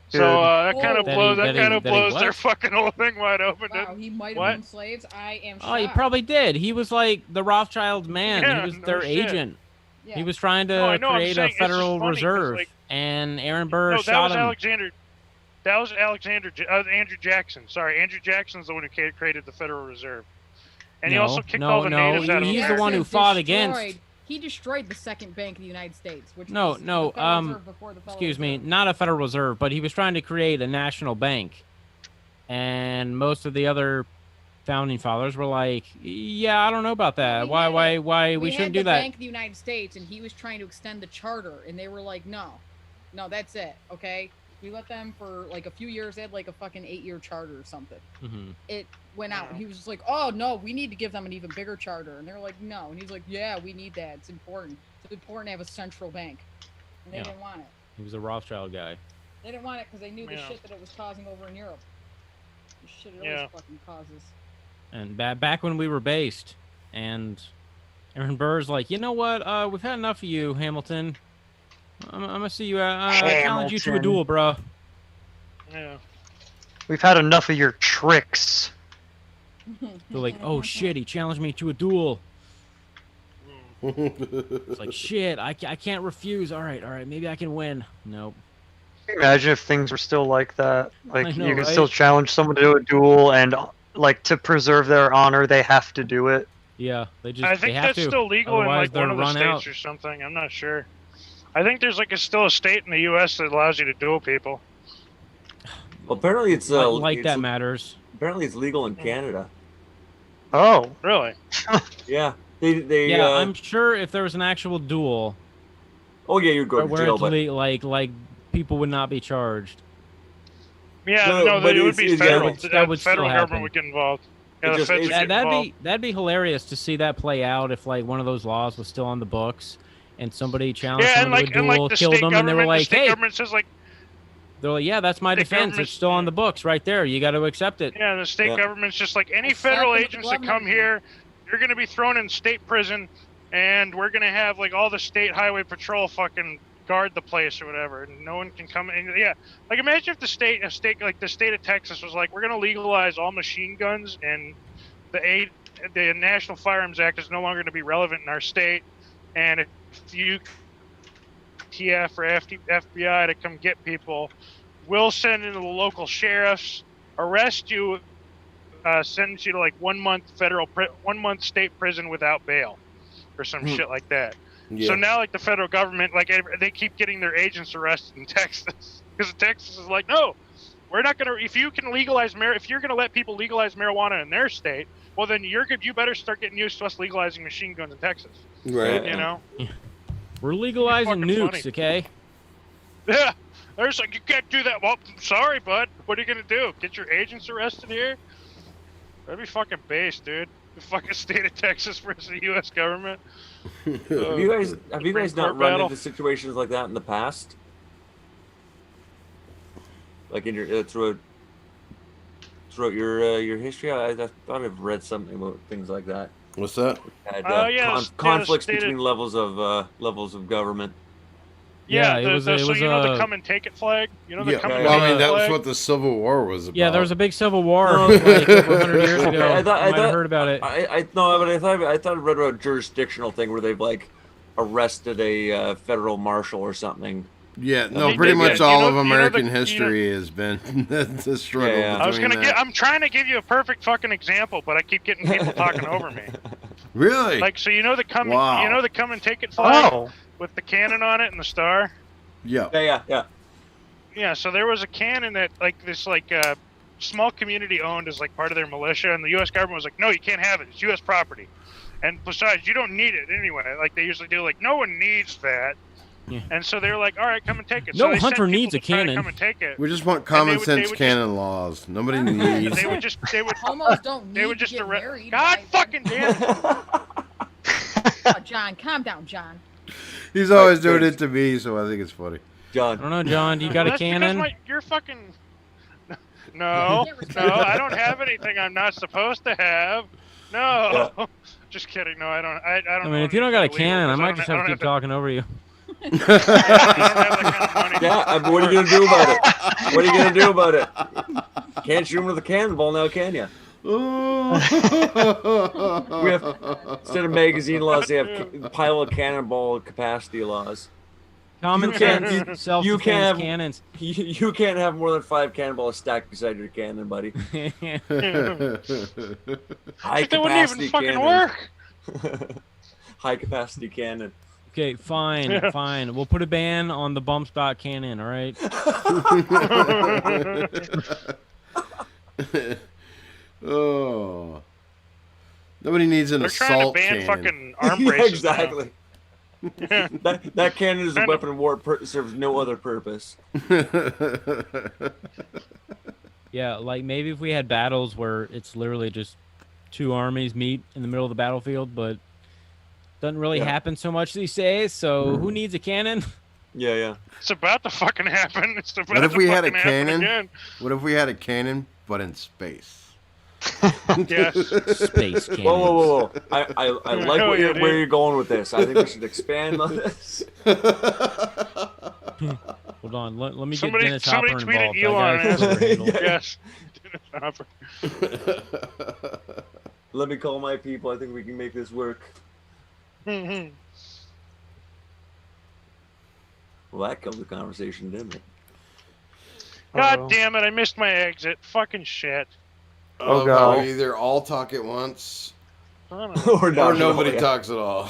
So that kind of That blows. he- That that he- kind of that he blows their what? fucking whole thing wide open. Wow, he might have What? been slaves. I am shocked. Oh, he probably did. He was like the Rothschild man. Yeah, he was no their shit. agent. Yeah. He was trying to No, I know, I'm create a saying it's just Federal funny 'cause, Reserve, like- and Aaron Burr No, that shot was him. Alexander. That was Andrew Jackson. Sorry, Andrew Jackson's the one who created the Federal Reserve, and he No, also kicked no, all the no, natives out of he's the America. one who Jackson fought destroyed- against- He destroyed the second bank of the United States. Which No, was the no, Federal Reserve before the Federal Excuse me, Reserve. not a Federal Reserve, but he was trying to create a national bank. And most of the other founding fathers were like, "Yeah, I don't know about that. We Why had we had shouldn't the do that." Bank of the United States, and he was trying to extend the charter, and they were like, no, that's it. Okay, we let them for like a few years. They had like a fucking 8-year charter or something. hmm It went out, and he was just like, oh no, we need to give them an even bigger charter, and they were like, no, and he's like, yeah, we need that. It's important. It's important to have a central bank, and they Yeah. didn't want it. He was a Rothschild guy. They didn't want it because they knew the Yeah. shit that it was causing over in Europe. The shit it Yeah. always fucking causes. And back when we were based, and Aaron Burr's like, you know what? We've had enough of you, Hamilton. I'm gonna see you. I challenge you to a Hamilton. duel, bro. Yeah. We've had enough of your tricks. They're like, oh shit, he challenged me to a duel. It's like shit, I can't refuse. All right, maybe I can win. Nope. Imagine if things were still like that. Like I know, you can right? still challenge someone to do a duel, and like to preserve their honor, they have to do it. Yeah, they just I they think have that's to. still legal in Otherwise, like one they're of the run states out. or something. I'm not sure. I think there's like still a state in the U.S. that allows you to duel people. Well, apparently it's Like that it's, matters. apparently it's legal in Canada. Oh, Really? Yeah, they Yeah, I'm sure if there was an actual duel, oh yeah, you'd go to where jail, it's but like people would not be charged. Yeah, No, no, but it would be federal. that would The federal still government happen. would get involved. It Yeah, the just- feds it's- would get involved. That'd be hilarious to see that play out if like one of those laws was still on the books and somebody challenged Yeah, and someone like to a duel, the killed state them, and they were government, the like, state "Hey," government says like, they're like, "Yeah, that's my the defense. government- It's still on the books, right there. You got to accept it." yeah, the state Yeah. government's just like any It's federal happened with agents the that come government. here, you're gonna be thrown in state prison, and we're gonna have like all the state highway patrol fucking guard the place or whatever, and no one can come in. Yeah, like imagine if a state like the state of Texas was like, we're gonna legalize all machine guns, and the National Firearms Act is no longer going to be relevant in our state, and if you ATF or FBI to come get people. We'll send in the local sheriffs, arrest you, sentence you to like 1 month 1 month state prison without bail, or some shit like that. Yeah. So now, like the federal government, like they keep getting their agents arrested in Texas because Texas is like, no, we're not gonna. If you can legalize if you're gonna let people legalize marijuana in their state, well then you better start getting used to us legalizing machine guns in Texas. Right. You know. We're legalizing nukes, funny. okay? Yeah. There's like, you can't do that. Well, sorry, bud. What are you gonna do? Get your agents arrested here? That'd be fucking base, dude. The fucking state of Texas versus the U.S. government. Have you guys not run battle. into situations like that in the past? Like in your throughout your history, I thought I've read something about things like that. What's that? Had, conflicts between levels of government. Yeah, it was the come and take it flag. You know the come and take Well, I mean, it that was flag? what the Civil War was about. Yeah, there was a big civil war like over 100 years ago. I thought might have heard about it. I thought I read about a jurisdictional thing where they've like arrested a federal marshal or something. Yeah, no, pretty much all of American history has been the struggle. Yeah. I'm trying to give you a perfect fucking example, but I keep getting people talking over me. Really? Like, so you know the come and take it Oh. flag with the cannon on it and the star. Yeah. Yeah. So there was a cannon that this small community owned as like part of their militia, and the U.S. government was like, no, you can't have it. It's U.S. property. And besides, you don't need it anyway. Like they usually do. Like no one needs that. Yeah. And so they're like, all right, come and take it. No so they hunter sent people needs a to try to cannon. Come and take it. We just want common they sense would canon laws. Nobody needs. They would Homos don't need they would to just get arrest. married. God fucking damn it! Oh, John, calm down, John. He's always doing it to me, so I think it's funny. John. I don't know, John. Do you got a That's cannon? because you're fucking. No, I don't have anything I'm not supposed to have. No, just kidding. No, I don't. I don't. I mean, if you don't got a cannon, I might just have to keep talking over you. Yeah, what are you gonna do about it? What are you gonna do about it? Can't shoot him with a cannonball now, can you? We have, instead of magazine laws, they have pile of cannonball capacity laws. Common sense, self-defense cannons. You can't have more than 5 cannonballs stacked beside your cannon, buddy. High That wouldn't even fucking work. High capacity cannon. Okay, fine. We'll put a ban on the bump stock cannon, all right? Oh. Nobody needs an assault cannon. They're trying to ban fucking arm braces. Exactly. That cannon is a weapon of war. Serves no other purpose. Yeah, like maybe if we had battles where it's literally just 2 armies meet in the middle of the battlefield, but doesn't really happen so much these days. So who needs a cannon? Yeah. It's about to fucking happen. It's about What if to we had a fucking happen cannon? again. What if we had a cannon, but in space? Yes. Space cannons. Whoa. I like where you're going with this. I think we should expand on this. Hold on, let me get Dennis somebody Hopper tweeted involved. Elon. Yes. Dennis Hopper. Let me call my people. I think we can make this work. Well, that killed the conversation, didn't it? God damn it! I missed my exit. Fucking shit. Oh, God. We either all talk at once, or nobody talks at all.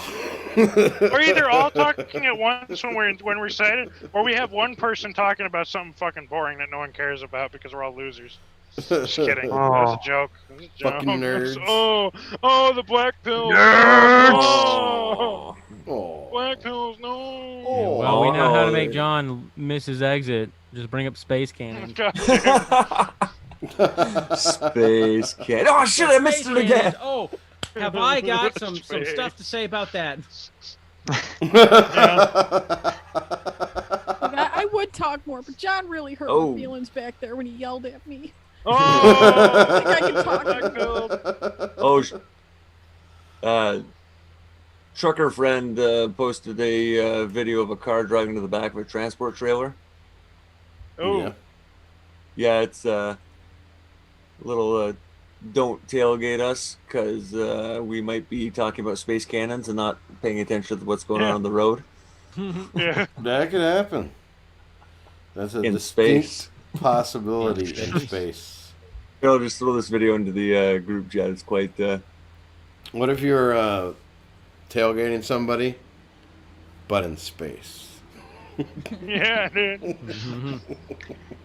We're either all talking at once when we're excited, or we have one person talking about something fucking boring that no one cares about because we're all losers. Just kidding. That was a joke. Fucking nerds. Oh, the black pills. Nerds. Oh, black pills. No. Well, we know how to make John miss his exit. Just bring up space cannons. God damn. Space cannon. Oh shit! I missed it again. Oh, have I got some stuff to say about that? I would talk more, but John really hurt my feelings back there when he yelled at me. Oh, I think I can talk. Trucker friend posted a video of a car driving to the back of a transport trailer. Oh. Yeah, it's a little don't tailgate us because we might be talking about space cannons and not paying attention to what's going on the road. Yeah. That could happen. That's a In distinct space. possibility in space. Here, I'll just throw this video into the group chat. It's quite. What if you're tailgating somebody, but in space? Yeah, dude.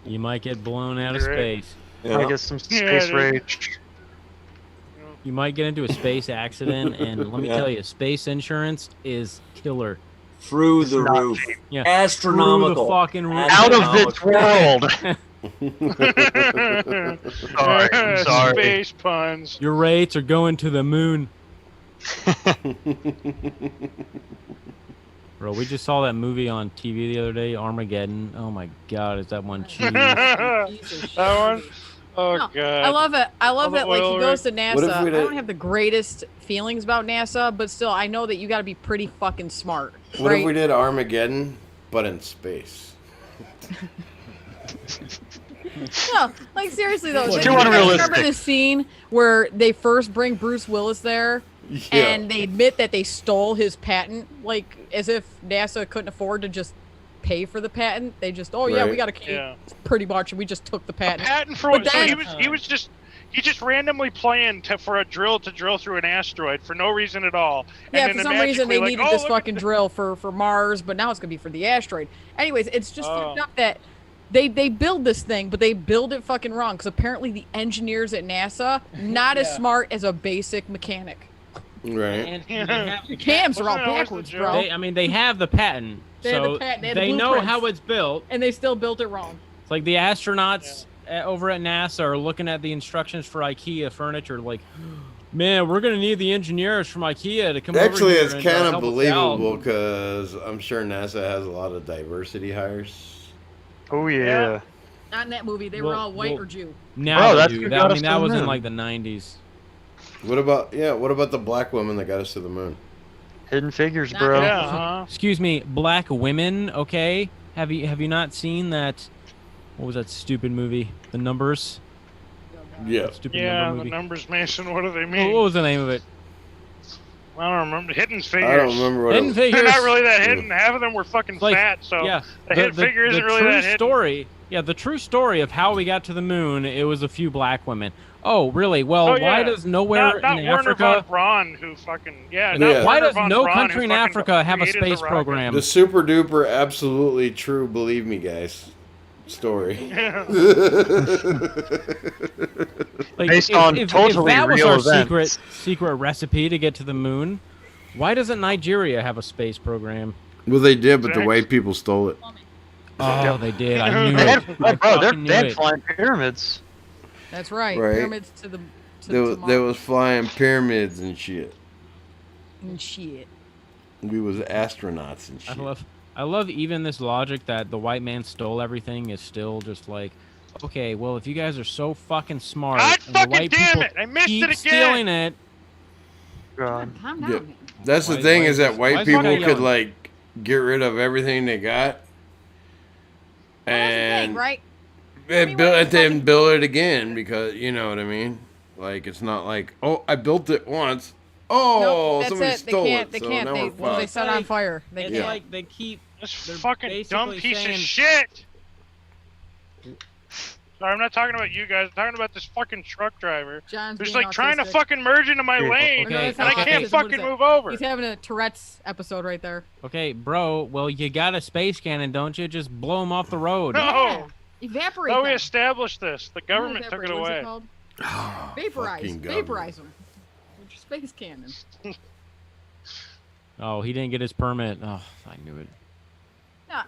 You might get blown out of Great. space. I guess some space dude. rage. You might get into a space accident, and let me tell you, space insurance is killer. Through the not roof. Yeah. Astronomical. Through the fucking roof. Out of this world. Sorry. Space puns. Your rates are going to the moon. Bro, we just saw that movie on TV the other day, Armageddon. Oh my god, is that one cheese? That one? Oh, No, God. I love it. I love All the that. Like he oil goes to What if NASA. we I did- don't have the greatest feelings about NASA, but still, I know that you got to be pretty fucking smart. What right? if we did Armageddon, but in space? No, like seriously though. Too you guys unrealistic. remember the scene where they first bring Bruce Willis there, and they admit that they stole his patent, like as if NASA couldn't afford to just pay for the patent. They just, oh yeah, we Right. got to keep Yeah. pretty much, and we just took the patent. Patent for But what? So then- he just randomly planned for a drill to drill through an asteroid for no reason at all. Yeah, and for then some reason they magically, needed like, this oh, look at fucking drill for Mars, but now it's gonna be for the asteroid. Anyways, it's just Oh. fucked up that they build this thing, but they build it fucking wrong because apparently the engineers at NASA not as smart as a basic mechanic. Right. And they have the Cams are all Wasn't that always the backwards, joke? bro. I mean, they have the patent, They have so the patent, they have the they know blueprints. how it's built. And they still built it wrong. It's like the astronauts over at NASA are looking at the instructions for IKEA furniture, like, man, we're gonna need the engineers from IKEA to come Actually, over here it's and, kind of help us out. believable because I'm sure NASA has a lot of diversity hires. Oh yeah. Not in that movie. They were Well- all white well- or Jew. Now Bro, they that's do. who That- got I us mean, to that the was in moon. like the 90s. What about the black woman that got us to the moon? Hidden Figures, Not bro. Yeah, huh? Excuse me, black women. Okay, have you not seen that? What was that stupid movie? The Numbers. Yeah. Stupid Yeah, number the movie. numbers, Mason. What do they What mean? was the name of it? I don't remember. Hidden Figures. I don't remember what Hidden it Figures. They're not really that hidden. Half of them were fucking Like, fat, so yeah, the hidden figure isn't really true that hidden. story. Yeah, the true story of how we got to the moon. It was a few black women. Oh, really? Well, Oh, why yeah. does nowhere not in Werner Africa? von Braun, who fucking Yeah. not Why Werner does von no Braun, country who in fucking Africa have a created the space rocket. program? The super duper absolutely true, believe me, guys, story. Yeah. Like, Based on totally if that was real our events. secret recipe to get to the moon, why doesn't Nigeria have a space program? Well, they did, but the white people stole it. Oh, they did. I knew They it. had, I bro, they're fucking knew dead it. flying pyramids. That's right. Right. Pyramids to the They Mars was flying pyramids and shit. and shit. We was astronauts and shit. I love even this logic that the white man stole everything is still just like, okay, well, if you guys are so fucking smart, God and the fucking white damn people it! I missed keep it again. stealing it, God. Calm Yeah. down. That's the Why- thing why- is that why white is this guy people could yelling? like get rid of everything they got Well, that's the and thing, right? and mean, build what it the fuck- and build it again because you know what I mean. Like it's not like I built it once. Oh, Nope, that's somebody it. They stole can't. it. They so can't. now They we're fucked. set on fire. They it's can't. like they keep. This They're fucking dumb basically piece saying- of shit. Sorry, I'm not talking about you guys. I'm talking about this fucking truck driver. John's Who's being like trying to autistic. fucking merge into my Okay, lane, okay, and I okay. can't What fucking is it? move over. He's having a Tourette's episode right there. Okay, bro. Well, you got a space cannon, don't you? Just blow them off the road. No. Yeah. Evaporate Oh, we them. established this. The Not government took it evaporate, what's away. called? Oh, Vaporize. fucking government. Vaporize them. With your space cannon. Oh, he didn't get his permit. Oh, I knew it.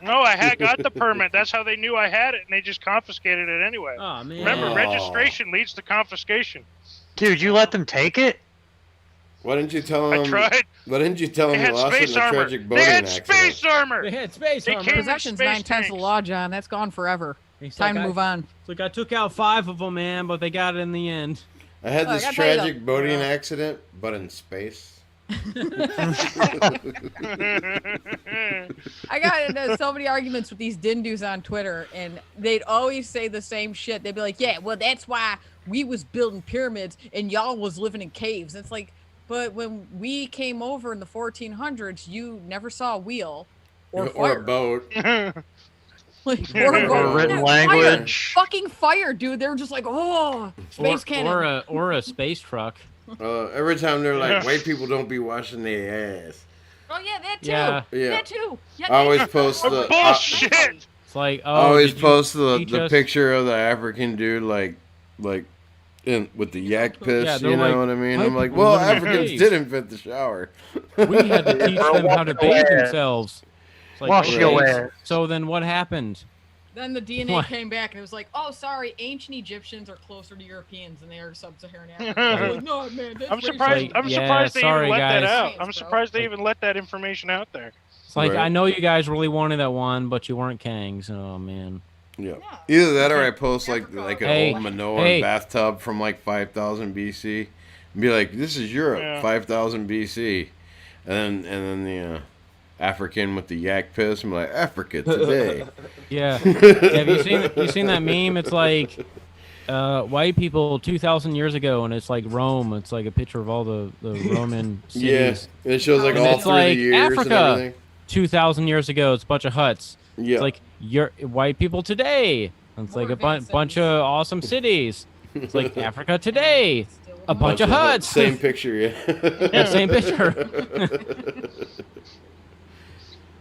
No, I had got the permit. That's how they knew I had it, and they just confiscated it anyway. Oh man. Remember, Oh. registration leads to confiscation. Dude, you let them take it? Why didn't you tell I him? tried. Why didn't you tell They him you had lost it space in a armor. tragic They boating had accident? space armor. They had space They armor. came- Possession's space 9/10 of the tanks. law, John. That's gone forever. He's Time like, to move on. It's like I took out 5 of them, man, but they got it in the end. I had Oh, I this gotta tell you tragic though. boating accident, but in space. I got into so many arguments with these dindus on Twitter, and they'd always say the same shit. They'd be like, "Yeah, well, that's why we was building pyramids and y'all was living in caves." It's like, but when we came over in the 1400s, you never saw a wheel, or fire. a boat. Like, Or boat. written Yeah, language. Fire. Fucking fire, dude. They were just like, oh, space cannon. Or a space truck. Every time they're like, white people don't be washing their ass. Oh yeah, that too. Yeah. That too. Yeah, I always post the bullshit. It's like, I always post the teach us? picture of the African dude like with the yak piss. Yeah, you they're know like, what I mean? white I'm like, people well, live in Africans caves. did invent the shower. We had to teach them how to bathe themselves. It's like, Wash your ass. So then what happened? Then the DNA What? came back and it was like, oh, sorry, ancient Egyptians are closer to Europeans than they are sub-Saharan Africans. Like, no, man, that's I'm racist. surprised. I'm Yeah, surprised they sorry, even let that guys. out. Science, I'm bro. surprised they even let that information out there. It's like, Right. I know you guys really wanted that one, but you weren't Kangs. Oh, man. Yeah. Yeah. Either that or I post like Africa. an Hey, old Minoan hey. bathtub from like 5000 BC and be like, this is Europe, Yeah. 5000 BC. And then the African with the yak piss, I'm like, Africa today. Yeah. Have you seen that meme? It's like white people 2,000 years ago, and it's like Rome. It's like a picture of all the Roman Yeah. cities. And it shows like And all it's through like the years and Africa. everything. 2,000 years ago, it's a bunch of huts. Yeah. It's like white people today. It's More like a advanced bunch cities. of awesome cities. It's like Africa today. Still A bunch of huts. Same picture, yeah. Yeah, same picture.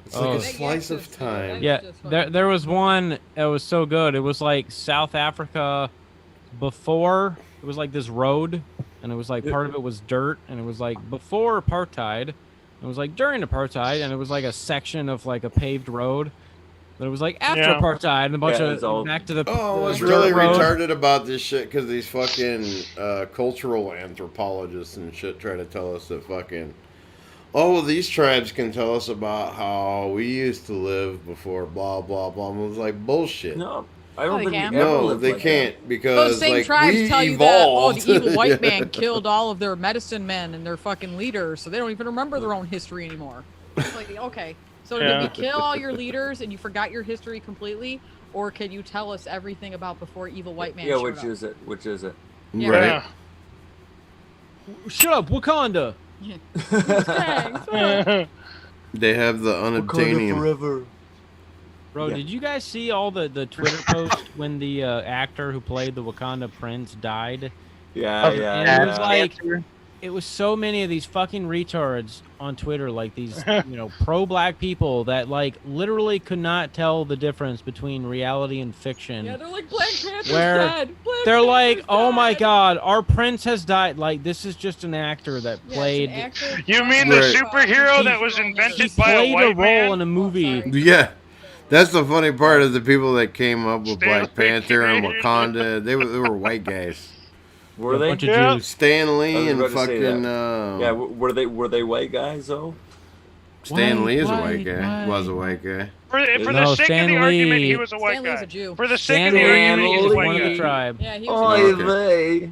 It's like Oh. a slice of time. Yeah, there was one that was so good. It was like South Africa before. It was like this road, and it was like part of it was dirt, and it was like before apartheid. It was like during apartheid, and it was like a section of like a paved road. But it was like after Yeah. apartheid, and a bunch Yeah, it's all- of back to the. Oh, the it's dirt really road. retarded about this shit because these fucking cultural anthropologists and shit try to tell us that fucking, oh, well, these tribes can tell us about how we used to live before blah, blah, blah. And it was like, bullshit. No, I don't No, they think can't. we ever No, lived they like can't because Those same like, tribes we tell you that, oh, evolved. the evil white Yeah. man killed all of their medicine men and their fucking leaders, so they don't even remember their own history anymore. It's like, okay, so Yeah. did we kill all your leaders and you forgot your history completely, or can you tell us everything about before evil white man Yeah, showed which up? is it? Which is it? Yeah. Right. Shut up, Wakanda. Thanks. They have the unobtainium. forever. Bro, Yeah. did you guys see all the Twitter posts when the actor who played the Wakanda prince died? Yeah, yeah. And it was yeah. like, it was so many of these fucking retards on Twitter, like these, pro-black people that like literally could not tell the difference between reality and fiction. Yeah, they're like, Black Panther's Where dead. Black They're like, Panther's oh my dead." god, our prince has died. Like, this is just an actor that Yeah, it's an played. actor. You mean the Right. superhero that was He invented by a played a white role man? in a movie. sorry. Yeah. That's the funny part of the people that came up with Black Stanley Panther and Kubrick. Wakanda. They were white guys. Were A they? bunch of Yeah. Jews. Stan I Lee was and about to say fucking Yeah, were they white guys though? Stan Lee is a White, white guy. white. Was a white guy. For the No, sake Stan of the argument, Lee- he was a white Stan Lee's guy. a Jew. For the sake Stan of the Lee argument, he was is a one white of the guy. tribe. Yeah, he Oh, was. Okay. they.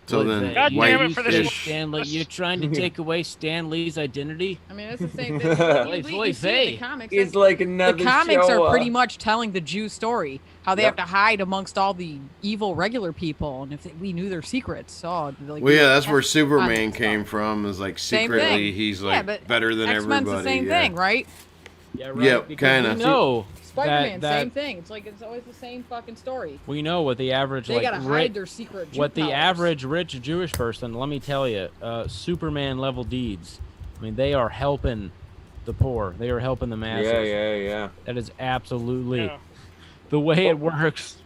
So What then, the- God white damn it, for this ish. Stan Lee, you're trying to take away Stan Lee's identity? I mean, that's the same thing. You Wait, see wait, it in the hey. comics. It's like another The comics show, are pretty much telling the Jew story, how they Yep. have to hide amongst all the evil regular people, and if we knew their secrets, like, Well, yeah, that's where on Superman stuff. came from. Is like Same secretly thing. he's Yeah, like but better than X-Men's everybody. the same yeah. thing, right? Yeah, Yep, because kinda. we know Spider-Man, that- same thing. It's like it's always the same fucking story. we know what the average They like gotta ri- hide their secret. Jew what the powers. average rich Jewish person. Let me tell you, Superman level deeds. I mean, they are helping the poor. They are helping the masses. Yeah. That is absolutely Yeah. the way it works.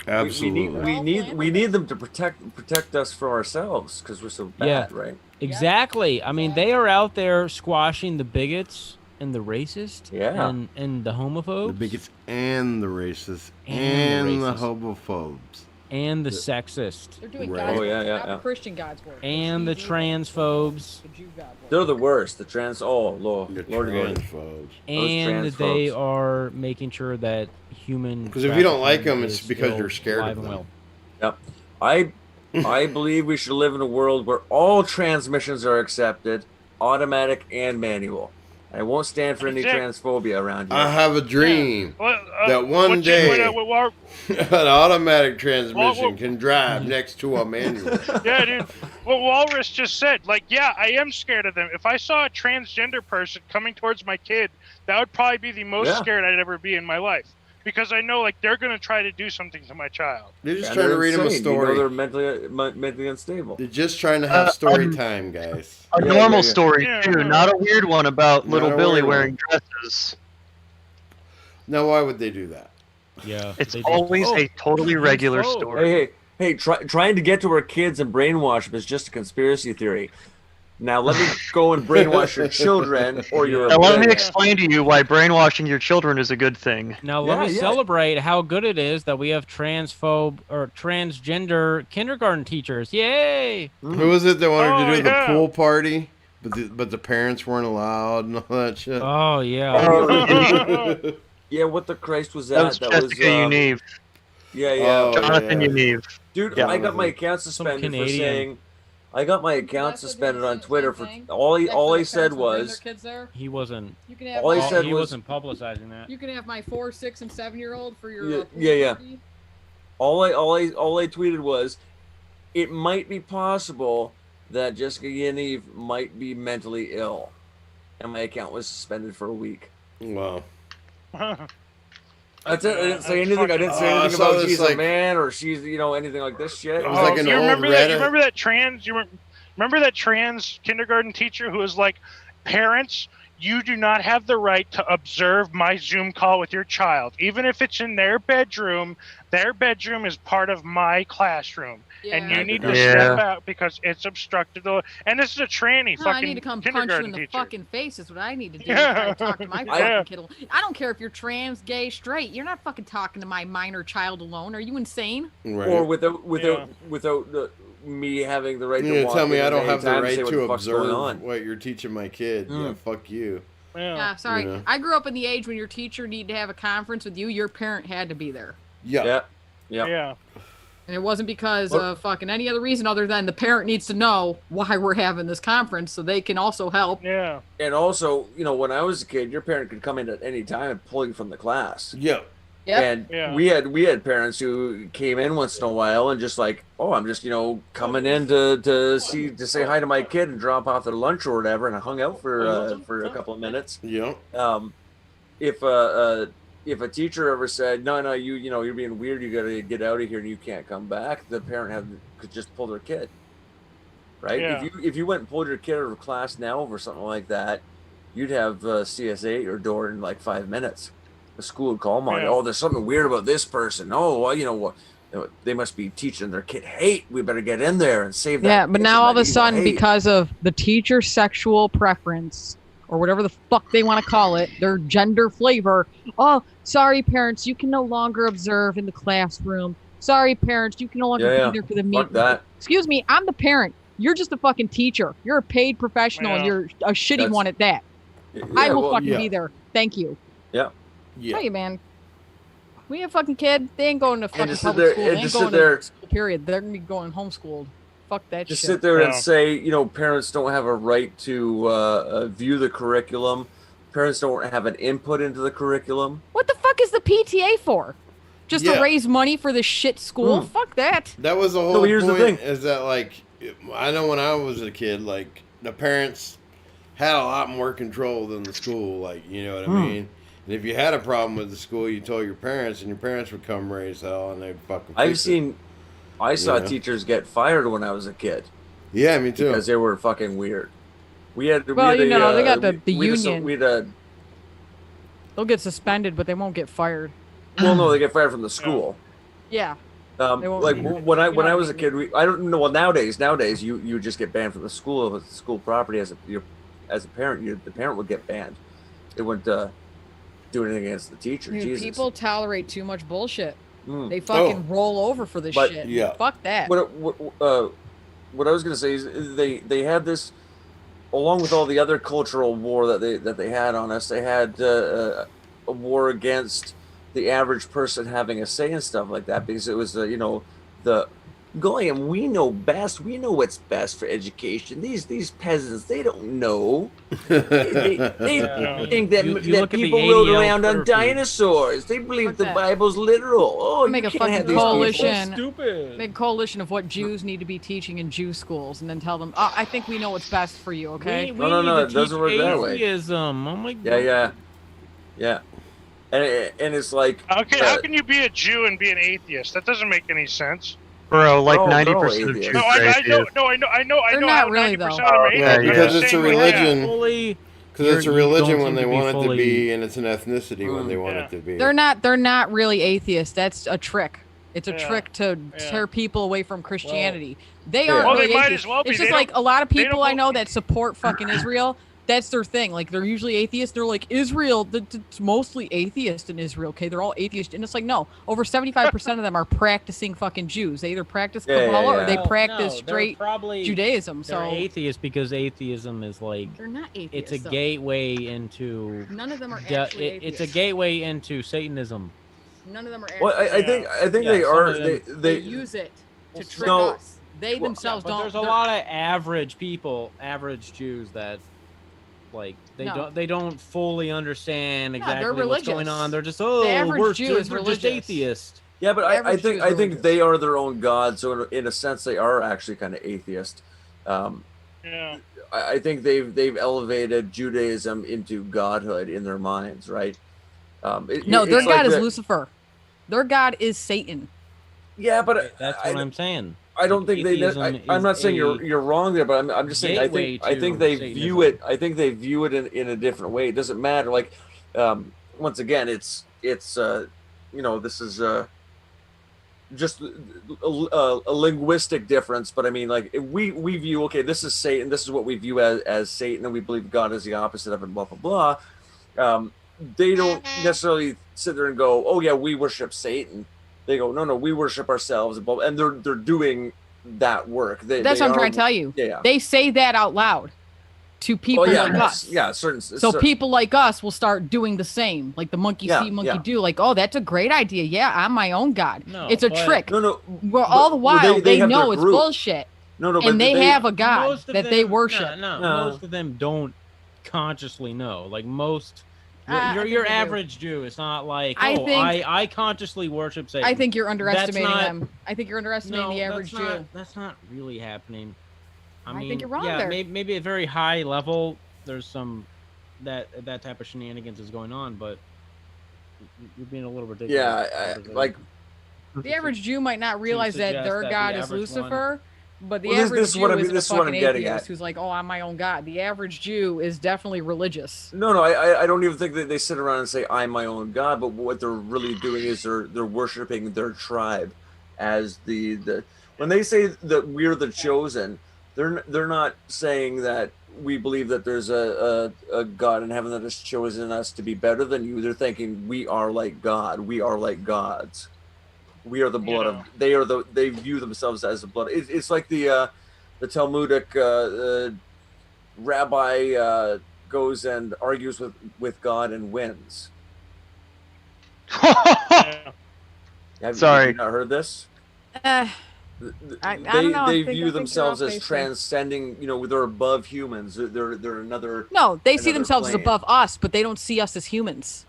Absolutely. We need them to protect us from ourselves because we're so bad, right? Exactly. I mean, they are out there squashing the bigots and the racist. Yeah. And the homophobes. The bigots and the racists And and the the homophobes. and the sexist. They're doing Right. God's Oh, yeah, work, yeah, not yeah. Christian God's work. And the Jew transphobes. God, the Jew God work. They're the worst. The trans. Oh, Lord, The Lord, God. transphobes. And trans they folks. are making sure that human. 'Cause if you don't like trafficking 'em, it's is because still you're scared alive of and them. well. Yep. I believe we should live in a world where all transmissions are accepted, automatic and manual. I won't stand for any transphobia around here. I have a dream that one what day you- an automatic transmission can drive next to a manual. Yeah, dude. What Walrus just said, like, yeah, I am scared of them. If I saw a transgender person coming towards my kid, that would probably be the most scared I'd ever be in my life. Because I know, like, they're going to try to do something to my child. You're just trying to read them a story. You know they're mentally unstable. You're just trying to have story time, guys. A normal story, too, not a weird one about little Billy wearing dresses. Now, why would they do that? Yeah. It's always a totally regular story. Hey, trying to get to our kids and brainwash them is just a conspiracy theory. Now let me go and brainwash your children, or you're. Now let me explain to you why brainwashing your children is a good thing. Now let me celebrate how good it is that we have transgender kindergarten teachers. Yay! Who was it that wanted to do the pool party, but the parents weren't allowed and all that shit? Oh yeah. Yeah, what the Christ was that? That was Unive. Yeah. Oh, Jonathan Unive. Dude, I got my account suspended for saying. I got my account suspended on Twitter for all he said was he wasn't. You can have all he said he was wasn't publicizing that. You can have my 4, 6, and 7-year-old for your yeah. All I tweeted was, it might be possible that Jessica Yaniv might be mentally ill, and my account was suspended for a week. Wow. That's it. I didn't say anything. I didn't say anything about she's a man or she's anything like this shit. It was like an you old remember Reddit. that? You remember that trans? Remember that trans kindergarten teacher who was like, "Parents, you do not have the right to observe my Zoom call with your child, even if it's in their bedroom. Their bedroom is part of my classroom, and you need to step out because it's obstructed." And this is a tranny fucking I need to come kindergarten punch you in the teacher. fucking face. Is what I need to do. Try to talk to my fucking kid. I don't care if you're trans, gay, straight. You're not fucking talking to my minor child alone. Are you insane? Right. Or without me having the right to tell me I don't at have the any time right say what to the fuck's going observe on. what you're teaching my kid. Yeah, fuck you. Yeah, sorry. You know? I grew up in the age when your teacher needed to have a conference with you. Your parent had to be there. Yeah. And it wasn't because of fucking any other reason other than the parent needs to know why we're having this conference so they can also help. Yeah. And also, when I was a kid, your parent could come in at any time and pull you from the class. Yeah. Yep. And we had parents who came in once in a while and just like, oh, I'm just coming in to say hi to my kid and drop off their lunch or whatever, and I hung out for a couple of minutes. Yeah. If a teacher ever said, no, you're being weird, you gotta get out of here and you can't come back, the parent could just pull their kid. Right? Yeah. If you went and pulled your kid out of class now over something like that, you'd have CSA at your door in like 5 minutes. The school would call them on you. Oh, there's something weird about this person. Oh, well, they must be teaching their kid hate. We better get in there and save that. Yeah, but now all of a sudden, hate. because of the teacher's sexual preference, or whatever the fuck they want to call it, their gender flavor. Oh, sorry, parents, you can no longer observe in the classroom. Sorry, parents, you can no longer be there for the meeting. That. Excuse me, I'm the parent. You're just a fucking teacher. You're a paid professional, and you're a shitty one at that. I will fucking be there. Thank you. Yeah. Tell you, man. We have a fucking kid. They ain't going to fucking public school. They ain't going to school, period. They're going to be going homeschooled. Fuck that shit. Just sit there and say, parents don't have a right to view the curriculum. Parents don't have an input into the curriculum. What the fuck is the PTA for? Just to raise money for the shit school? Fuck that. That was the whole point. Is that I know when I was a kid, the parents had a lot more control than the school. You know what I mean? And if you had a problem with the school, you told your parents, and your parents would come raise hell, and they'd fucking. I saw teachers get fired when I was a kid. Yeah, me too. Because they were fucking weird. They got the union. They'll get suspended, but they won't get fired. Well, no, they get fired from the school. Yeah. When I was a kid, I don't know. Well, nowadays you just get banned from the school property as a parent. The parent would get banned. It wouldn't do anything against the teacher. Dude, Jesus. People tolerate too much bullshit. They fucking roll over for this shit. Yeah. Fuck that. What I was gonna say is they had this, along with all the other cultural war that they had on us. They had a war against the average person having a say in stuff like that, because it was the Goyim, we know best. We know what's best for education. These peasants, they don't know. They think that people rode around on dinosaurs. They believe the Bible's literal. Oh, make you a can't fucking have these coalition. Stupid. Make a coalition of what Jews need to be teaching in Jew schools, and then tell them, "Oh, I think we know what's best for you." Okay? We No, need it to doesn't teach work that way. atheism. Oh my god. Yeah. And it's like, How can you be a Jew and be an atheist? That doesn't make any sense. Bro, like Oh, 90% of atheists. Jews No, are I atheists. know. They're How not really, 90% of though. them are Yeah, atheists. because I'm it's a saying, like, religion. Fully. Because it's a religion don't when seem they to be want it to fully- be, and it's an ethnicity when they want Yeah. it to be. They're not really atheists. That's a trick. It's a Yeah. trick to Yeah. tear people away from Christianity. They Yeah. aren't Well, really they might atheists. as well be. It's They just don't- like a lot of they people don't I know that support fucking Israel. That's their thing. Like, they're usually atheists. They're like, Israel, it's mostly atheist in Israel. Okay, they're all atheist, and it's like, no, over 75% of them are practicing fucking Jews. They either practice Kabbalah or they practice straight Judaism. They're So atheists because atheism is like they're not atheists. it's a though. gateway into. None of them are actually It's atheists. a gateway into Satanism. None of them are actually. well, I think Yeah, they some are. of them- They They use it to trick no. us. They themselves But don't. there's a they're- lot of average people, average Jews that like they don't fully understand exactly what's going religious. on. They're just average Jew is they're just religious. atheist. Yeah, but I average Jew think is I think religious. they are their own gods. So in a sense, they are actually kind of atheist. Yeah. I think they've elevated Judaism into godhood in their minds, right? No, their it's god like is the- Lucifer. Their god is Satan. Yeah, but That's what I'm saying. I don't think they. Atheism I'm not is saying a you're wrong there, but I'm just saying I gateway think to they Satanism. view it. I think they view it in a different way. It doesn't matter. Like once again, it's this is just a linguistic difference. But I mean, like we view this is Satan. This is what we view as Satan, and we believe God is the opposite of it. Blah blah blah. They don't necessarily sit there and go, "Oh yeah, we worship Satan." They go, no, we worship ourselves, and they're doing that work. That's what I'm trying to tell you. Yeah. They say that out loud to people like us. Yeah, certain. So people like us will start doing the same, like the monkey see, monkey do. Like, oh, that's a great idea. Yeah, I'm my own god. No, it's a but- trick. No. Well, all the while they have know their it's group. bullshit, No, but and they have a god Most of that they them- worship. No, No. most of them don't consciously know. Like most, I think your they do. average Jew. It's not like I I consciously worship Satan. I think you're underestimating not- them. I think you're underestimating the average Jew. That's not really happening. I I mean, think you're wrong yeah, there. maybe at very high level, there's some that type of shenanigans is going on, but you're being a little ridiculous. Yeah, like The average Jew might not realize that suggest their that the god is average Lucifer, but the Well, this average is Jew what I'm- isn't this a is what I'm fucking getting atheist at. who's like, oh, I'm my own god. The average Jew is definitely religious. no. I don't even think that they sit around and say I'm my own god. But what they're really doing is they're worshiping their tribe as the when they say that we're the chosen. They're not saying that we believe that there's a God in heaven that has chosen us to be better than you. They're thinking we are like God. We are like gods. We are the blood of. They view themselves as the blood. It's like the Talmudic rabbi goes and argues with God and wins. Yeah. Sorry. Have you not heard this? I don't know. They I think view you're themselves off as base there. transcending. They're above humans. They're another. No, they see another themselves as plane. above us, but they don't see us as humans.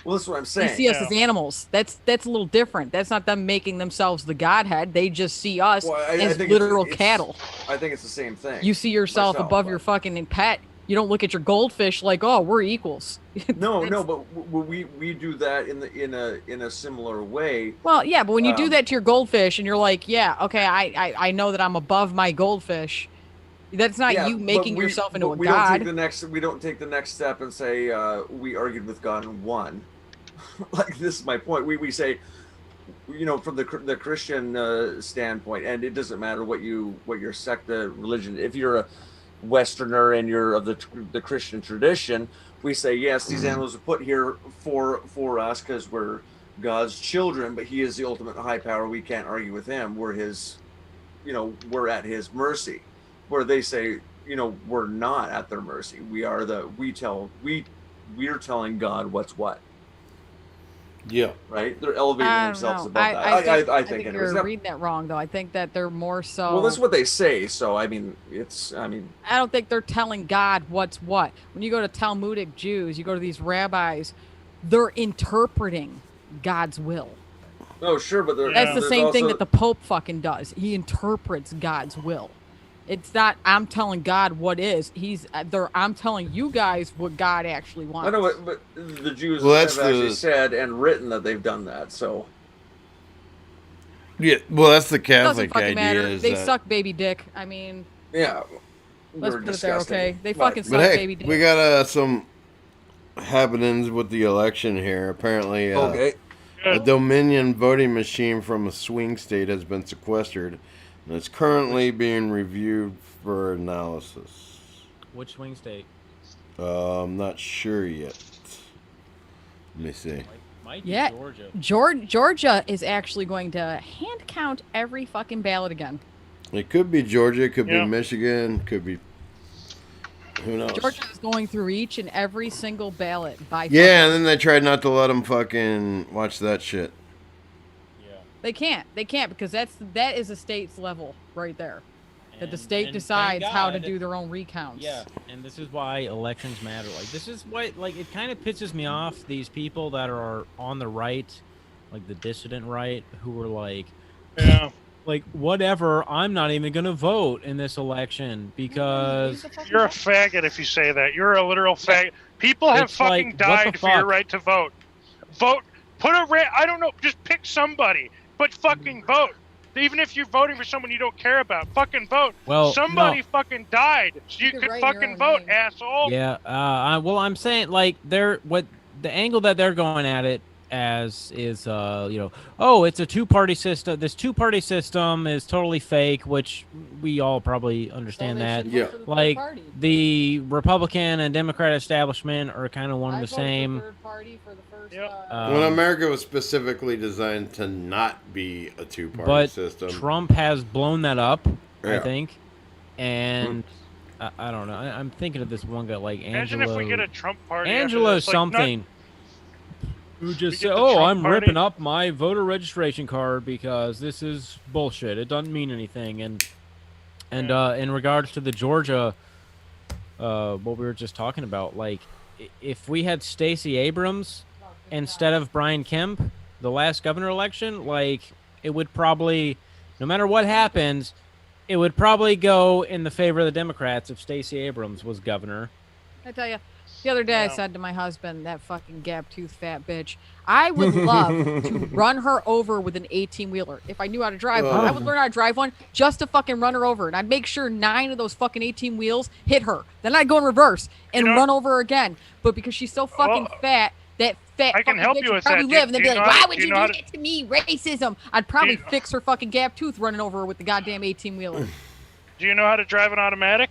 Well, that's what I'm They saying. see us Yeah. as animals. That's a little different. That's not them making themselves the godhead. They just see us Well, I as think literal it's- cattle. I think it's the same thing. You see yourself myself, above but- your fucking pet. You don't look at your goldfish like, oh, we're equals. No, That's- but we do that in a similar way. Well, yeah, but when you do Um, that to your goldfish and you're like, yeah, okay, I know that I'm above my goldfish. That's not Yeah, you but making yourself into but a we god. We don't take the next step and say we argued with God and won. Like, this is my point. We say, from the Christian standpoint, and it doesn't matter what your sect, religion. If you're a Westerner and you're of the Christian tradition, we say yes, these animals are put here for us because we're God's children, but He is the ultimate high power. We can't argue with Him. We're His, we're at His mercy. Where they say, we're not at their mercy. We're telling God what's what. Yeah. Right? They're elevating I don't themselves know. above that. I think anyways. you're reading that wrong, though. I think that they're more so. Well, that's what they say. So I mean, I don't think they're telling God what's what. When you go to Talmudic Jews, you go to these rabbis, they're interpreting God's will. Oh, sure, but that's the same thing that the Pope fucking does. He interprets God's will. It's not I'm telling God what is. I'm telling you guys what God actually wants. I know, but the Jews have actually said and written that they've done that. So. Yeah, well, that's the Catholic idea. Matter. They suck baby dick. I mean. Yeah. Let's put it there, okay? They fucking suck baby dick. We got some happenings with the election here. Apparently, a Dominion voting machine from a swing state has been sequestered, and it's currently being reviewed for analysis. Which swing state? I'm not sure yet. Let me see. Might be Georgia. Georgia is actually going to hand count every fucking ballot again. It could be Georgia, it could be Michigan, could be who knows. Georgia is going through each and every single ballot by. Yeah, and then they tried not to let them fucking watch that shit. Yeah. They can't because that is a state's level right there. That the state decides how to do their own recounts. Yeah, and this is why elections matter. Like, this is what, like, it kind of pisses me off, these people that are on the right, like the dissident right, who are like, like, whatever, I'm not even going to vote in this election because... You're a faggot if you say that. You're a literal faggot. People have fucking died for your right to vote. Vote. I don't know, just pick somebody, but fucking vote. Even if you're voting for someone you don't care about, fucking vote. Well, somebody fucking died, so you could fucking vote, asshole. Yeah. Well, I'm saying like the angle that they're going at it as is it's a two-party system. This two-party system is totally fake, which we all probably understand that. Yeah. Like the Republican and Democrat establishment are kind of one and the same. When America was specifically designed to not be a two-party system. Trump has blown that up, I think. And I don't know. I'm thinking of this one guy like Angelo. Imagine if we get a Trump party. Angelo something. Who just said, I'm ripping up my voter registration card because this is bullshit. It doesn't mean anything. And in regards to the Georgia, what we were just talking about, like, if we had Stacey Abrams instead of Brian Kemp, the last governor election, like, it would probably, no matter what happens, it would probably go in the favor of the Democrats if Stacey Abrams was governor. I tell you, the other day I said to my husband, that fucking gap-toothed fat bitch, I would love to run her over with an 18-wheeler. If I knew how to drive one, I would learn how to drive one just to fucking run her over. And I'd make sure 9 of those fucking 18 wheels hit her. Then I'd go in reverse and run over her again. But because she's so fucking fat, that fat I can help bitch you with would probably that. live. And they'd be like, why would you do that that to me? Racism. I'd probably fix her fucking gap tooth running over her with the goddamn 18-wheeler. Do you know how to drive an automatic?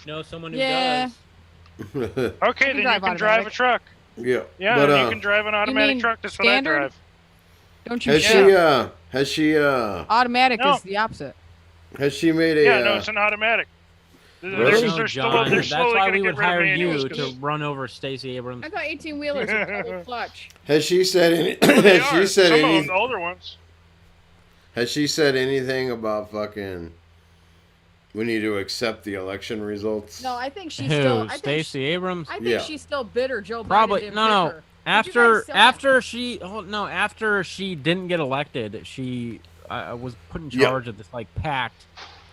No, someone who does. Okay, then you can drive a truck. Yeah. Yeah, but, you can drive an automatic truck. That's what I drive. Don't you? Has she automatic is the opposite. Has she made a? Yeah, no, it's an automatic. Really? John, that's why we would hire you to run over Stacey Abrams. I thought 18-wheelers are total clutch. Has she said any? Has she said any? Some of the older ones. Has she said anything about fucking? We need to accept the election results. No, I think she's still. Stacey Abrams. I think she's still bitter. Joe probably Biden didn't no. Her. After she didn't get elected, she was put in charge of this like pact.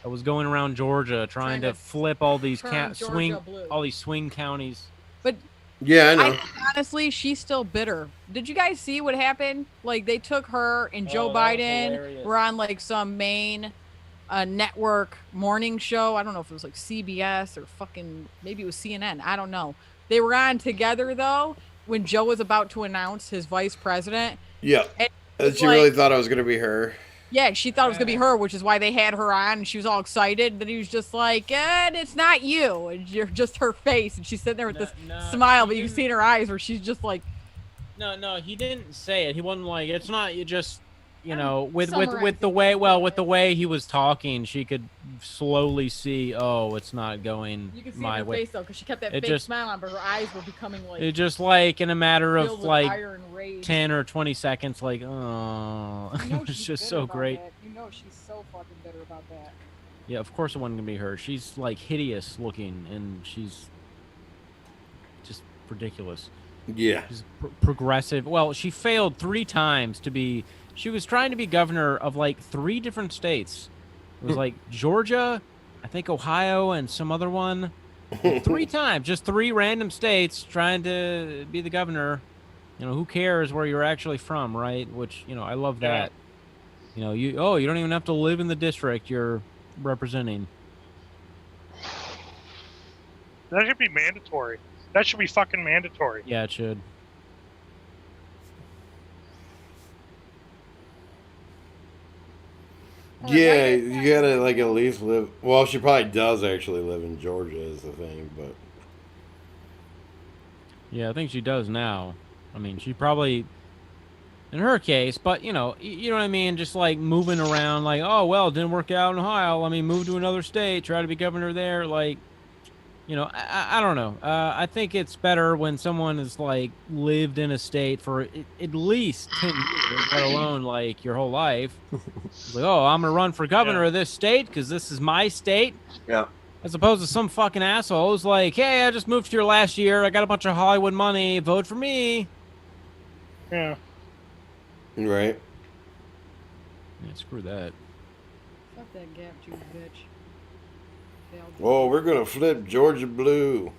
I was going around Georgia trying to flip all these swing counties. But yeah, I know. Honestly, she's still bitter. Did you guys see what happened? Like they took her and Joe Biden were on like some main network morning show. I don't know if it was like CBS or fucking maybe it was CNN. I don't know. They were on together though when Joe was about to announce his vice president. Yeah. And she really thought it was going to be her. Yeah, she thought it was going to be her, which is why they had her on, and she was all excited. Then he was just like, it's not you. And you're just her face. And she's sitting there with this smile, but you see in her eyes where she's just like... No, he didn't say it. He wasn't like, it's not you just... you know, with the summarizing with the way he was talking, she could slowly see, oh, it's not going You can see my her way. face though, because she kept that It fake just- smile on, but her eyes were becoming like It just like in a matter filled of with like iron rage. 10 or 20 seconds, like, oh, You know it was she's just bitter so about great. that. You know she's so fucking bitter about that. Yeah, of course it wasn't gonna be her. She's like hideous looking, and she's just ridiculous. Yeah. She's progressive. Well, she failed 3 times to be. She was trying to be governor of like 3 different states. It was like Georgia, I think Ohio, and some other one. Like, 3 times, just 3 random states trying to be the governor. You know, who cares where you're actually from, right? Which, you know, I love that. You know, you don't even have to live in the district you're representing. That should be mandatory. That should be fucking mandatory. Yeah, it should. Yeah, you gotta like at least live. Well, she probably does actually live in Georgia, is the thing, but Yeah, I think she does now. I mean, she probably, in her case, but you know what I mean? Just like moving around, like, oh, well, it didn't work out in Ohio. Let me move to another state, try to be governor there. Like, you know, I don't know. I think it's better when someone has like lived in a state for at least 10 years, let alone like your whole life. It's like, oh, I'm going to run for governor of this state because this is my state. Yeah. As opposed to some fucking asshole who's like, hey, I just moved here last year. I got a bunch of Hollywood money. Vote for me. Yeah. right. Yeah, screw that. Fuck that gap juice bitch. Oh, we're gonna flip Georgia blue.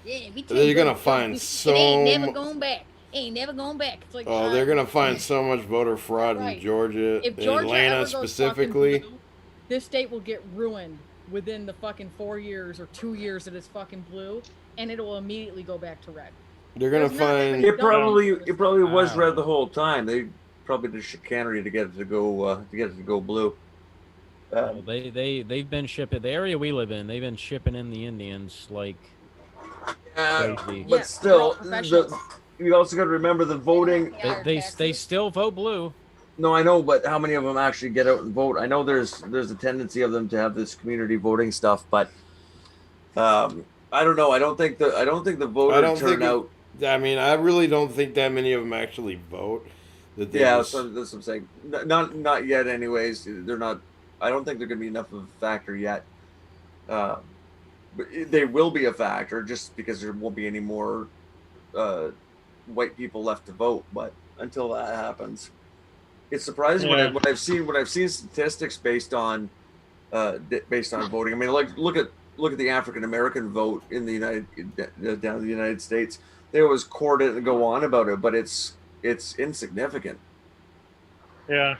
Yeah, me They're gonna find so. It ain't never going back. Ain't never going back. It's like, Oh, they're gonna find so much voter fraud in Georgia, If in Georgia Atlanta ever goes specifically. fucking blue, this state will get ruined within the fucking 4 years or 2 years that it's fucking blue, and it will immediately go back to red. They're gonna There's not that find. many It probably was Wow. red the whole time. They probably did chicanery to get it to go blue. Well, they've been shipping the area we live in. They've been shipping in the Indians like crazy. But Yeah, still, they're all professionals. you also got to remember the voting. They still vote blue. No, I know, but how many of them actually get out and vote? I know there's a tendency of them to have this community voting stuff, but I don't know. I don't think the voter turnout. I mean, I really don't think that many of them actually vote. That they Yeah, just- that's what I'm saying. Not yet. Anyways, they're not. I don't think they're going to be enough of a factor yet. But they will be a factor just because there won't be any more white people left to vote. But until that happens, it's surprising when I've seen statistics based on voting. I mean, like look at the African American vote in the down in the United States. They always court it and go on about it, but it's insignificant. Yeah.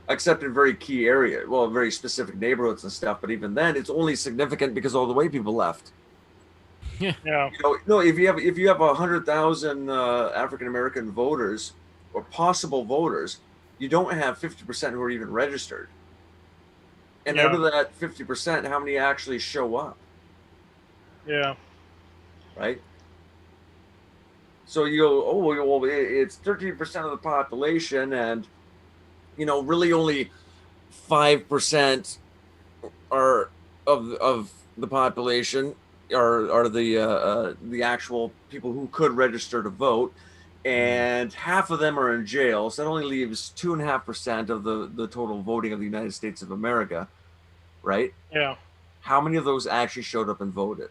Except in very key area, very specific neighborhoods and stuff. But even then, it's only significant because all the white people left. Yeah. No, if you have 100,000 African American voters or possible voters, you don't have 50% who are even registered. And out of that 50%, how many actually show up? Yeah. Right. So you go, well, it's 13% of the population, and really only 5% are of the population are the actual people who could register to vote, and half of them are in jail. So that only leaves 2.5% of the total voting of the United States of America, right? Yeah. How many of those actually showed up and voted?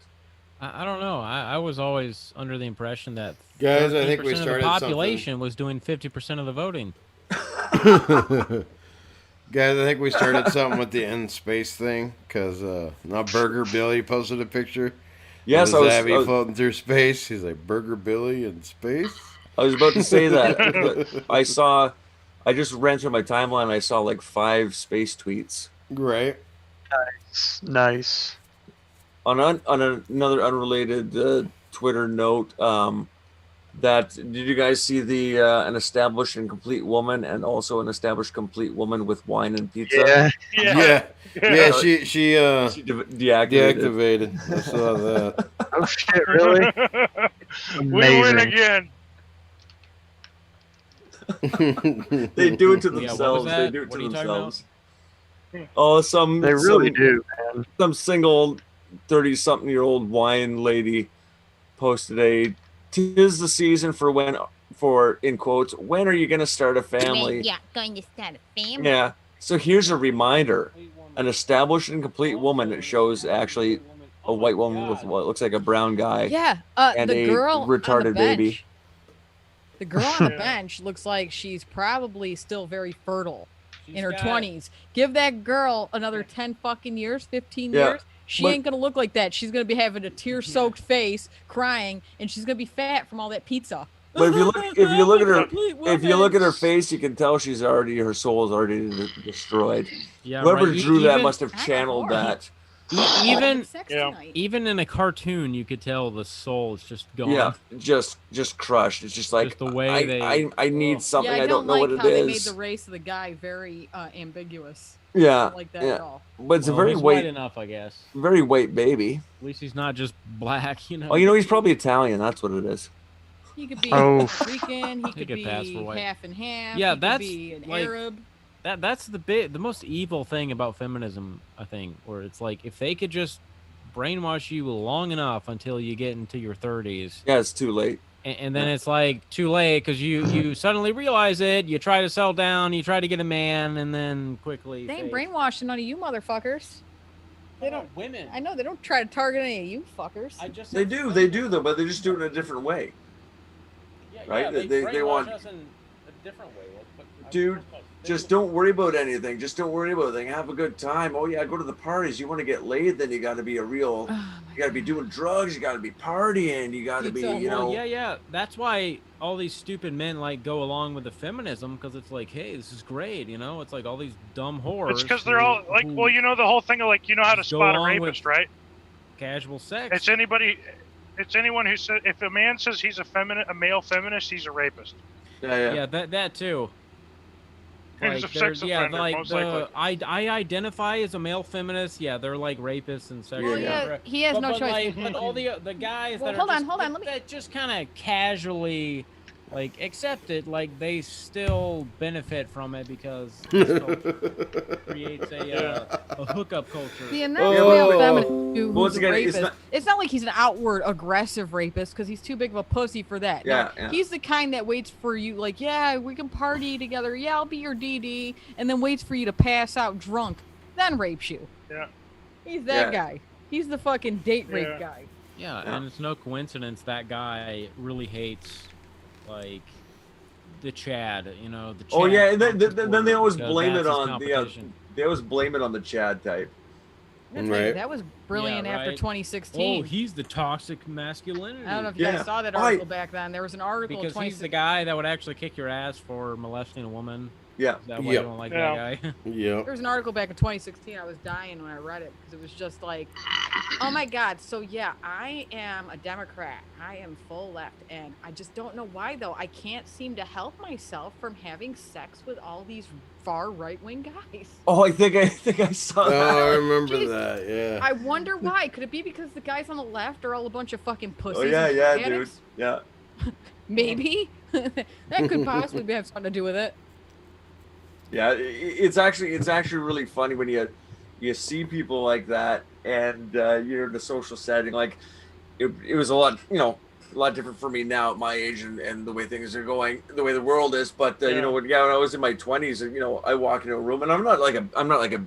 I don't know. I was always under the impression that Guys, I think we 13% of started the population was doing 50% of the voting. Guys, I think we started something with the in space thing because now Burger Billy posted a picture. Yes, of Zabby floating through space. He's like, Burger Billy in space. I was about to say that. I just ran through my timeline and I saw like 5 space tweets. Right. Nice. On another unrelated Twitter note, did you guys see the an established and complete woman and also an established complete woman with wine and pizza? Yeah. She deactivated. I saw that. Oh shit! Really? We win again. They do it to Yeah, what was themselves. They that? do it What to are you talking about? themselves. Oh, They really do, man. Some single 30-something-year-old wine lady posted a "'Tis the season for in quotes, when are you going to start a family?" Yeah, going to start a family. Yeah. So here's a reminder: an established and complete woman. It shows actually a white woman with what looks like a brown guy. Yeah, and the a girl on the retarded bench. baby. The girl on the bench looks like she's probably still very fertile in her 20s. Give that girl another 10 fucking years, 15 years. She ain't gonna look like that. She's gonna be having a tear-soaked face, crying, and she's gonna be fat from all that pizza. But if you look at her face, you can tell her soul is already destroyed. Yeah, Whoever right. drew that must have channeled that. Even in a cartoon, you could tell the soul is just gone. Yeah, just crushed. It's just like Just the way I need something. Yeah, I don't know like what it how they made is. the race of the guy very ambiguous. Yeah, I don't like that at all. But it's a very he's white white enough, I guess. Very white baby. At least he's not just black, you know. Oh, he's probably Italian. That's what it is. He could be Puerto Rican. He could pass be for white. half and half. Yeah, he that's could be an like, Arab. That's the most evil thing about feminism, I think, where it's like if they could just brainwash you long enough until you get into your 30s. Yeah, it's too late. And then it's like too late because you suddenly realize it. You try to settle down. You try to get a man, and then quickly. They ain't brainwashing none of you motherfuckers. They don't. Women. I know they don't try to target any of you fuckers. They do though, but they just do it in a different way. Right? They want us in a different way. Dude, just don't worry about anything. Just don't worry about anything. Have a good time. Oh yeah, go to the parties. You want to get laid, then you got to be you got to be doing drugs. You got to be partying. You got to be, Yeah. That's why all these stupid men like go along with the feminism because it's like, hey, this is great. It's like all these dumb whores. It's because they're all like, well, the whole thing of like, how to spot a rapist, right? Casual sex. It's anyone who says if a man says he's a male feminist, he's a rapist. Yeah, that too. He's a sex offender, most likely. I identify as a male feminist. Yeah, they're like rapists and sex. He has no choice. But all the guys Well, that hold are on, hold on, let me- that just kind of casually accept it, like they still benefit from it because it creates a hookup culture. See, and that's the male feminist who's Once a again, rapist. It's not like he's an outward aggressive rapist because he's too big of a pussy for that. Yeah, No, yeah. He's the kind that waits for you, like, yeah, we can party together. Yeah, I'll be your DD, and then waits for you to pass out drunk, then rapes you. Yeah. He's that guy. He's the fucking date rape guy. Yeah, and it's no coincidence that guy really hates like the Chad, the Chad. Oh yeah, and then they always because blame that's it his on competition. they always blame it on the Chad type. Right. That was brilliant Yeah, after right. 2016. Oh, he's the toxic masculinity. I don't know if you guys saw that article back then. There was an article in Because he's the 2016. guy that would actually kick your ass for molesting a woman. Yeah. Is that why you don't like that guy? Yeah. There was an article back in 2016. I was dying when I read it because it was just like, oh my God. So yeah, I am a Democrat. I am full left. And I just don't know why though. I can't seem to help myself from having sex with all these far right-wing guys. Oh, I think I saw that. Oh, I remember Jeez. that. Yeah. I wonder why. Could it be because the guys on the left are all a bunch of fucking pussies? Oh yeah, and yeah, drug dude. addicts? Yeah. Maybe. That could possibly have something to do with it. Yeah, it's actually really funny when you see people like that and you're in a social setting. Like it was a lot different for me now at my age and the way things are going, the way the world is. But when I was in my 20s, I walk into a room and I'm not like a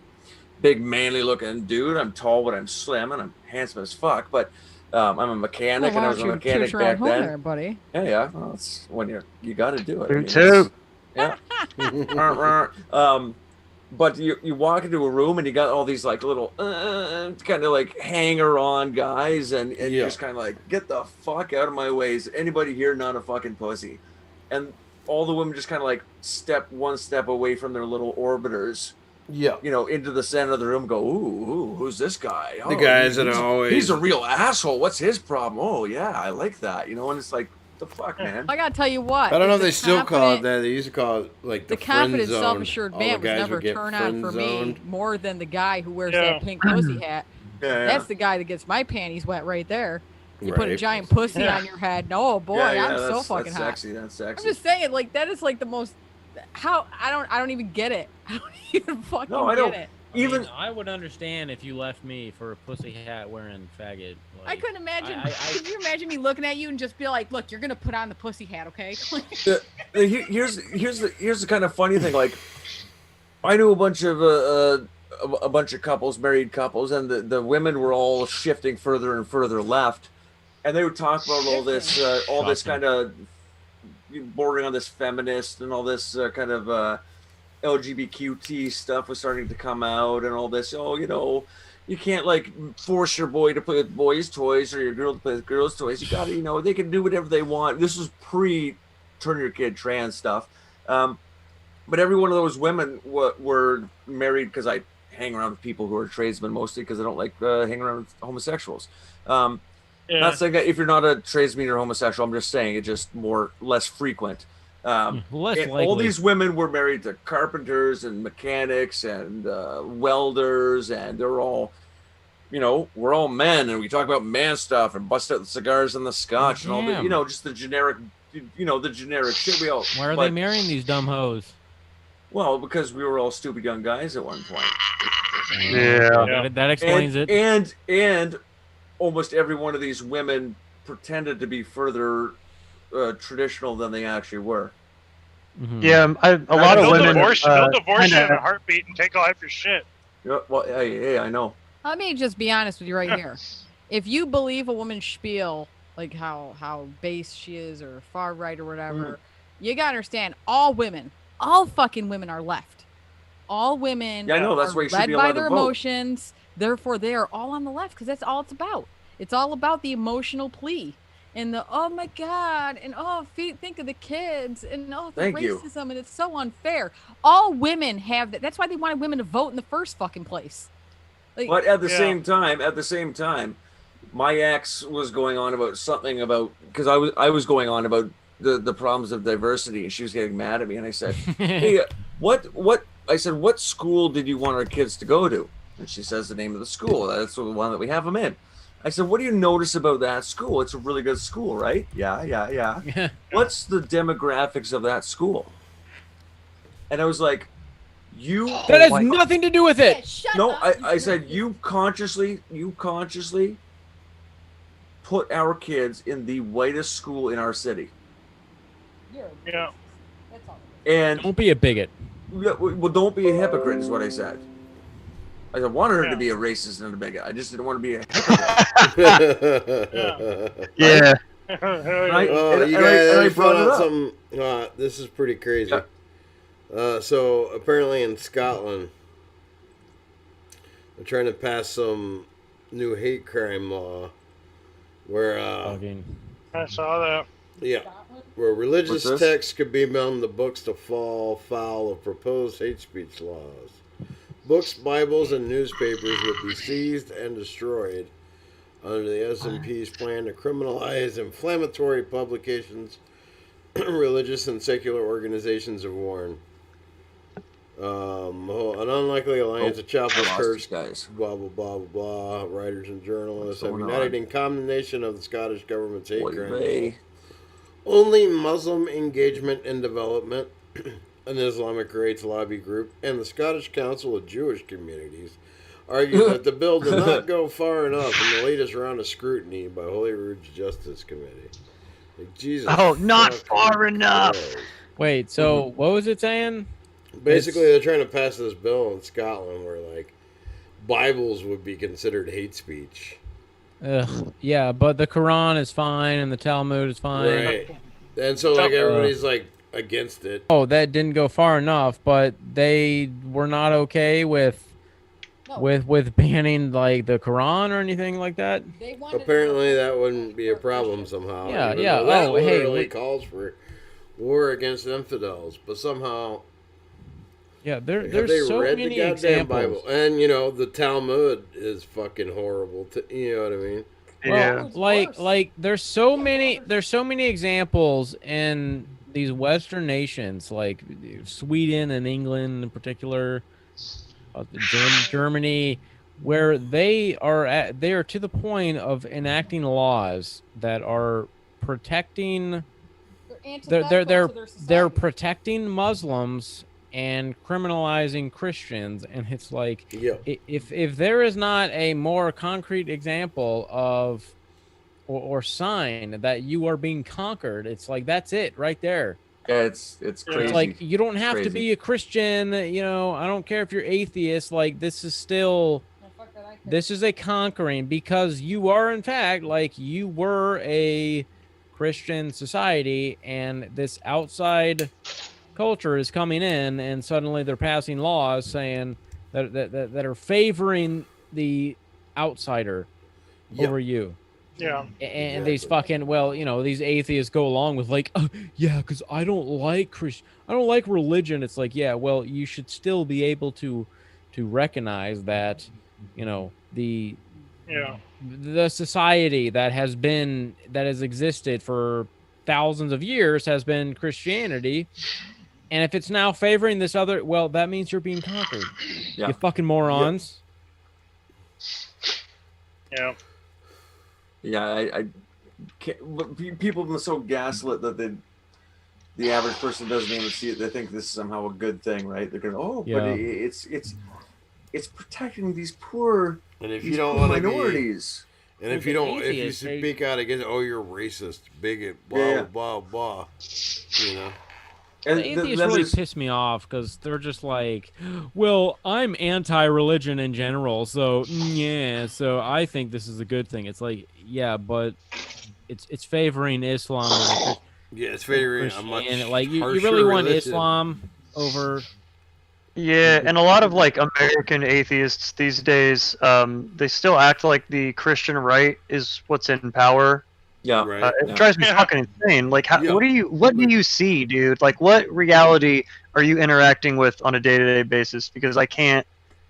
big manly looking dude. I'm tall, but I'm slim and I'm handsome as fuck. But I'm a mechanic, and I was a mechanic back then. There, buddy. Yeah. Well, it's when you got to do it. Me too. Yeah. But you walk into a room and you got all these like little kind of like hanger on guys and you're just kind of like, get the fuck out of my way. Is anybody here not a fucking pussy? And all the women just kind of like one step away from their little orbiters. Yeah. Into the center of the room, go, ooh, who's this guy? The guys that are always... He's a real asshole. What's his problem? Oh, yeah, I like that. And it's like, the fuck, man? I gotta tell you what. I don't know if they still call it that. They used to call it like the confident, friend zone. self-assured man was never a turn on for me more than the guy who wears that pink pussy hat. That's the guy that gets my panties wet right there. You put a Right. giant pussy on your head. Oh boy, I'm so fucking hot. Sexy. That's sexy. I'm just saying, like that is like the most. How I don't even get it. I don't even fucking No, I don't. get it. Even I would understand if you left me for a pussy hat wearing faggot. Like, I couldn't imagine. Could you imagine me looking at you and just be like, "Look, you're gonna put on the pussy hat, okay?" Here's the kind of funny thing. Like, I knew a bunch of couples, married couples, and the women were all shifting further and further left, and they would talk about all this kind of bordering on this feminist and all this kind of LGBTQ stuff was starting to come out, and all this. Oh, you can't like force your boy to play with boys' toys or your girl to play with girls' toys. You gotta, they can do whatever they want. This was pre-turn your kid trans stuff. But every one of those women were married, because I hang around with people who are tradesmen mostly because I don't like hanging around with homosexuals. Not saying that if you're not a tradesman you're homosexual. I'm just saying it's just less frequent. All these women were married to carpenters and mechanics and welders, and they're all, we're all men, and we talk about man stuff and bust out the cigars and the scotch and all the, just the generic, the generic shit. Why are they marrying these dumb hoes? Well, because we were all stupid young guys at one point. Yeah. That explains it. And almost every one of these women pretended to be further traditional than they actually were. Mm-hmm. Yeah, a lot of women. They'll divorce you in a heartbeat and take off your shit. Yeah, well, hey, I know. Let me just be honest with you right here. If you believe a woman's spiel, like how base she is or far right or whatever, you gotta understand all fucking women are left. All women I know, that's why you should led be by allowed their to vote. emotions. Therefore, they are all on the left because that's all it's about. It's all about the emotional plea and the oh my god and think of the kids and the racism and it's so unfair. All women have that. That's why they wanted women to vote in the first fucking place. Like, but at the same time, my ex was going on about something about, because I was going on about the problems of diversity, and she was getting mad at me, and I said, hey, what school did you want our kids to go to? And she says the name of the school. That's the one that we have them in. I said, what do you notice about that school? It's a really good school, right? Yeah. What's the demographics of that school? And I was like, that has nothing to do with it. No, I said, you consciously put our kids in the whitest school in our city. Yeah. And don't be a bigot. Well, don't be a hypocrite is what I said. I wanted her to be a racist and a bigot. I just didn't want to be a hypocrite. Yeah. You guys found out something. This is pretty crazy. So apparently in Scotland, they're trying to pass some new hate crime law where I saw that. Yeah, where religious texts could be among the books to fall foul of proposed hate speech laws. Books, Bibles, and newspapers would be seized and destroyed under the SNP's plan to criminalize inflammatory publications. Religious and secular organizations have warned. An unlikely alliance of chapel church, guys. Blah blah blah blah blah. Writers and journalists have united in condemnation of the Scottish government's hate crime. Only Muslim Engagement and Development, an Islamic rights lobby group, and the Scottish Council of Jewish Communities argue that the bill did not go far enough in the latest round of scrutiny by Holyrood's Justice Committee. Like, Jesus. Oh, not far enough. Wait, so what was it saying? Basically, they're trying to pass this bill in Scotland where, like, Bibles would be considered hate speech. Yeah, but the Quran is fine and the Talmud is fine. Right. And so, like, everybody's, like, against it. Oh, that didn't go far enough, but they were not okay with banning, like, the Quran or anything like that? Apparently, that wouldn't be a problem somehow. Yeah. That literally calls for war against infidels, but somehow... Yeah, there's so many examples. Bible? And, the Talmud is fucking horrible. You know what I mean? Well, like there's so many examples in these Western nations, like Sweden and England in particular, Germany, where they are to the point of enacting laws that are protecting. They're protecting Muslims and criminalizing Christians, and it's like, if there is not a more concrete example of or sign that you are being conquered, it's like that's it right there. Yeah, it's crazy. It's like you don't have to be a Christian, you know. I don't care if you're atheist. Like this is a conquering, because you are in fact, like, you were a Christian society, and this outside culture is coming in, and suddenly they're passing laws saying that are favoring the outsider over you. Yeah. And these fucking, well, you know, these atheists go along with like, yeah, because I don't like religion. It's like, yeah, well, you should still be able to recognize that, you know, the society that has existed for thousands of years has been Christianity. And if it's now favoring this other, well, that means you're being conquered. Yeah. You fucking morons. Yeah. Yeah, I can't, but people have been so gaslit that the average person doesn't even see it. They think this is somehow a good thing, right? They're going, but it's protecting these poor, and if you don't want minorities. And if you speak out against, you're racist, bigot, blah blah blah, you know. And the atheists really piss me off, because they're just like, well, I'm anti-religion in general, so so I think this is a good thing. It's like, yeah, but it's favoring Islam. It's favoring a much like you really want Islam over. Yeah, and a lot of like American atheists these days, they still act like the Christian right is what's in power. Yeah, right. It drives me fucking insane. Like, what do you see, dude? Like, what reality are you interacting with on a day-to-day basis? Because I can't,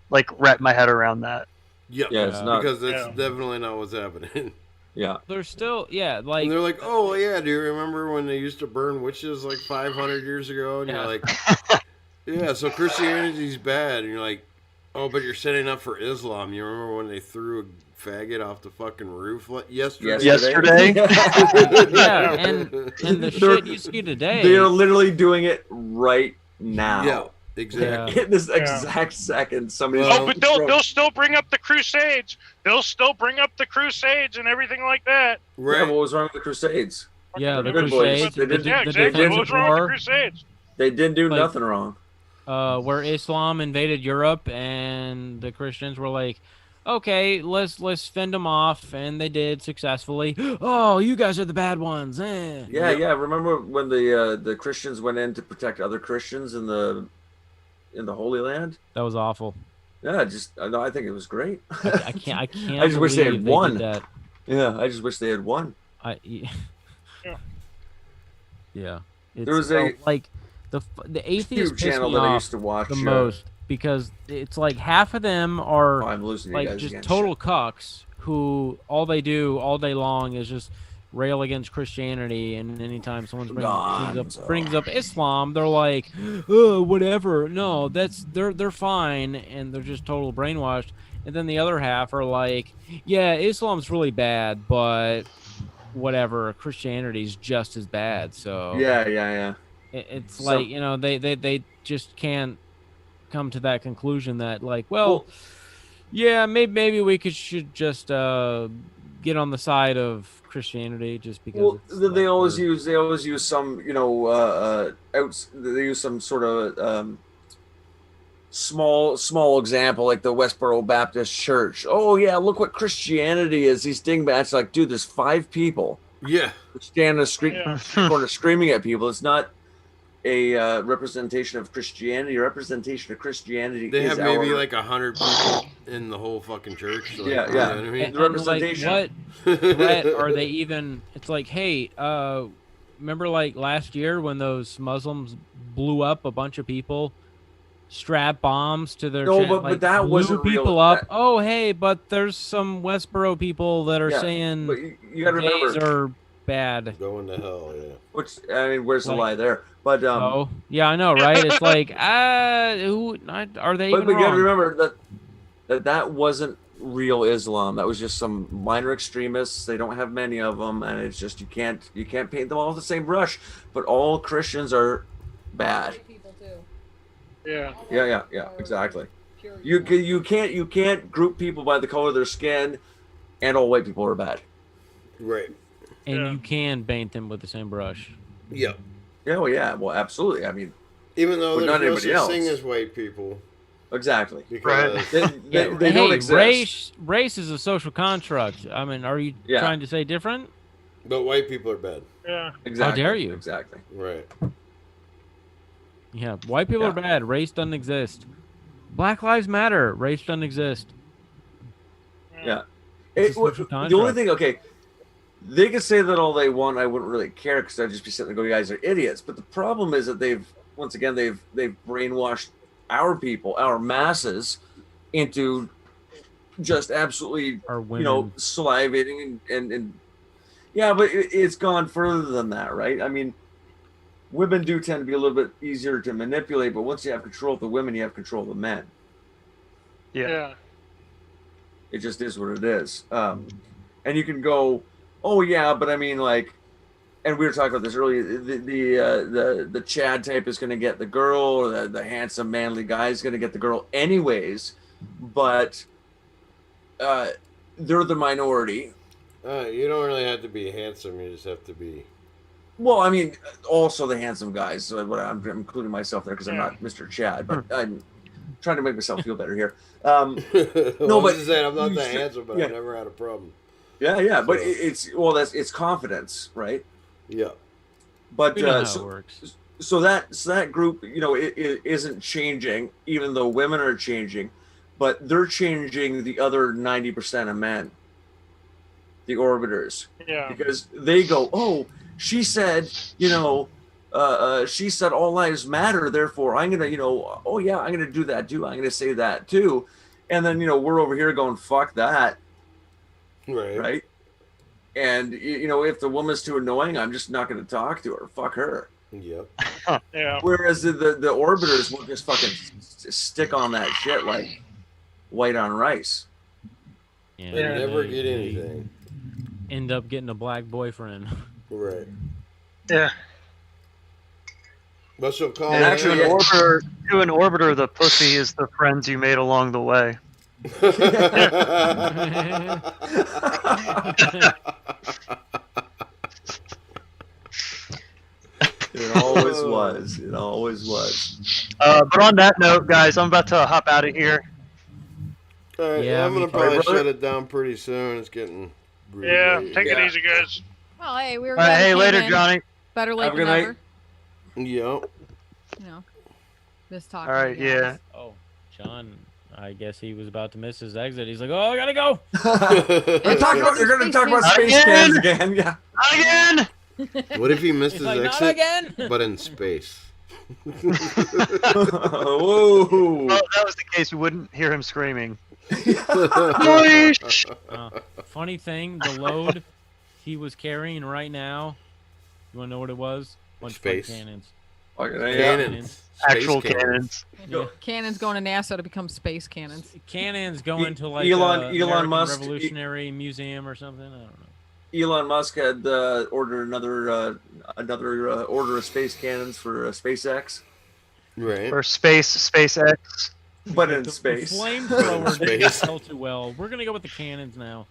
like, wrap my head around that. Yeah, it's not, because that's definitely not what's happening. Yeah, they're still like, and they're like, oh yeah, do you remember when they used to burn witches like 500 years ago? And you're like, yeah, so Christianity's bad, and you're like, oh, but you're setting up for Islam. You remember when they threw a faggot off the fucking roof yesterday? Yeah, and the shit you see today. They're literally doing it right now. Yeah, exactly. In this exact second, somebody's. But they'll still bring up the Crusades. They'll still bring up the Crusades and everything like that. Right. Yeah, what was wrong with the Crusades? Yeah, the Crusades. What was wrong with the Crusades? They didn't do nothing wrong. Where Islam invaded Europe, and the Christians were like, okay, let's fend them off, and they did successfully. Oh, you guys are the bad ones. Yeah. Remember when the Christians went in to protect other Christians in the Holy Land? That was awful. Yeah, I think it was great. I can't. I just wish they had won. Yeah, I just wish they had won. Yeah. There was the atheist channel that I used to watch the most, because it's like half of them are like just total cucks who all they do all day long is just rail against Christianity, and anytime someone brings up Islam, they're like, oh, whatever. No, they're fine, and they're just total brainwashed. And then the other half are like, yeah, Islam's really bad, but whatever, Christianity's just as bad. So yeah. It's like, you know, they just can't come to that conclusion that, like, well yeah, maybe we should just get on the side of Christianity just because. Well, they always use some, you know, they use some sort of small example, like the Westboro Baptist Church. Oh yeah, look what Christianity is. These dingbats, like, dude, there's 5 people. Yeah, standing on the street corner screaming at people. It's not a representation of Christianity. A representation of Christianity. They have maybe like 100 people in the whole fucking church. So yeah. You know what I mean? And, the representation. Like, what threat are they even? It's like, hey, remember like last year when those Muslims blew up a bunch of people, strapped bombs to their but that wasn't people real. up. Oh, hey, but there's some Westboro people that are saying but you gotta remember, are bad. Going to hell, yeah. Which, I mean, where's the lie there? But yeah, I know, right? It's like, who are they? But even you wrong? gotta remember that wasn't real Islam. That was just some minor extremists. They don't have many of them, and it's just you can't paint them all with the same brush. But all Christians are bad. People too. Yeah. Yeah, exactly. You can't group people by the color of their skin, and all white people are bad. Right. And you can paint them with the same brush. Yep. Yeah, well, yeah, well, absolutely. I mean, even though there's no such thing as white people. Exactly. Because they don't exist. Race is a social construct. I mean, are you trying to say different? But white people are bad. Yeah. Exactly. How dare you? Exactly. Right. Yeah, white people are bad. Race doesn't exist. Black Lives Matter. Race doesn't exist. Yeah. The only thing, okay, they can say that all they want. I wouldn't really care because I'd just be sitting there going, "You guys are idiots." But the problem is that they've brainwashed our people, our masses, into just absolutely, salivating and yeah. But it's gone further than that, right? I mean, women do tend to be a little bit easier to manipulate, but once you have control of the women, you have control of the men. Yeah. It just is what it is. And you can go, oh yeah, but I mean, like, and we were talking about this earlier. The Chad type is going to get the girl, or the handsome, manly guy is going to get the girl, anyways. But they're the minority. You don't really have to be handsome. You just have to be. Well, I mean, also the handsome guys. So I'm including myself there because I'm not Mr. Chad, but I'm trying to make myself feel better here. No, but I'm not that handsome, but I've never had a problem. Yeah, but it's confidence, right? Yeah. But how it works. So that group, it isn't changing, even though women are changing, but they're changing the other 90% of men, the orbiters. Yeah. Because they go, oh, she said, she said all lives matter, therefore I'm gonna, oh yeah, I'm gonna do that too. I'm gonna say that too. And then, we're over here going, fuck that. Right. And if the woman's too annoying, I'm just not going to talk to her. Fuck her. Yep. Yeah. Whereas the orbiters will just fucking stick on that shit like white on rice. Yeah. They never get anything. End up getting a black boyfriend. Right. Yeah. But she'll call and to an orbiter, the pussy is the friends you made along the way. It always was. It always was. But on that note, guys, I'm about to hop out of here. All right, Yeah, I'm gonna probably shut it down pretty soon. It's getting really late. Take it easy, guys. Well, hey, we were. Hey, later, Johnny. Better late Have a than good never. Yep. This talk. All right, yeah. Oh, John, I guess he was about to miss his exit. He's like, oh, I gotta go. You're going to talk about space cans again. Yeah. Not again. What if he missed his like, exit, not again? but in space? Whoa. Well, if that was the case, we wouldn't hear him screaming. Funny thing, the load he was carrying right now, you want to know what it was? Bunch Space. of cannons. Cannons. Actual Space cannons. Yeah. Cannons going to NASA to become space cannons. Cannons going to like Elon American Musk Revolutionary Museum or something. I don't know. Elon Musk had ordered another order of space cannons for SpaceX. Right. Or SpaceX. But in The space. flamethrower Space. didn't sell too well. We're gonna go with the cannons now.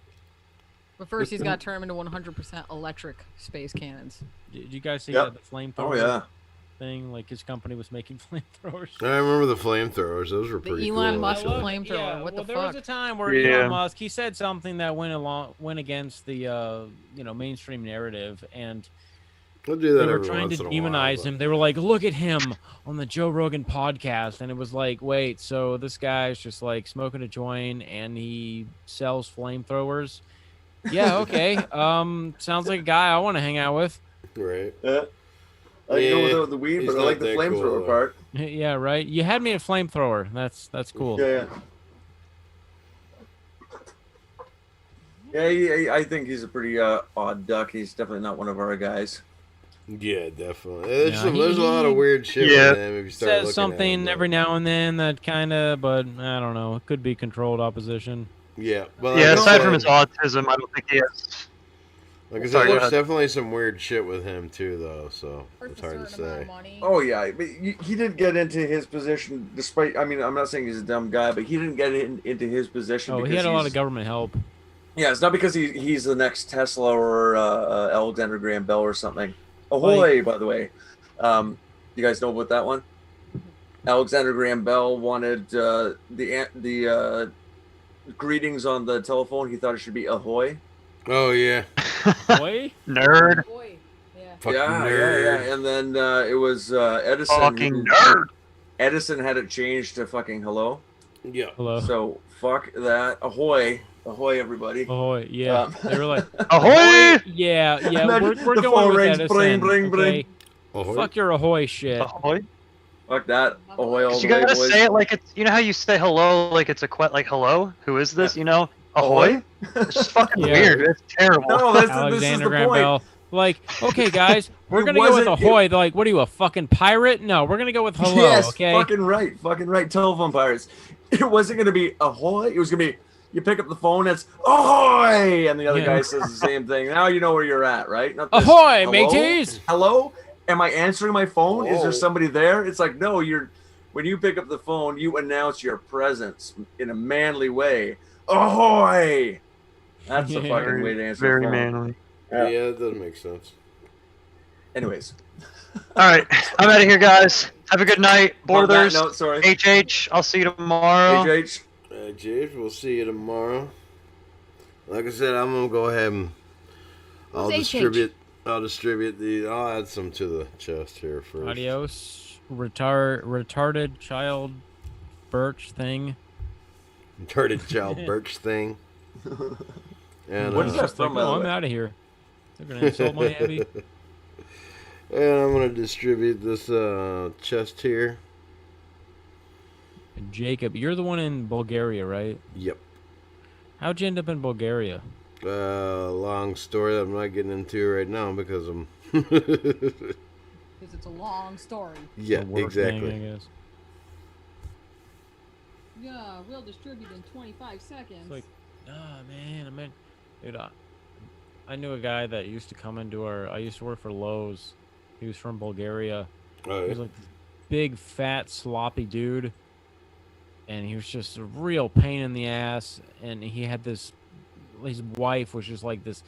But first, he's got to turn them into 100% electric space cannons. Did you guys see Yep. that the flamethrower Oh yeah. thing? Like his company was making flamethrowers. I remember the flamethrowers. Those were The pretty Elon cool. Musk actually. flamethrower. What the there was fuck? a time where Yeah. Elon Musk he said something that went against the mainstream narrative, and We'll do that they were every trying once to in a while, demonize but- him. They were like, "Look at him on the Joe Rogan podcast," and it was like, "Wait, so this guy's just like smoking a joint and he sells flamethrowers?" Yeah, okay. Sounds like a guy I want to hang out with. Right. Yeah. I go without the weed, he's but I not like the that cool, flamethrower though. part. Yeah, right. You had me at flamethrower. That's cool. Yeah. Yeah, I think he's a pretty odd duck. He's definitely not one of our guys. Yeah, definitely. There's, Yeah, there's a lot of weird shit with him if you start looking says at something him, every now and then that kind of, but I don't know. It could be controlled opposition. Yeah, but Yeah, like I aside from his said, autism, I don't think he has. like I said, Sorry, go there's ahead. definitely some weird shit with him too, though. So Worth it's a hard to certain amount say. of money. Oh yeah, but he didn't get into his position despite. I mean, I'm not saying he's a dumb guy, but he didn't get into his position. Oh, because he had a lot he's- of government help. Yeah, it's not because he's the next Tesla or Alexander Graham Bell or something. Ahoy, by the way. You guys know about that one? Alexander Graham Bell wanted the greetings on the telephone. He thought it should be ahoy. Oh yeah, Boy, Nerd. Boy, yeah. fucking Yeah. nerd. And then it was Edison. Fucking nerd. Edison had it changed to fucking hello. Yeah. hello. So fuck that. Ahoy. Ahoy, everybody. Ahoy, yeah. They were like, Ahoy! yeah. And then We're the going phone with rings, Edison. bring, bring, okay? bring. Ahoy. Fuck your ahoy shit. Ahoy. Fuck that. Ahoy all the You way, gotta boys. say it like it's. You know how you say hello like it's a like hello? Who is this? You know? Ahoy? It's just fucking Yeah. weird. It's terrible. No, this is Alexander the Graham point. Bell. Like, okay, guys, we're It gonna go with wasn't- ahoy. They're like, what are you, a fucking pirate? No, we're gonna go with hello. Yes, okay. fucking right. Telephone pirates. It wasn't gonna be ahoy. It was gonna be you pick up the phone. It's ahoy, and the other Yeah. guy says the same thing. Now you know where you're at, right? Not this, Ahoy, hello? mateys! Hello. Am I answering my phone? Is Whoa. there somebody there? It's like no. When you pick up the phone, you announce your presence in a manly way. Ahoy! That's the Yeah. fucking way to answer. Very the phone. manly. Yeah, that doesn't make sense. Anyways, All right, I'm out of here, guys. Have a good night, on that Borders. note, sorry. HH, I'll see you tomorrow. HH. James, we'll see you tomorrow. Like I said, I'm gonna go ahead and I'll Who's distribute. I'll add some to the chest here first. Adios, retarded child, Borch thing. Retarded child Birch thing. And What is that Just like, from, by the I'm way? out of here. They're gonna insult my Abby. And I'm gonna distribute this chest here. Jacob, you're the one in Bulgaria, right? Yep. How'd you end up in Bulgaria? Long story that I'm not getting into right now because I'm. Because it's a long story. Yeah, The work exactly. thing, I guess. Yeah, we'll distribute in 25 seconds. It's like, man, dude, I knew a guy that used to come into I used to work for Lowe's. He was from Bulgaria. Oh, He was yeah. like this big, fat, sloppy dude. And he was just a real pain in the ass. And he had his wife was just like this,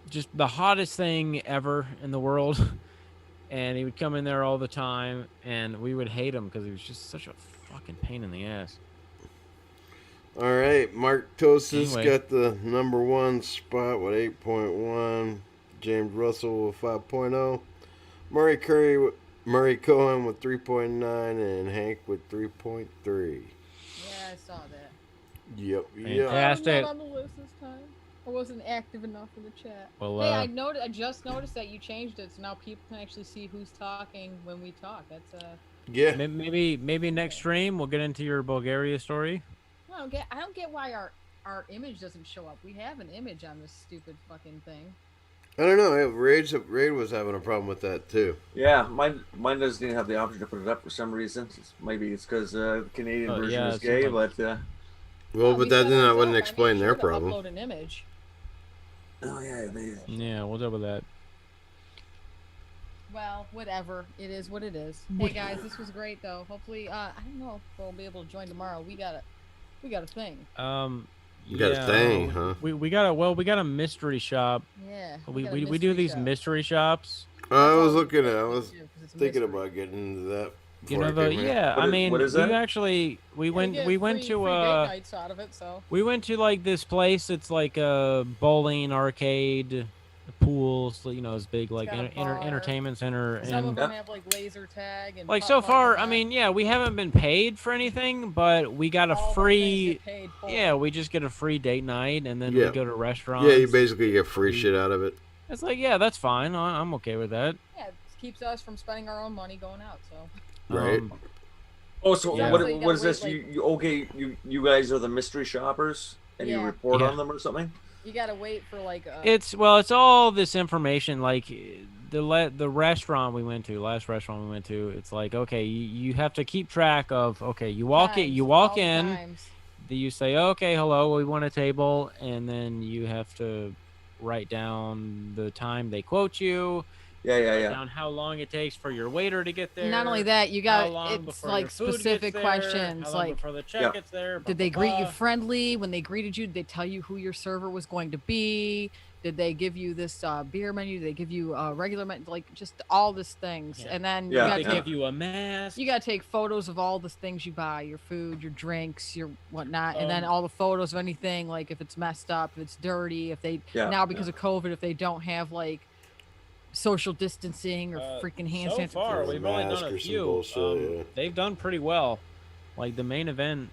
just the hottest thing ever in the world. And he would come in there all the time. And we would hate him because he was just such a fucking pain in the ass. All right, Mark Tosis Anyway. got the #1 spot with 8.1. James Russell with 5.0. Murray Cohen with 3.9, and Hank with 3.3. Yeah, I saw that. Yep. Fantastic. I'm not on the list this time. I wasn't active enough in the chat. Well, Hey, I just noticed that you changed it, so now people can actually see who's talking when we talk. That's Yeah. maybe next stream we'll get into your Bulgaria story. I don't get why our image doesn't show up. We have an image on this stupid fucking thing. I don't know. Raid was having a problem with that too. Yeah, mine doesn't even have the option to put it up for some reason. Maybe it's because the Canadian version yeah, is it gay, seems but Well, but that because wouldn't I explain made their sure to problem. Upload an image. oh yeah, Yeah, we'll double that. Well, whatever. It is what it is. Hey guys, this was great though. Hopefully, I don't know if we'll be able to join tomorrow. We got a thing. You got a thing, huh? We got a mystery shop. Yeah. We got a do mystery these shop. mystery shops. I was all looking we at. I do, was 'cause it's a thinking mystery. about getting into that. You before know I the came here. yeah. I mean, what is that? we actually we Yeah, went get we went free to date nights out of it, so. we went to like this place. It's like a bowling arcade, pool. So, you know, it's big like got a bar. entertainment center. Some of And them have like laser tag and like putt so putt far, and I that. mean, yeah, we haven't been paid for anything, but we got a All the things free. get paid for. Yeah, we just get a free date night, and then Yeah. we go to restaurants. Yeah, you basically get free shit out of it. It's like, yeah, that's fine. I'm okay with that. Yeah, it keeps us from spending our own money going out. So. Right. Oh, so Yeah. what So you is gotta this? wait, You guys are the mystery shoppers, and you Yeah. report Yeah. on them or something? You gotta wait for like. It's all this information. Like the restaurant we went to, it's like, okay, you have to keep track of. Okay, you walk in. You say, okay, hello, we want a table, and then you have to write down the time they quote you. Yeah. Down how long it takes for your waiter to get there. Not only that, you got it's like specific questions, how long like before the check gets there. Did they greet you friendly? When they greeted you, did they tell you who your server was going to be? Did they give you this beer menu? Did they give you a regular menu? Like just all these things, and then you got to give you a mask. You got to take photos of all the things you buy, your food, your drinks, your whatnot, and then all the photos of anything, like if it's messed up, if it's dirty, if they now because of COVID, if they don't have like social distancing or freaking hand sanitizer. So far, we've only done a few. They've done pretty well. Like the main event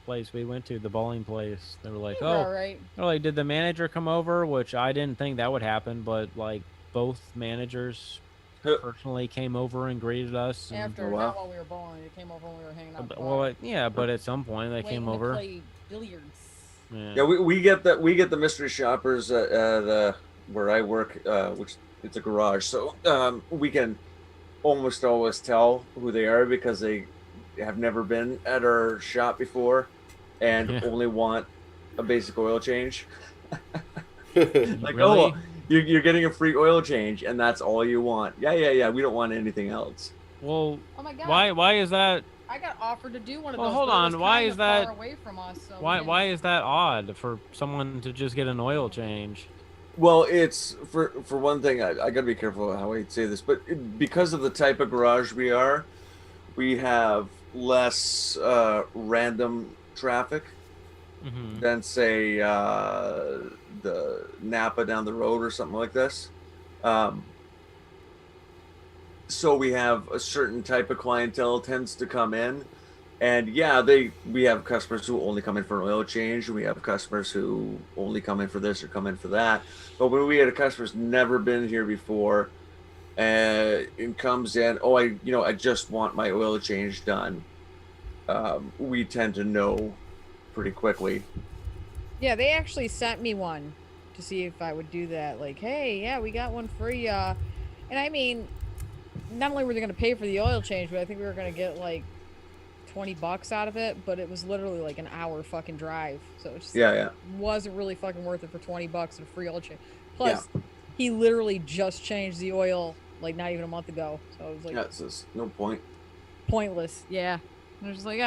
place we went to, the bowling place, they were like, they're like, did the manager come over? Which I didn't think that would happen, but like both managers personally came over and greeted us. After, not while we were bowling, they came over when we were hanging out. But at some point they came over. Play billiards. Yeah, we get the mystery shoppers at where I work, which it's a garage, so we can almost always tell who they are because they have never been at our shop before and only want a basic oil change. Like, really? You're getting a free oil change and that's all you want. Yeah. We don't want anything else. Well, oh my God. Why is that? I got offered to do one of those. Well, hold on. Why is that far away from us? So why is that odd for someone to just get an oil change? Well, it's for one thing. I got to be careful how I say this, but because of the type of garage we have less random traffic than say the Napa down the road or something like this. So we have a certain type of clientele tends to come in, and we have customers who only come in for an oil change, and we have customers who only come in for this or come in for that. But when we had a customer's never been here before, and comes in, I just want my oil change done. We tend to know pretty quickly. Yeah, they actually sent me one to see if I would do that. Like, hey, we got one for you. And I mean, not only were they going to pay for the oil change, but I think we were going to get like $20 out of it. But it was literally like an hour fucking drive, so it just wasn't really fucking worth it for $20 and a free oil change. Plus, he literally just changed the oil like not even a month ago, so it was like it's just no point. Pointless. Yeah, I was just like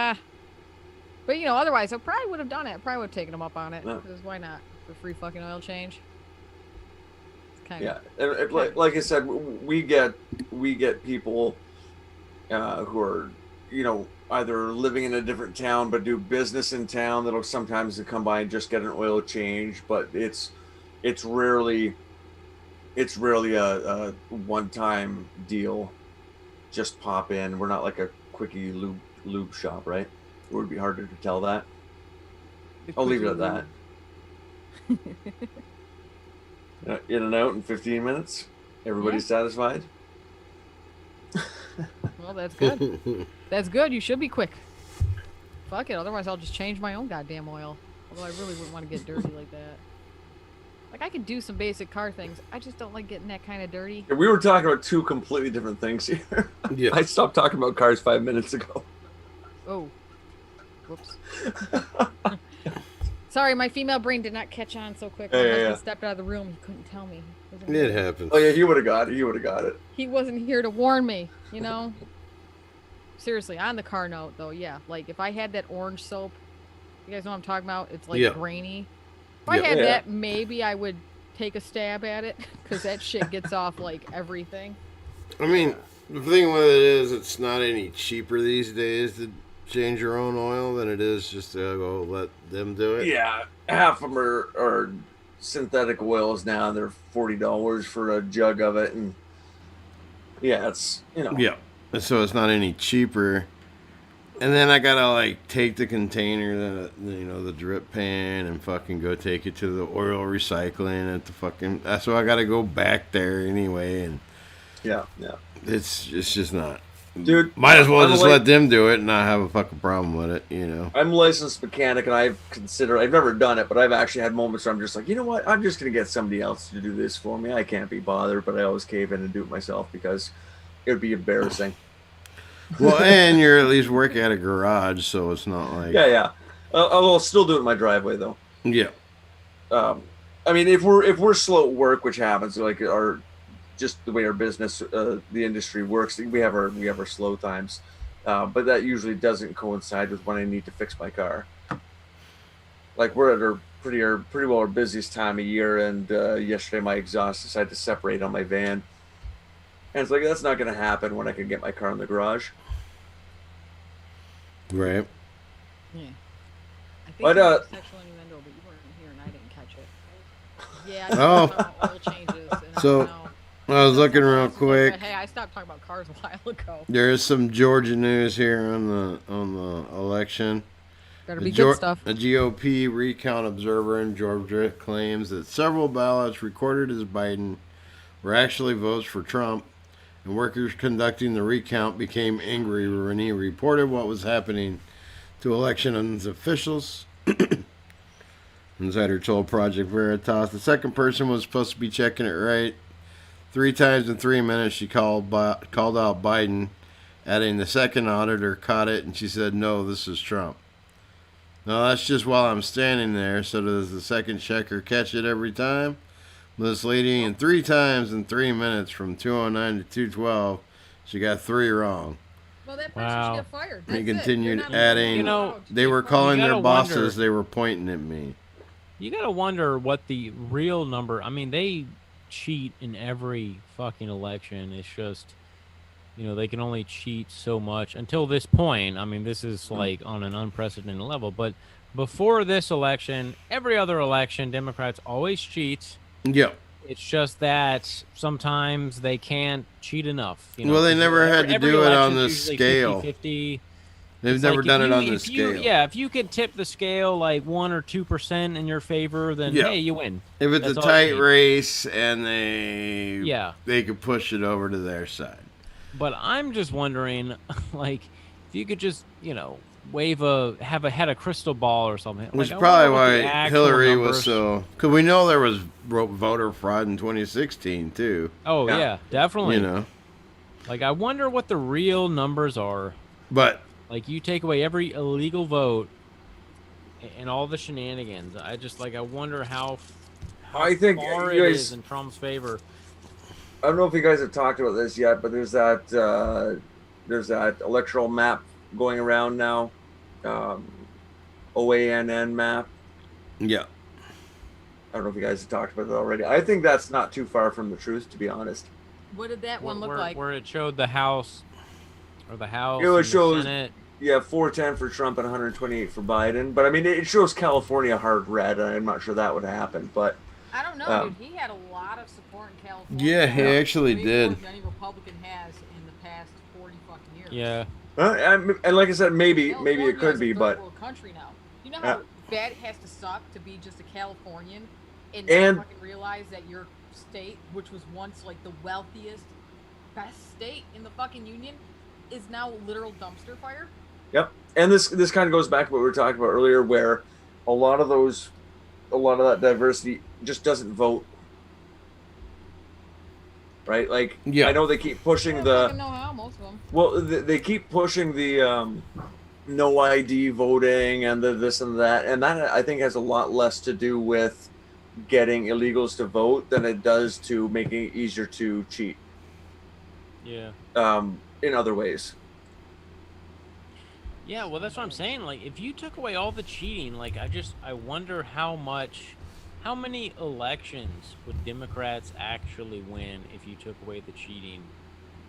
But otherwise I probably would have done it. I probably would have taken him up on it because why not for free fucking oil change? Like I said, we get people who are either living in a different town but do business in town that'll sometimes come by and just get an oil change, but it's rarely a one-time deal. Just pop in. We're not like a quickie lube shop, right? It would be harder to tell that. I'll leave it at that. In and out in 15 minutes. Everybody's satisfied. Well, that's good. That's good. You should be quick. Fuck it. Otherwise, I'll just change my own goddamn oil. Although I really wouldn't want to get dirty like that. Like, I could do some basic car things. I just don't like getting that kind of dirty. We were talking about two completely different things here. Yeah. I stopped talking about cars 5 minutes ago. Oh. Whoops. Sorry, my female brain did not catch on so quick. My husband stepped out of the room. He couldn't tell me. It happens. Oh, yeah, he would have got it. He wasn't here to warn me, Seriously, on the car note, though, like, if I had that orange soap, you guys know what I'm talking about? It's, like, grainy. If I had that, maybe I would take a stab at it, because that shit gets off, like, everything. I mean, the thing with it is, it's not any cheaper these days to change your own oil than it is just to go let them do it. Yeah, half of them are synthetic oils now. They're $40 for a jug of it, and it's Yeah, so it's not any cheaper. And then I gotta like take the container, the drip pan, and fucking go take it to the oil recycling at the fucking. That's why I gotta go back there anyway, and yeah, it's just not. Dude, might as well I'm just like- let them do it and not have a fucking problem with it, you know. I'm a licensed mechanic, and I've never done it, but I've actually had moments where I'm just like, you know what? I'm just going to get somebody else to do this for me. I can't be bothered, but I always cave in and do it myself because it would be embarrassing. Well, and you're at least working at a garage, so it's not like... Yeah. I'll still do it in my driveway, though. Yeah. I mean, if we're slow at work, which happens, like just the way our business, the industry works, we have our slow times, but that usually doesn't coincide with when I need to fix my car. Like we're at pretty well our busiest time of year, and yesterday my exhaust decided to separate on my van, and it's like that's not going to happen when I can get my car in the garage. Right. Yeah. I think But, you had sexual innuendo, but you weren't here and I didn't catch it. Yeah. I oil changes. And So- I don't know. I was looking real quick. Hey, I stopped talking about cars a while ago. There is some Georgia news here on the election. Better be good stuff. A GOP recount observer in Georgia claims that several ballots recorded as Biden were actually votes for Trump, and workers conducting the recount became angry when he reported what was happening to elections officials. Insider told Project Veritas the second person was supposed to be checking it right. 3 times in 3 minutes she called out Biden, adding the second auditor caught it and she said, "No, this is Trump." Now that's just while I'm standing there, so does the second checker catch it every time? This lady, in 3 times in 3 minutes from 209 to 212, she got 3 wrong. Well, that person should get fired. He That's continued it. adding, they were calling their bosses, wonder- they were pointing at me. You gotta wonder what the real number. I mean, they cheat in every fucking election. It's just, they can only cheat so much until this point. I mean, this is like on an unprecedented level. But before this election, every other election, Democrats always cheat. Yep. It's just that sometimes they can't cheat enough. Well, they never had to do it on this scale. 50-50. They've It's never like done if it you- on if this you- scale. Yeah, if you could tip the scale like 1 or 2% in your favor, then Yeah. hey, you win. If it's That's a all you tight need. race and they Yeah. they could push it over to their side. But I'm just wondering, like, if you could just, had a crystal ball or something. Which Like, is I wonder probably what the why actual Hillary was numbers- so... Because we know there was voter fraud in 2016, too. Oh, yeah, definitely. You know. Like, I wonder what the real numbers are. But... Like, you take away every illegal vote and all the shenanigans. I wonder how I think far you it guys- is in Trump's favor. I don't know if you guys have talked about this yet, but there's that electoral map going around now, OANN map. Yeah. I don't know if you guys have talked about it already. I think that's not too far from the truth, to be honest. What did that one look where, like? Where it showed the House, or the House, You know, it and the shows Senate. 410 for Trump and 128 for Biden. But I mean, it shows California hard red. And I'm not sure that would happen, but I don't know, dude. He had a lot of support in California. Yeah, he actually Way did. more than any Republican has in the past 40 fucking years. Yeah. and like I said, maybe California it could is be, a third but world country now. You know how bad it has to suck to be just a Californian and And- not fucking realize that your state, which was once like the wealthiest, best state in the fucking union, is now a literal dumpster fire. Yep. And this kind of goes back to what we were talking about earlier, where a lot of that diversity just doesn't vote. Right? Like, Yeah. I know they keep pushing I don't the fucking know how, most of them. well, they keep pushing the no ID voting and the this and that, and that I think has a lot less to do with getting illegals to vote than it does to making it easier to cheat. Yeah. In other ways. Yeah, well, that's what I'm saying. Like, if you took away all the cheating, like, I wonder how many elections would Democrats actually win if you took away the cheating?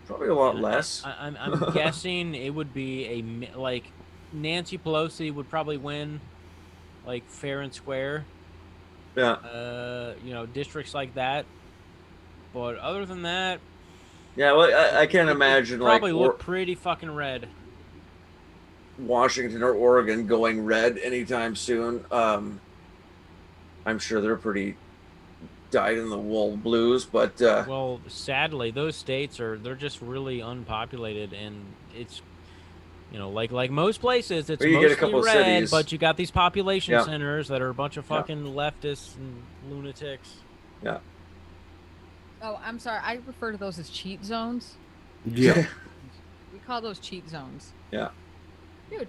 Probably a lot And less. I'm guessing it would be like Nancy Pelosi would probably win, like, fair and square. Yeah. Districts like that. But other than that, Yeah, well, I can't imagine like probably look pretty fucking red. Washington or Oregon going red anytime soon. I'm sure they're pretty died in the wool blues, but well, sadly, those states they're just really unpopulated, and it's like most places, it's you get a mostly couple red, cities. but you got these population Yeah. centers that are a bunch of fucking leftists and lunatics. Yeah. Oh, I'm sorry. I refer to those as cheat zones. Yeah. We call those cheat zones. Yeah. Dude,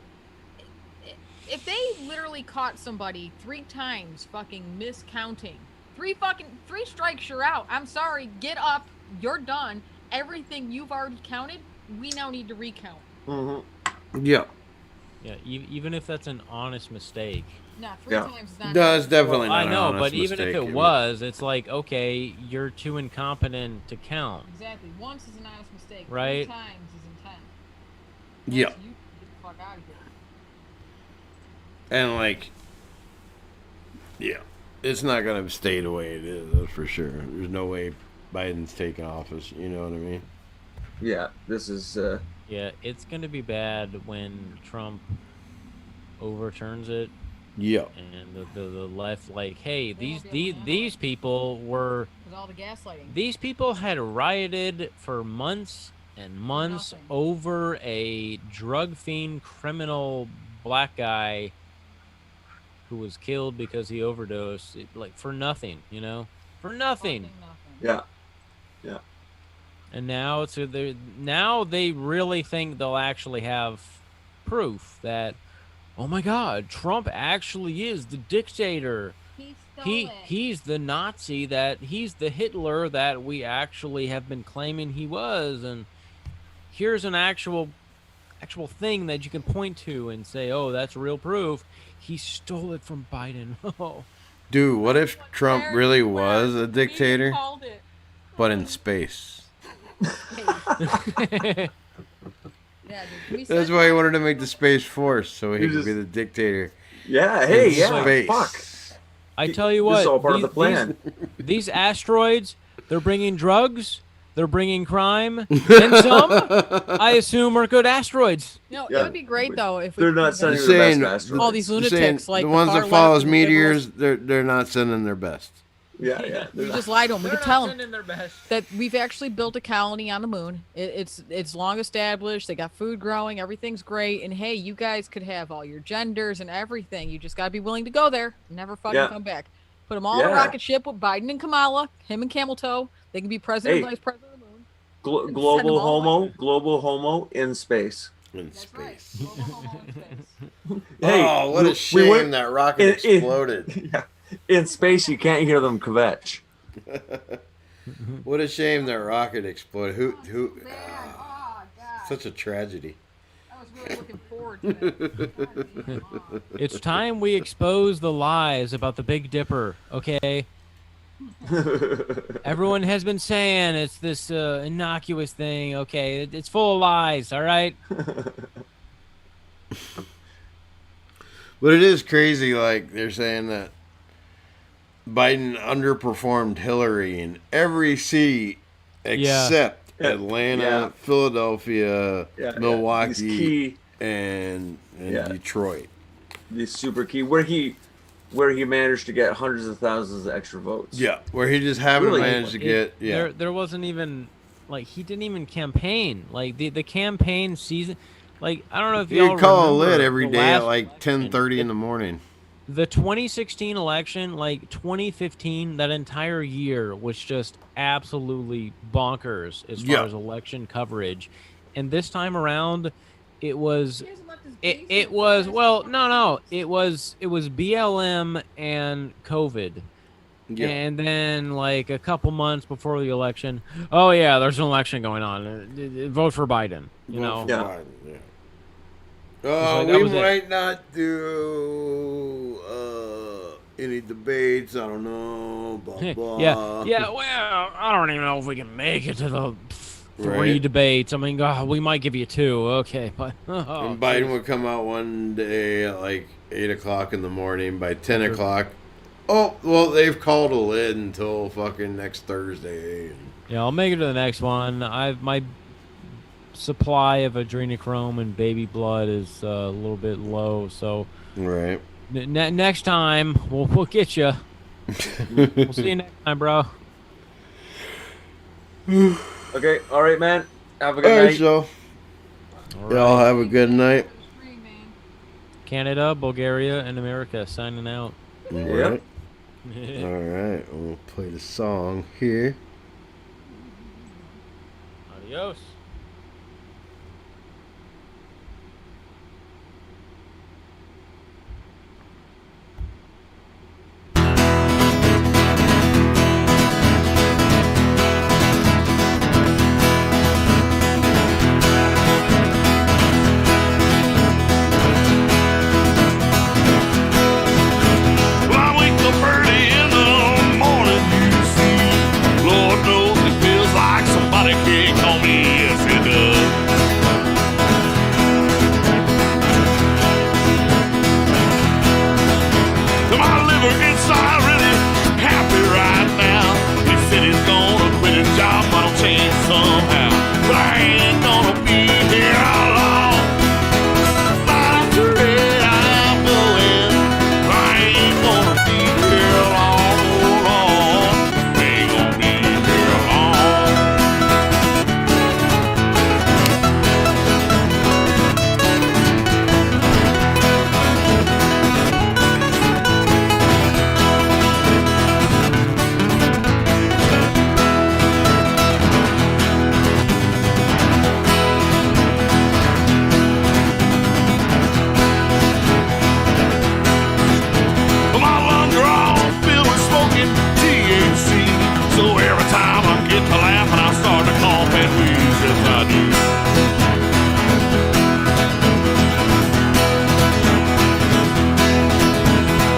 if they literally caught somebody 3 times fucking miscounting, 3 strikes, you're out. I'm sorry. Get up. You're done. Everything you've already counted, we now need to recount. Mm-hmm. Yeah. Yeah, even if that's an honest mistake. No, 3 times is not. No, it's definitely Well, not. I know, an honest but even if mistake. it was, it's like, okay, you're too incompetent to count. Exactly. Once is an honest mistake. Right. 3 times is intent. Yeah. You get the fuck out of here. And like, yeah, it's not gonna stay the way it is. That's for sure. There's no way Biden's taking office. You know what I mean? Yeah. This is. Yeah, it's gonna be bad when Trump overturns it. Yeah. And the left, like, hey, these people were. With all the gaslighting. These people had rioted for months and months over a drug fiend criminal black guy who was killed because he overdosed, like for nothing, for nothing. Yeah. Yeah. And now now they really think they'll actually have proof that, oh my God, Trump actually is the dictator. He's the Nazi, that he's the Hitler that we actually have been claiming he was, and here's an actual thing that you can point to and say, oh, that's real proof. He stole it from Biden. Oh. Dude, what if Trump really was a dictator, but in space? That's why he wanted to make the Space Force, so he could be the dictator. Yeah, hey, in yeah, space. fuck. I tell you what, This is all part of the plan. These asteroids, they're bringing drugs, they're bringing crime, and some, I assume, are good asteroids. No, it would be great though if they're not sending their best asteroids. all these lunatics like the ones far that follows left meteors, they're not sending their best. Yeah, yeah. We just lied to them. We could tell them their best. that we've actually built a colony on the moon. It's long established. They got food growing. Everything's great. And hey, you guys could have all your genders and everything. You just gotta be willing to go there. Never fucking come back. Put them all in a rocket ship with Biden and Kamala, him and Camel Toe. They can be president, vice president of the moon. Global homo in space. In space. Right. Global homo in space. Hey, oh, what a shame that rocket exploded. Yeah. In space, you can't hear them kvetch. What a shame that rocket exploded. Who? Oh, God. Such a tragedy. I was really looking forward to that. It's time we expose the lies about the Big Dipper, okay? Everyone has been saying it's this innocuous thing, okay? It's full of lies, all right? But it is crazy, like, they're saying that Biden underperformed Hillary in every city except Atlanta, Philadelphia, Milwaukee, and Detroit. He's super key. Where he managed to get hundreds of thousands of extra votes. Yeah, where he just happened to manage to get. Yeah, there wasn't even, like, he didn't even campaign. Like the campaign season, like, I don't know if y'all call remember a lid every day at like election. 10:30 in the morning. The 2016 election, like 2015, that entire year was just absolutely bonkers as far as election coverage. And this time around, it was BLM and COVID. Yeah. And then, like, a couple months before the election, oh yeah, there's an election going on. Vote for Biden. Vote for Biden, yeah. Oh, we might not do any debates. I don't know. Blah, blah. Yeah. Well, I don't even know if we can make it to the 3 debates. I mean, God, we might give you 2. Okay, but and Biden would come out one day at like 8 o'clock in the morning. By 10 o'clock, oh well, they've called a lid until fucking next Thursday. Yeah, I'll make it to the next one. My supply of adrenochrome and baby blood is a little bit low, so next time we'll get you. We'll see you next time, bro. Okay, all right, man. Have a All good right, night. so All y'all right. have a good night. Canada, Bulgaria, and America signing out. All right. All right. We'll play the song here. Adios. Well, I wake up early in the morning, you see. Lord knows it feels like somebody can't call me. Yes, it does. My liver inside really happy right now. He said he's gonna quit his job, but I'll change somehow. But I ain't gonna be here long. Not after it, I'm going. I ain't gonna be here long, long. Ain't gonna be here long. My lungs are all filled with smoking THC. So every time I get to laughing, I start to cough and wheeze. Yes, I do.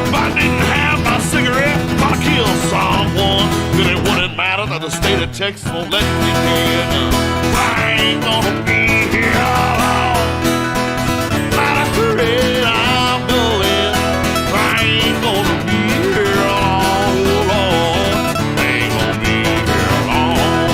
If I didn't have my cigarette, I'd kill someone. Then it wouldn't matter that the state of Texas won't let me get none. I ain't gonna be here long. Not after it, I'm going. I ain't gonna be here long, long. Ain't gonna be here long.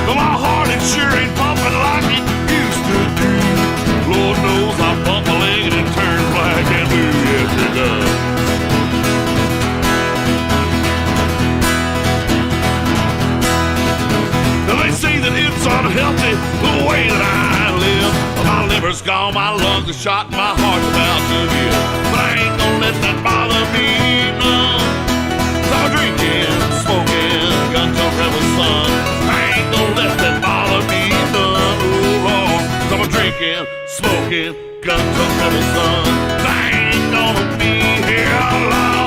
But my heart it sure ain't pumping like it used to do. Lord knows I bump a leg and it turns black and blue. Yes, it does. Now they say that it's unhealthy the way that I live. My liver's gone, my lungs are shot, my heart's about to give. But I ain't gonna let that bother me, no. So I'm drinking, smoking, gun to rebel son. I ain't gonna let that bother me, none, oh Lord. So I'm drinking, smoking, gun to rebel son. I ain't gonna be here long.